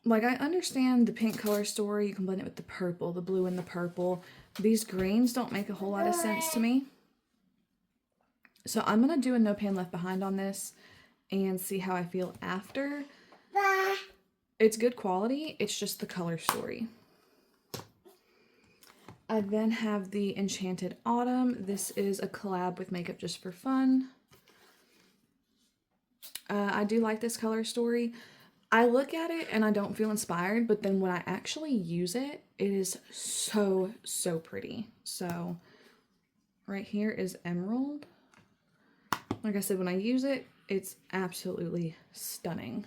Like, I understand the pink color story. You can blend it with the purple, the blue and the purple. These greens don't make a whole lot of sense to me. So I'm going to do a No Pan Left Behind on this and see how I feel after. It's good quality. It's just the color story. I then have the Enchanted Autumn. This is a collab with Makeup Just for Fun. I do like this color story. I look at it and I don't feel inspired, but then when I actually use it, it is so, so pretty. So right here is Emerald. Like I said, when I use it, it's absolutely stunning.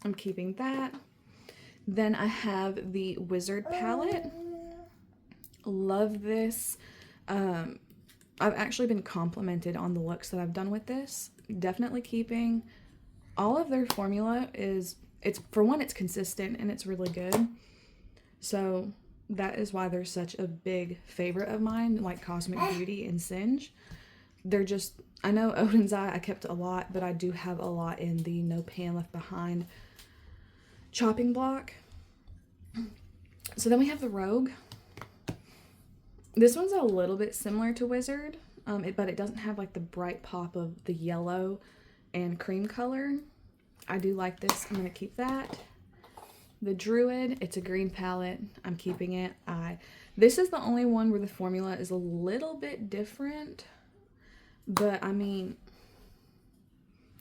I'm keeping that. Then I have the Wizard palette. Love this. I've actually been complimented on the looks that I've done with this. Definitely keeping. All of their formula is, for one, it's consistent and it's really good. So that is why they're such a big favorite of mine, like Cosmic Beauty and Singe. They're just, I know Odin's Eye, I kept a lot, but I do have a lot in the No Pan Left Behind chopping block. So then we have the Rogue. This one's a little bit similar to Wizard, but it doesn't have like the bright pop of the yellow and cream color. I do like this. I'm going to keep that. The Druid, it's a green palette. I'm keeping it. This is the only one where the formula is a little bit different, but I mean,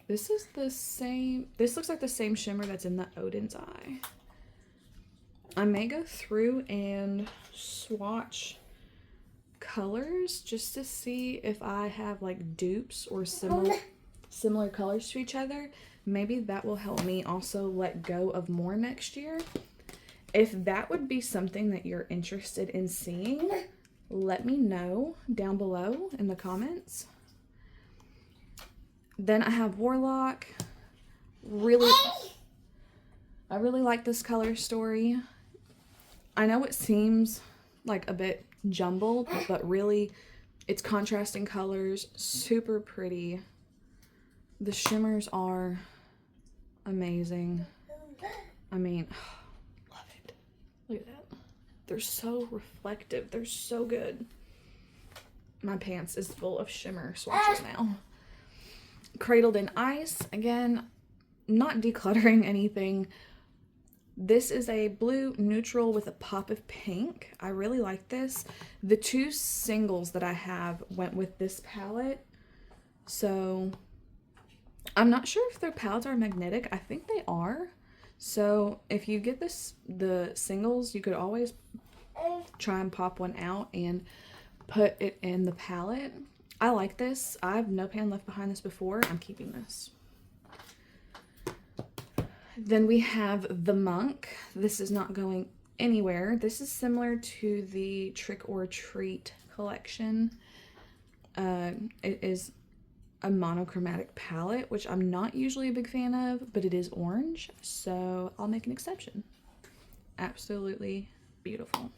this is the same. This looks like the same shimmer that's in the Odin's Eye. I may go through and swatch colors just to see if I have like dupes or similar colors to each other. Maybe that will help me also let go of more next year. If that would be something that you're interested in seeing, let me know down below in the comments. Then I have Warlock. I really like this color story. I know it seems like a bit jumbled, but really it's contrasting colors, super pretty. The shimmers are amazing. I mean, love it. Look at that. They're so reflective. They're so good. My pants is full of shimmer swatches now. Cradled in Ice. Again, not decluttering anything. This is a blue neutral with a pop of pink. I really like this. The two singles that I have went with this palette. So I'm not sure if their palettes are magnetic. I think they are. So if you get the singles, you could always try and pop one out and put it in the palette. I like this. I have no pan left behind this before. I'm keeping this. Then we have the Monk. This is not going anywhere. This is similar to the Trick or Treat collection. It is a monochromatic palette, which I'm not usually a big fan of, but it is orange, so I'll make an exception. Absolutely beautiful.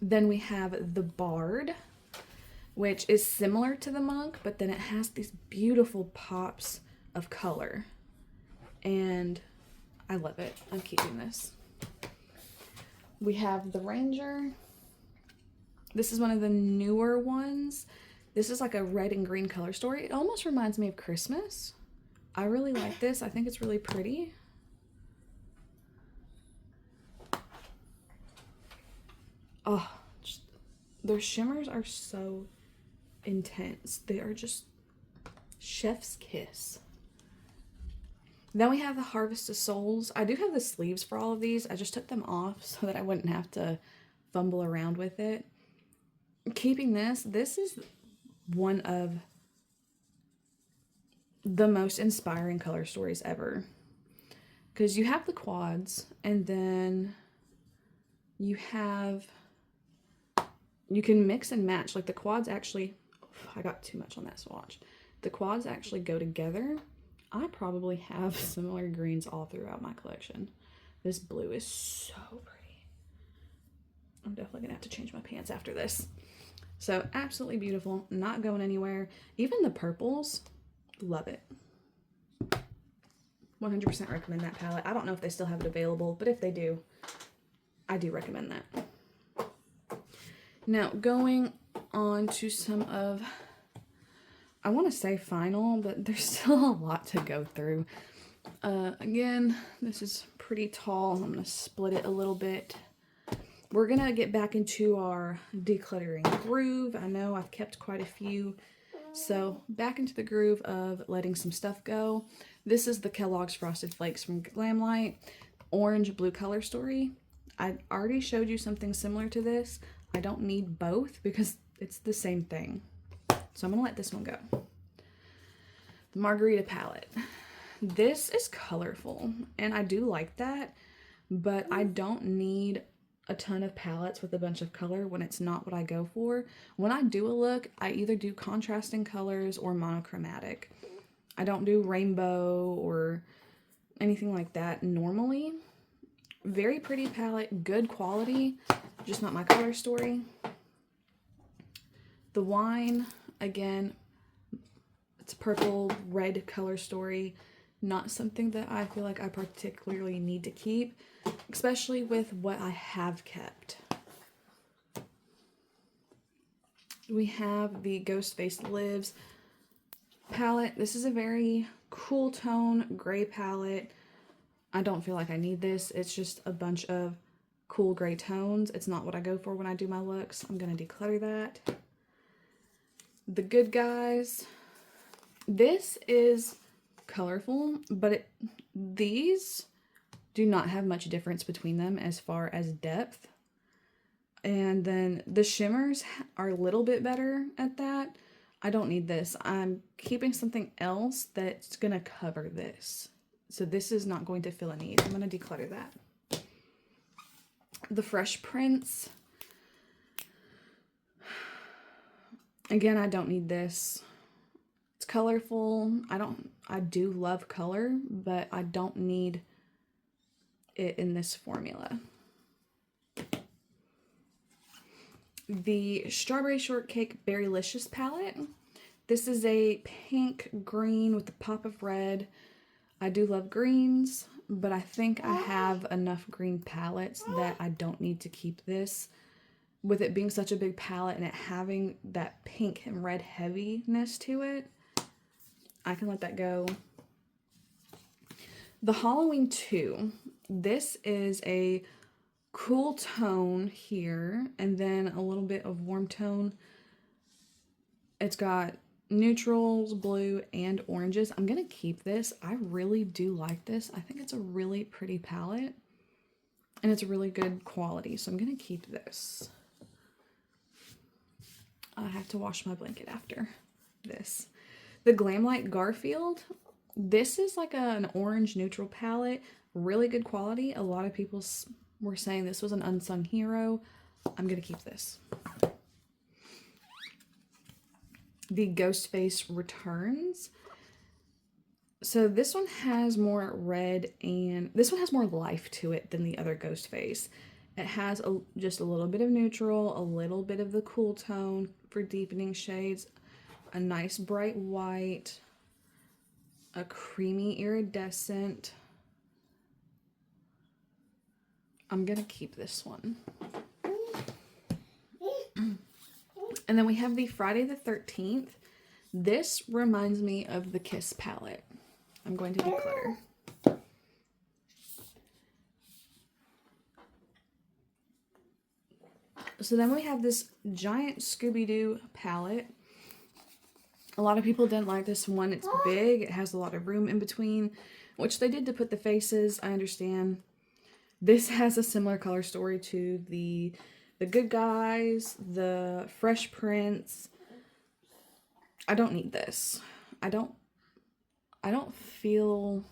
Then we have the Bard, which is similar to the Monk, but then it has these beautiful pops of color. And I love it. I'm keeping this. We have the Ranger. This is one of the newer ones. This is like a red and green color story. It almost reminds me of Christmas. I really like this. I think it's really pretty. Oh, their shimmers are so intense. They are just chef's kiss. Then we have the Harvest of Souls. I do have the sleeves for all of these. I just took them off so that I wouldn't have to fumble around with it. Keeping this is one of the most inspiring color stories ever. Because you have the quads, and then you can mix and match. Like the quads actually, I got too much on that swatch. The quads actually go together. I probably have similar greens all throughout my collection. This blue is so pretty. I'm definitely gonna have to change my pants after this. So absolutely beautiful, not going anywhere. Even the purples, love it. 100% recommend that palette. I don't know if they still have it available, but if they do, I do recommend that. Now going on to some of, I want to say final, but there's still a lot to go through. Again, this is pretty tall. I'm going to split it a little bit. We're going to get back into our decluttering groove. I know I've kept quite a few. So back into the groove of letting some stuff go. This is the Kellogg's Frosted Flakes from Glamlight. Orange blue color story. I already showed you something similar to this. I don't need both because it's the same thing. So I'm going to let this one go. The Margarita palette. This is colorful, and I do like that, but I don't need a ton of palettes with a bunch of color when it's not what I go for. When I do a look, I either do contrasting colors or monochromatic. I don't do rainbow or anything like that normally. Very pretty palette, good quality, just not my color story. The Wine, again, it's purple, red color story. Not something that I feel like I particularly need to keep, especially with what I have kept. We have the Ghostface Lives palette. This is a very cool tone gray palette. I don't feel like I need this. It's just a bunch of cool gray tones. It's not what I go for when I do my looks. I'm going to declutter that. The Good Guys. This is colorful, but these do not have much difference between them as far as depth. And then the shimmers are a little bit better at that. I don't need this. I'm keeping something else that's going to cover this. So this is not going to fill a need. I'm going to declutter that. The Fresh Prince. Again, I don't need this. It's colorful. I do love color, but I don't need it in this formula. The Strawberry Shortcake Berrylicious palette. This is a pink green with a pop of red. I do love greens, but I think I have enough green palettes that I don't need to keep this. With it being such a big palette and it having that pink and red heaviness to it, I can let that go. The Halloween 2, this is a cool tone here, and then a little bit of warm tone. It's got neutrals, blue, and oranges. I'm gonna keep this. I really do like this. I think it's a really pretty palette, and it's really good quality, so I'm gonna keep this. I have to wash my blanket after this. The Glamlight Garfield. This is like an orange neutral palette. Really good quality. A lot of people were saying this was an unsung hero. I'm going to keep this. The Ghostface Returns. So this one has more red and this one has more life to it than the other Ghostface. It has just a little bit of neutral, a little bit of the cool tone for deepening shades, a nice bright white, a creamy iridescent. I'm gonna keep this one. And then we have the Friday the 13th. This reminds me of the Kiss palette. I'm going to declutter. So then we have this giant Scooby-Doo palette. A lot of people didn't like this one. It's big. It has a lot of room in between, which they did to put the faces. I understand. This has a similar color story to the Good Guys, the Fresh Prince. I don't need this. I don't feel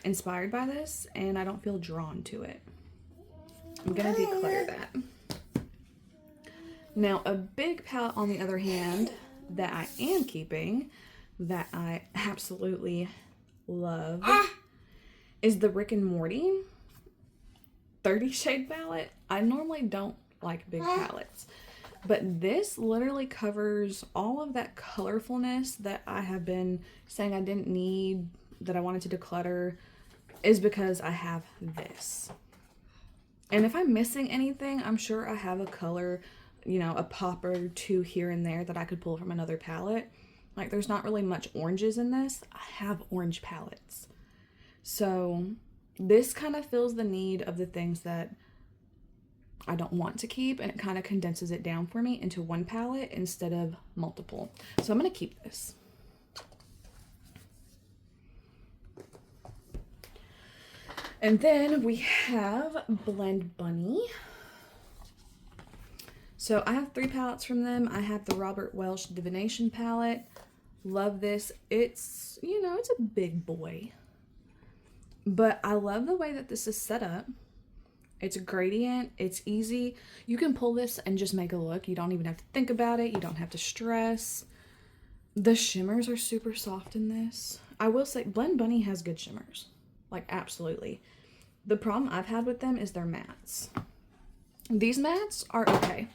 inspired by this, and I don't feel drawn to it. I'm gonna declutter that. Now, a big palette, on the other hand, that I am keeping, that I absolutely love, is the Rick and Morty 30 shade palette. I normally don't like big palettes, but this literally covers all of that colorfulness that I have been saying I didn't need, that I wanted to declutter, is because I have this. And if I'm missing anything, I'm sure I have a color, you know, a pop or two here and there that I could pull from another palette. Like, there's not really much oranges in this. I have orange palettes. So this kind of fills the need of the things that I don't want to keep, and it kind of condenses it down for me into one palette instead of multiple. So I'm going to keep this. And then we have Blend Bunny. So I have 3 palettes from them. I have the Robert Welsh Divination palette. Love this. It's, you know, it's a big boy. But I love the way that this is set up. It's a gradient. It's easy. You can pull this and just make a look. You don't even have to think about it. You don't have to stress. The shimmers are super soft in this. I will say Blend Bunny has good shimmers. Like, absolutely. The problem I've had with them is their mattes. These mattes are okay.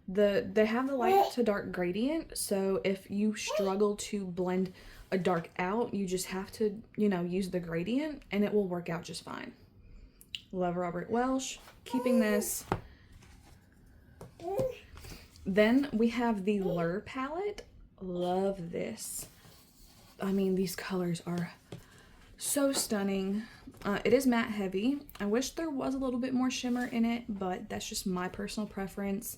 They have the light to dark gradient, so if you struggle to blend a dark out, you just have to, you know, use the gradient and it will work out just fine. Love Robert Welsh. Keeping this. Then we have the Lure palette. Love this. I mean, these colors are so stunning. It is matte heavy. I wish there was a little bit more shimmer in it, but that's just my personal preference.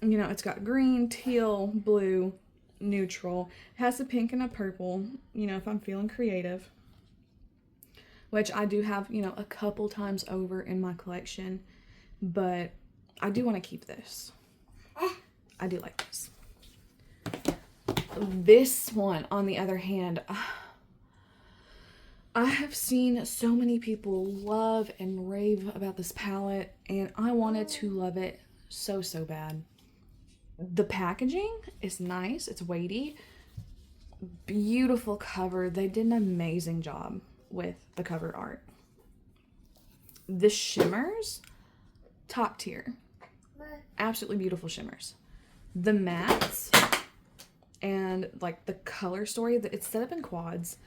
You know, it's got green, teal, blue, neutral. It has a pink and a purple, you know, if I'm feeling creative. Which I do have, you know, a couple times over in my collection. But I do want to keep this. I do like this. This one, on the other hand, I have seen so many people love and rave about this palette, and I wanted to love it so, so bad. The packaging is nice. It's weighty. Beautiful cover. They did an amazing job with the cover art. The shimmers, top tier. Absolutely beautiful shimmers. The mattes and like the color story, that it's set up in quads.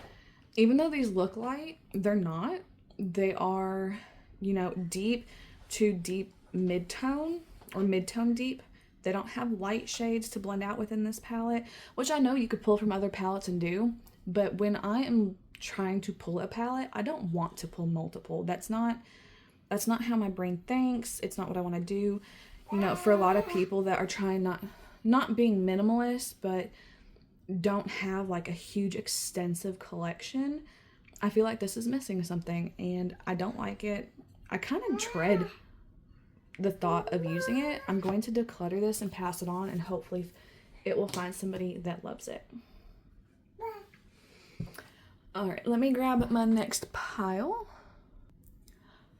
Even though these look light, they're not. They are, you know, deep to deep mid-tone or mid-tone deep. They don't have light shades to blend out within this palette, which I know you could pull from other palettes and do, but when I am trying to pull a palette, I don't want to pull multiple. That's not how my brain thinks. It's not what I want to do. You know, for a lot of people that are trying not being minimalist, but don't have like a huge extensive collection, I feel like this is missing something and I don't like it. I kind of dread the thought of using it. I'm going to declutter this and pass it on, and hopefully it will find somebody that loves it. All right, let me grab my next pile.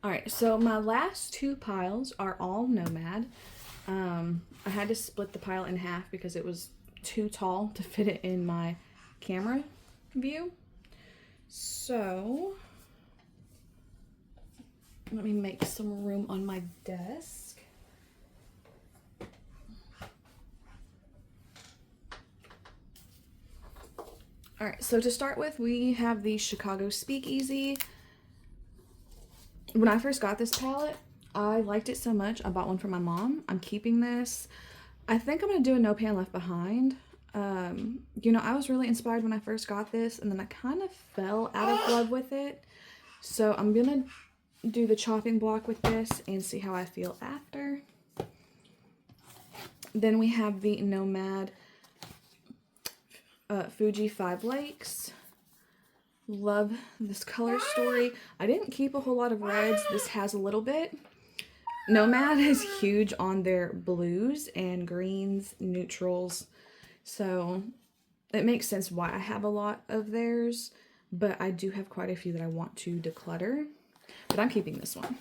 All right, so my last two piles are all Nomad. I had to split the pile in half because it was too tall to fit it in my camera view. So let me make some room on my desk. All right, so to start with, we have the Chicago Speakeasy. When I first got this palette, I liked it so much, I bought one for my mom. I'm keeping this. I think I'm gonna do a No Pan Left Behind. You know, I was really inspired when I first got this, and then I kind of fell out of love with it. So I'm gonna do the chopping block with this and see how I feel after. Then we have the Nomad Fuji 5 Lakes. Love this color story. I didn't keep a whole lot of reds. This has a little bit. Nomad is huge on their blues and greens, neutrals. So it makes sense why I have a lot of theirs, but I do have quite a few that I want to declutter, but I'm keeping this one.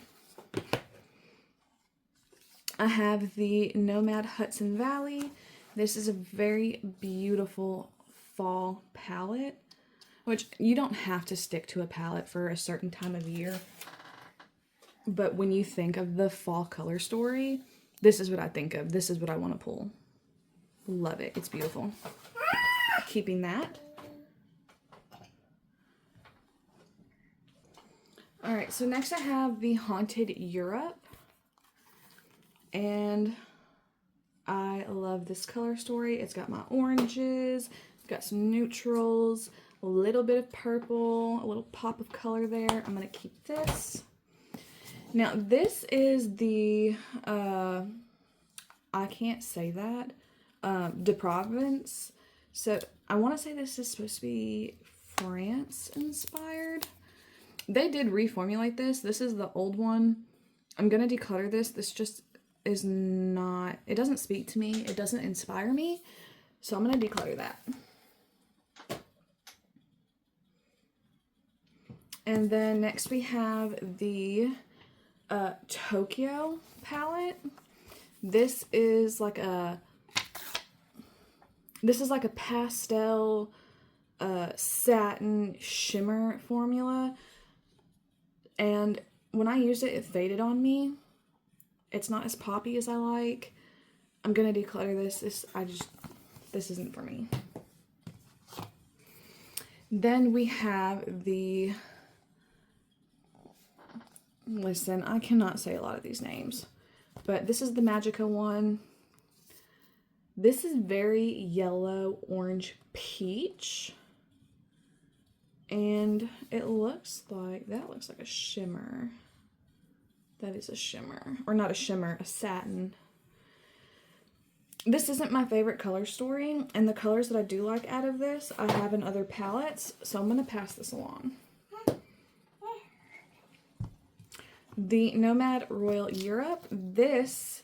I have the Nomad Hudson Valley. This is a very beautiful fall palette, which you don't have to stick to a palette for a certain time of year. But when you think of the fall color story, this is what I think of. This is what I want to pull. Love it. It's beautiful. Keeping that. All right, so next I have the Haunted Europe. And I love this color story. It's got my oranges, it's got some neutrals, a little bit of purple, a little pop of color there. I'm going to keep this. Now, this is the, I can't say that, de Provence. So, I want to say this is supposed to be France inspired. They did reformulate this. This is the old one. I'm going to declutter this. This just is not, it doesn't speak to me. It doesn't inspire me. So, I'm going to declutter that. And then next we have the Tokyo palette. This is like a pastel satin shimmer formula, and when I used it, it faded on me. It's not as poppy as I like. I'm gonna declutter this. This isn't for me. Then we have the, listen, I cannot say a lot of these names, but this is the Magica one. This is very yellow, orange, peach. And it looks like, that looks like a shimmer. That is a shimmer. Or not a shimmer, a satin. This isn't my favorite color story, and the colors that I do like out of this, I have in other palettes, so I'm going to pass this along. The Nomad Royal Europe. This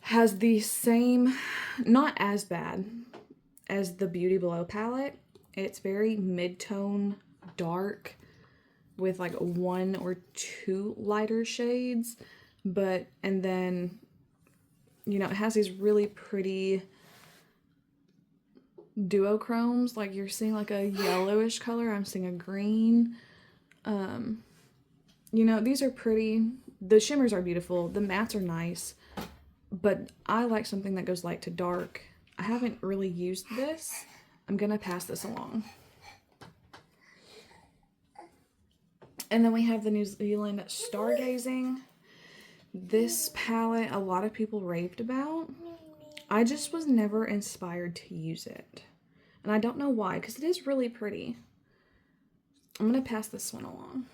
has the same, not as bad as the Beauty Below palette. It's very mid-tone, dark, with like one or two lighter shades. But, and then, you know, it has these really pretty duochromes. Like you're seeing like a yellowish color. I'm seeing a green. You know, these are pretty. The shimmers are beautiful. The mattes are nice. But I like something that goes light to dark. I haven't really used this. I'm going to pass this along. And then we have the New Zealand Stargazing. This palette, a lot of people raved about. I just was never inspired to use it. And I don't know why, because it is really pretty. I'm going to pass this one along.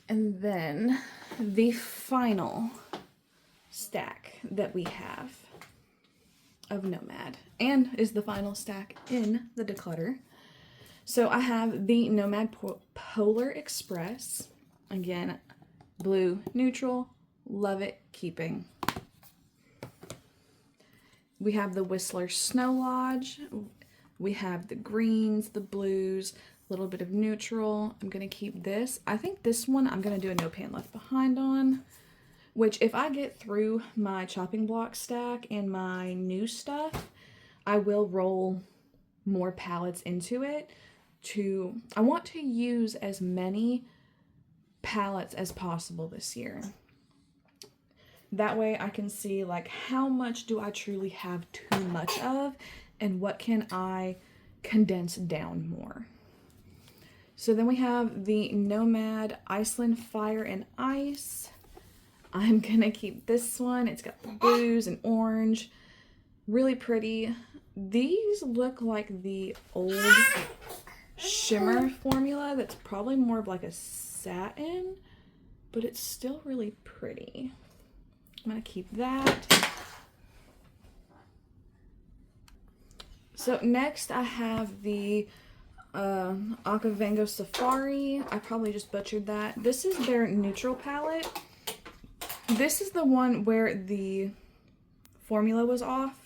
And then the final stack that we have of Nomad, and is the final stack in the declutter. So I have the Nomad Polar Express. Again, blue neutral, love it, keeping. We have the Whistler Snow Lodge. We have the greens, the blues, a little bit of neutral. I'm going to keep this. I think this one I'm going to do a No Pan Left Behind on, which if I get through my chopping block stack and my new stuff, I will roll more palettes into it. I want to use as many palettes as possible this year. That way I can see like how much do I truly have too much of and what can I condense down more. So then we have the Nomad Iceland Fire and Ice. I'm gonna keep this one. It's got the blues and orange. Really pretty. These look like the old shimmer formula that's probably more of like a satin, but it's still really pretty. I'm gonna keep that. So next I have the Akavango Safari. I probably just butchered that. This is their neutral palette. This is the one where the formula was off.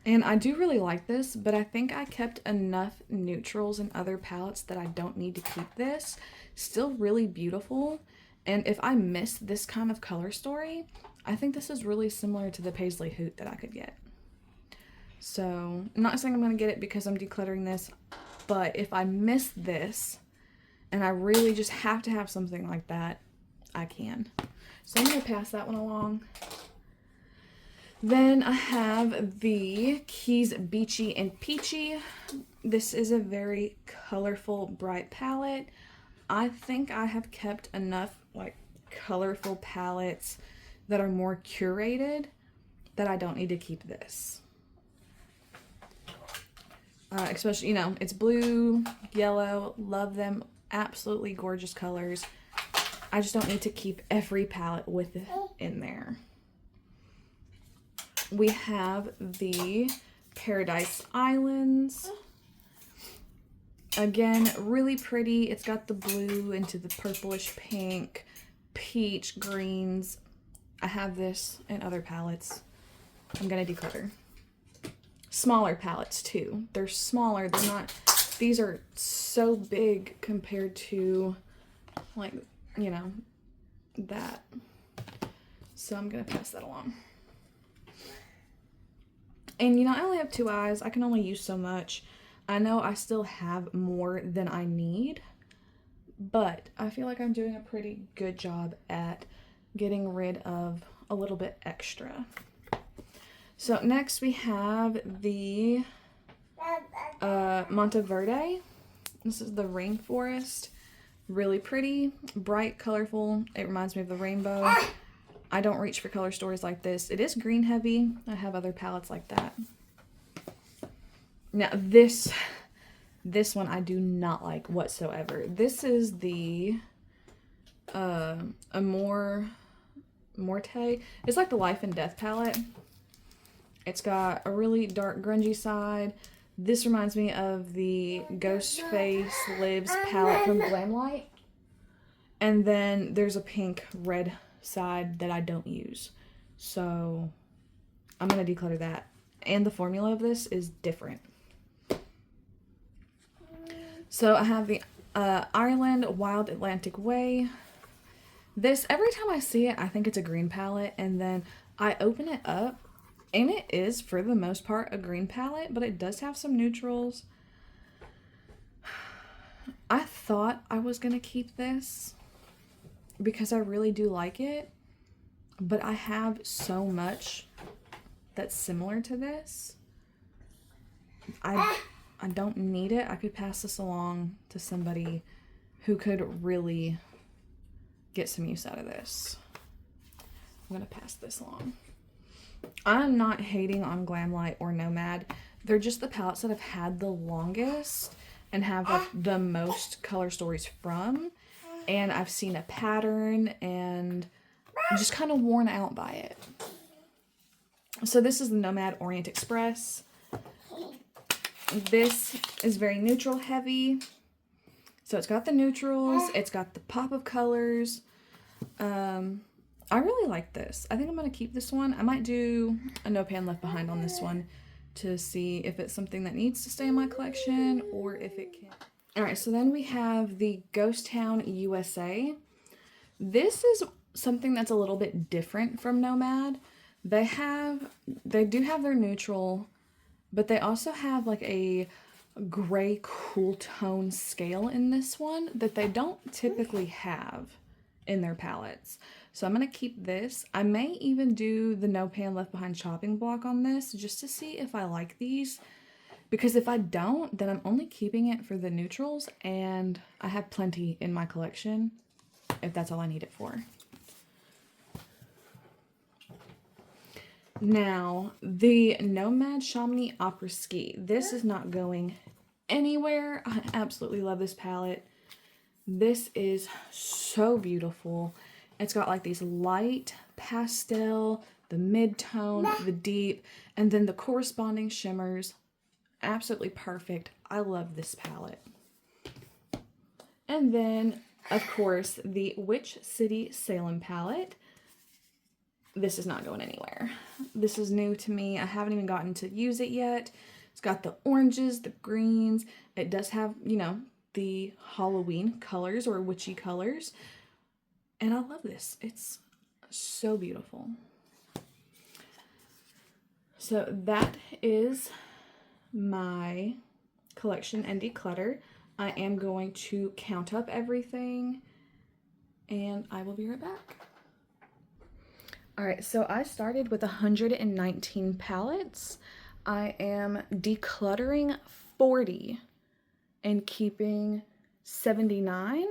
And I do really like this, but I think I kept enough neutrals in other palettes that I don't need to keep this. Still really beautiful. And if I miss this kind of color story, I think this is really similar to the Paisley Hoot that I could get. So, I'm not saying I'm going to get it because I'm decluttering this, but if I miss this, and I really just have to have something like that, I can. So I'm going to pass that one along. Then I have the Keys Beachy and Peachy. This is a very colorful, bright palette. I think I have kept enough like colorful palettes that are more curated that I don't need to keep this. Especially, you know, it's blue, yellow, love them, absolutely gorgeous colors. I just don't need to keep every palette with it in there. We have the Paradise Islands. Again, really pretty. It's got the blue into the purplish pink, peach, greens. I have this in other palettes. I'm going to declutter. Smaller palettes too. They're smaller. They're not, these are so big compared to like, you know, that. So I'm going to pass that along. And you know, I only have 2 eyes. I can only use so much. I know I still have more than I need, but I feel like I'm doing a pretty good job at getting rid of a little bit extra. So next we have the Monteverde. This is the Rainforest. Really pretty, bright, colorful. It reminds me of the rainbow. I don't reach for color stories like this. It is green heavy. I have other palettes like that. Now this one I do not like whatsoever. This is the Amor Morte. It's like the Life and Death palette. It's got a really dark grungy side. This reminds me of the Ghostface Lives palette from Glamlight. And then there's a pink red side that I don't use. So I'm going to declutter that. And the formula of this is different. So I have the Ireland Wild Atlantic Way. This, every time I see it, I think it's a green palette. And then I open it up. And it is, for the most part, a green palette, but it does have some neutrals. I thought I was going to keep this because I really do like it, but I have so much that's similar to this. I don't need it. I could pass this along to somebody who could really get some use out of this. I'm going to pass this along. I'm not hating on Glamlight or Nomad. They're just the palettes that I've had the longest. and have like the most color stories from. And I've seen a pattern and I'm just kind of worn out by it. So this is the Nomad Orient Express. This is very neutral heavy. So it's got the neutrals, it's got the pop of colors. I really like this. I think I'm going to keep this one. I might do a No Pan Left Behind on this one to see if it's something that needs to stay in my collection or if it can. Alright, so then we have the Ghost Town USA. This is something that's a little bit different from Nomad. They do have their neutral, but they also have like a gray cool tone scale in this one that they don't typically have in their palettes. So I'm going to keep this. I may even do the No Pan Left Behind chopping block on this just to see if I like these. Because if I don't, then I'm only keeping it for the neutrals, and I have plenty in my collection if that's all I need it for. Now, the Nomad Chamonix Opera Ski. This is not going anywhere. I absolutely love this palette. This is so beautiful. It's got like these light pastel, the mid-tone, the deep, and then the corresponding shimmers. Absolutely perfect. I love this palette. And then, of course, the Witch City Salem palette. This is not going anywhere. This is new to me. I haven't even gotten to use it yet. It's got the oranges, the greens. It does have, you know, the Halloween colors or witchy colors. And I love this. It's so beautiful. So that is my collection and declutter. I am going to count up everything and I will be right back. Alright, so I started with 119 palettes. I am decluttering 40 and keeping 79.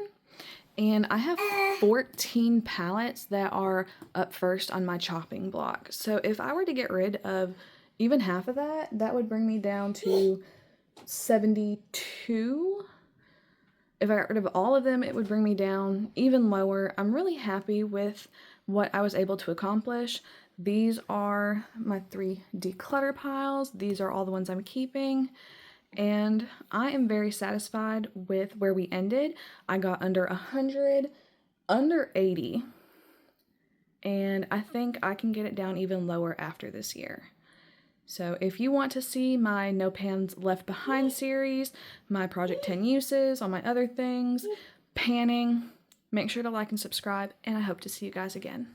And I have 14 palettes that are up first on my chopping block. So if I were to get rid of even half of that, that would bring me down to 72. If I got rid of all of them, it would bring me down even lower. I'm really happy with what I was able to accomplish. These are my 3 declutter piles. These are all the ones I'm keeping. And I am very satisfied with where we ended. I got under 100, under 80. And I think I can get it down even lower after this year. So if you want to see my No Pans Left Behind series, my Project 10 uses, all my other things, panning, make sure to like and subscribe, and I hope to see you guys again.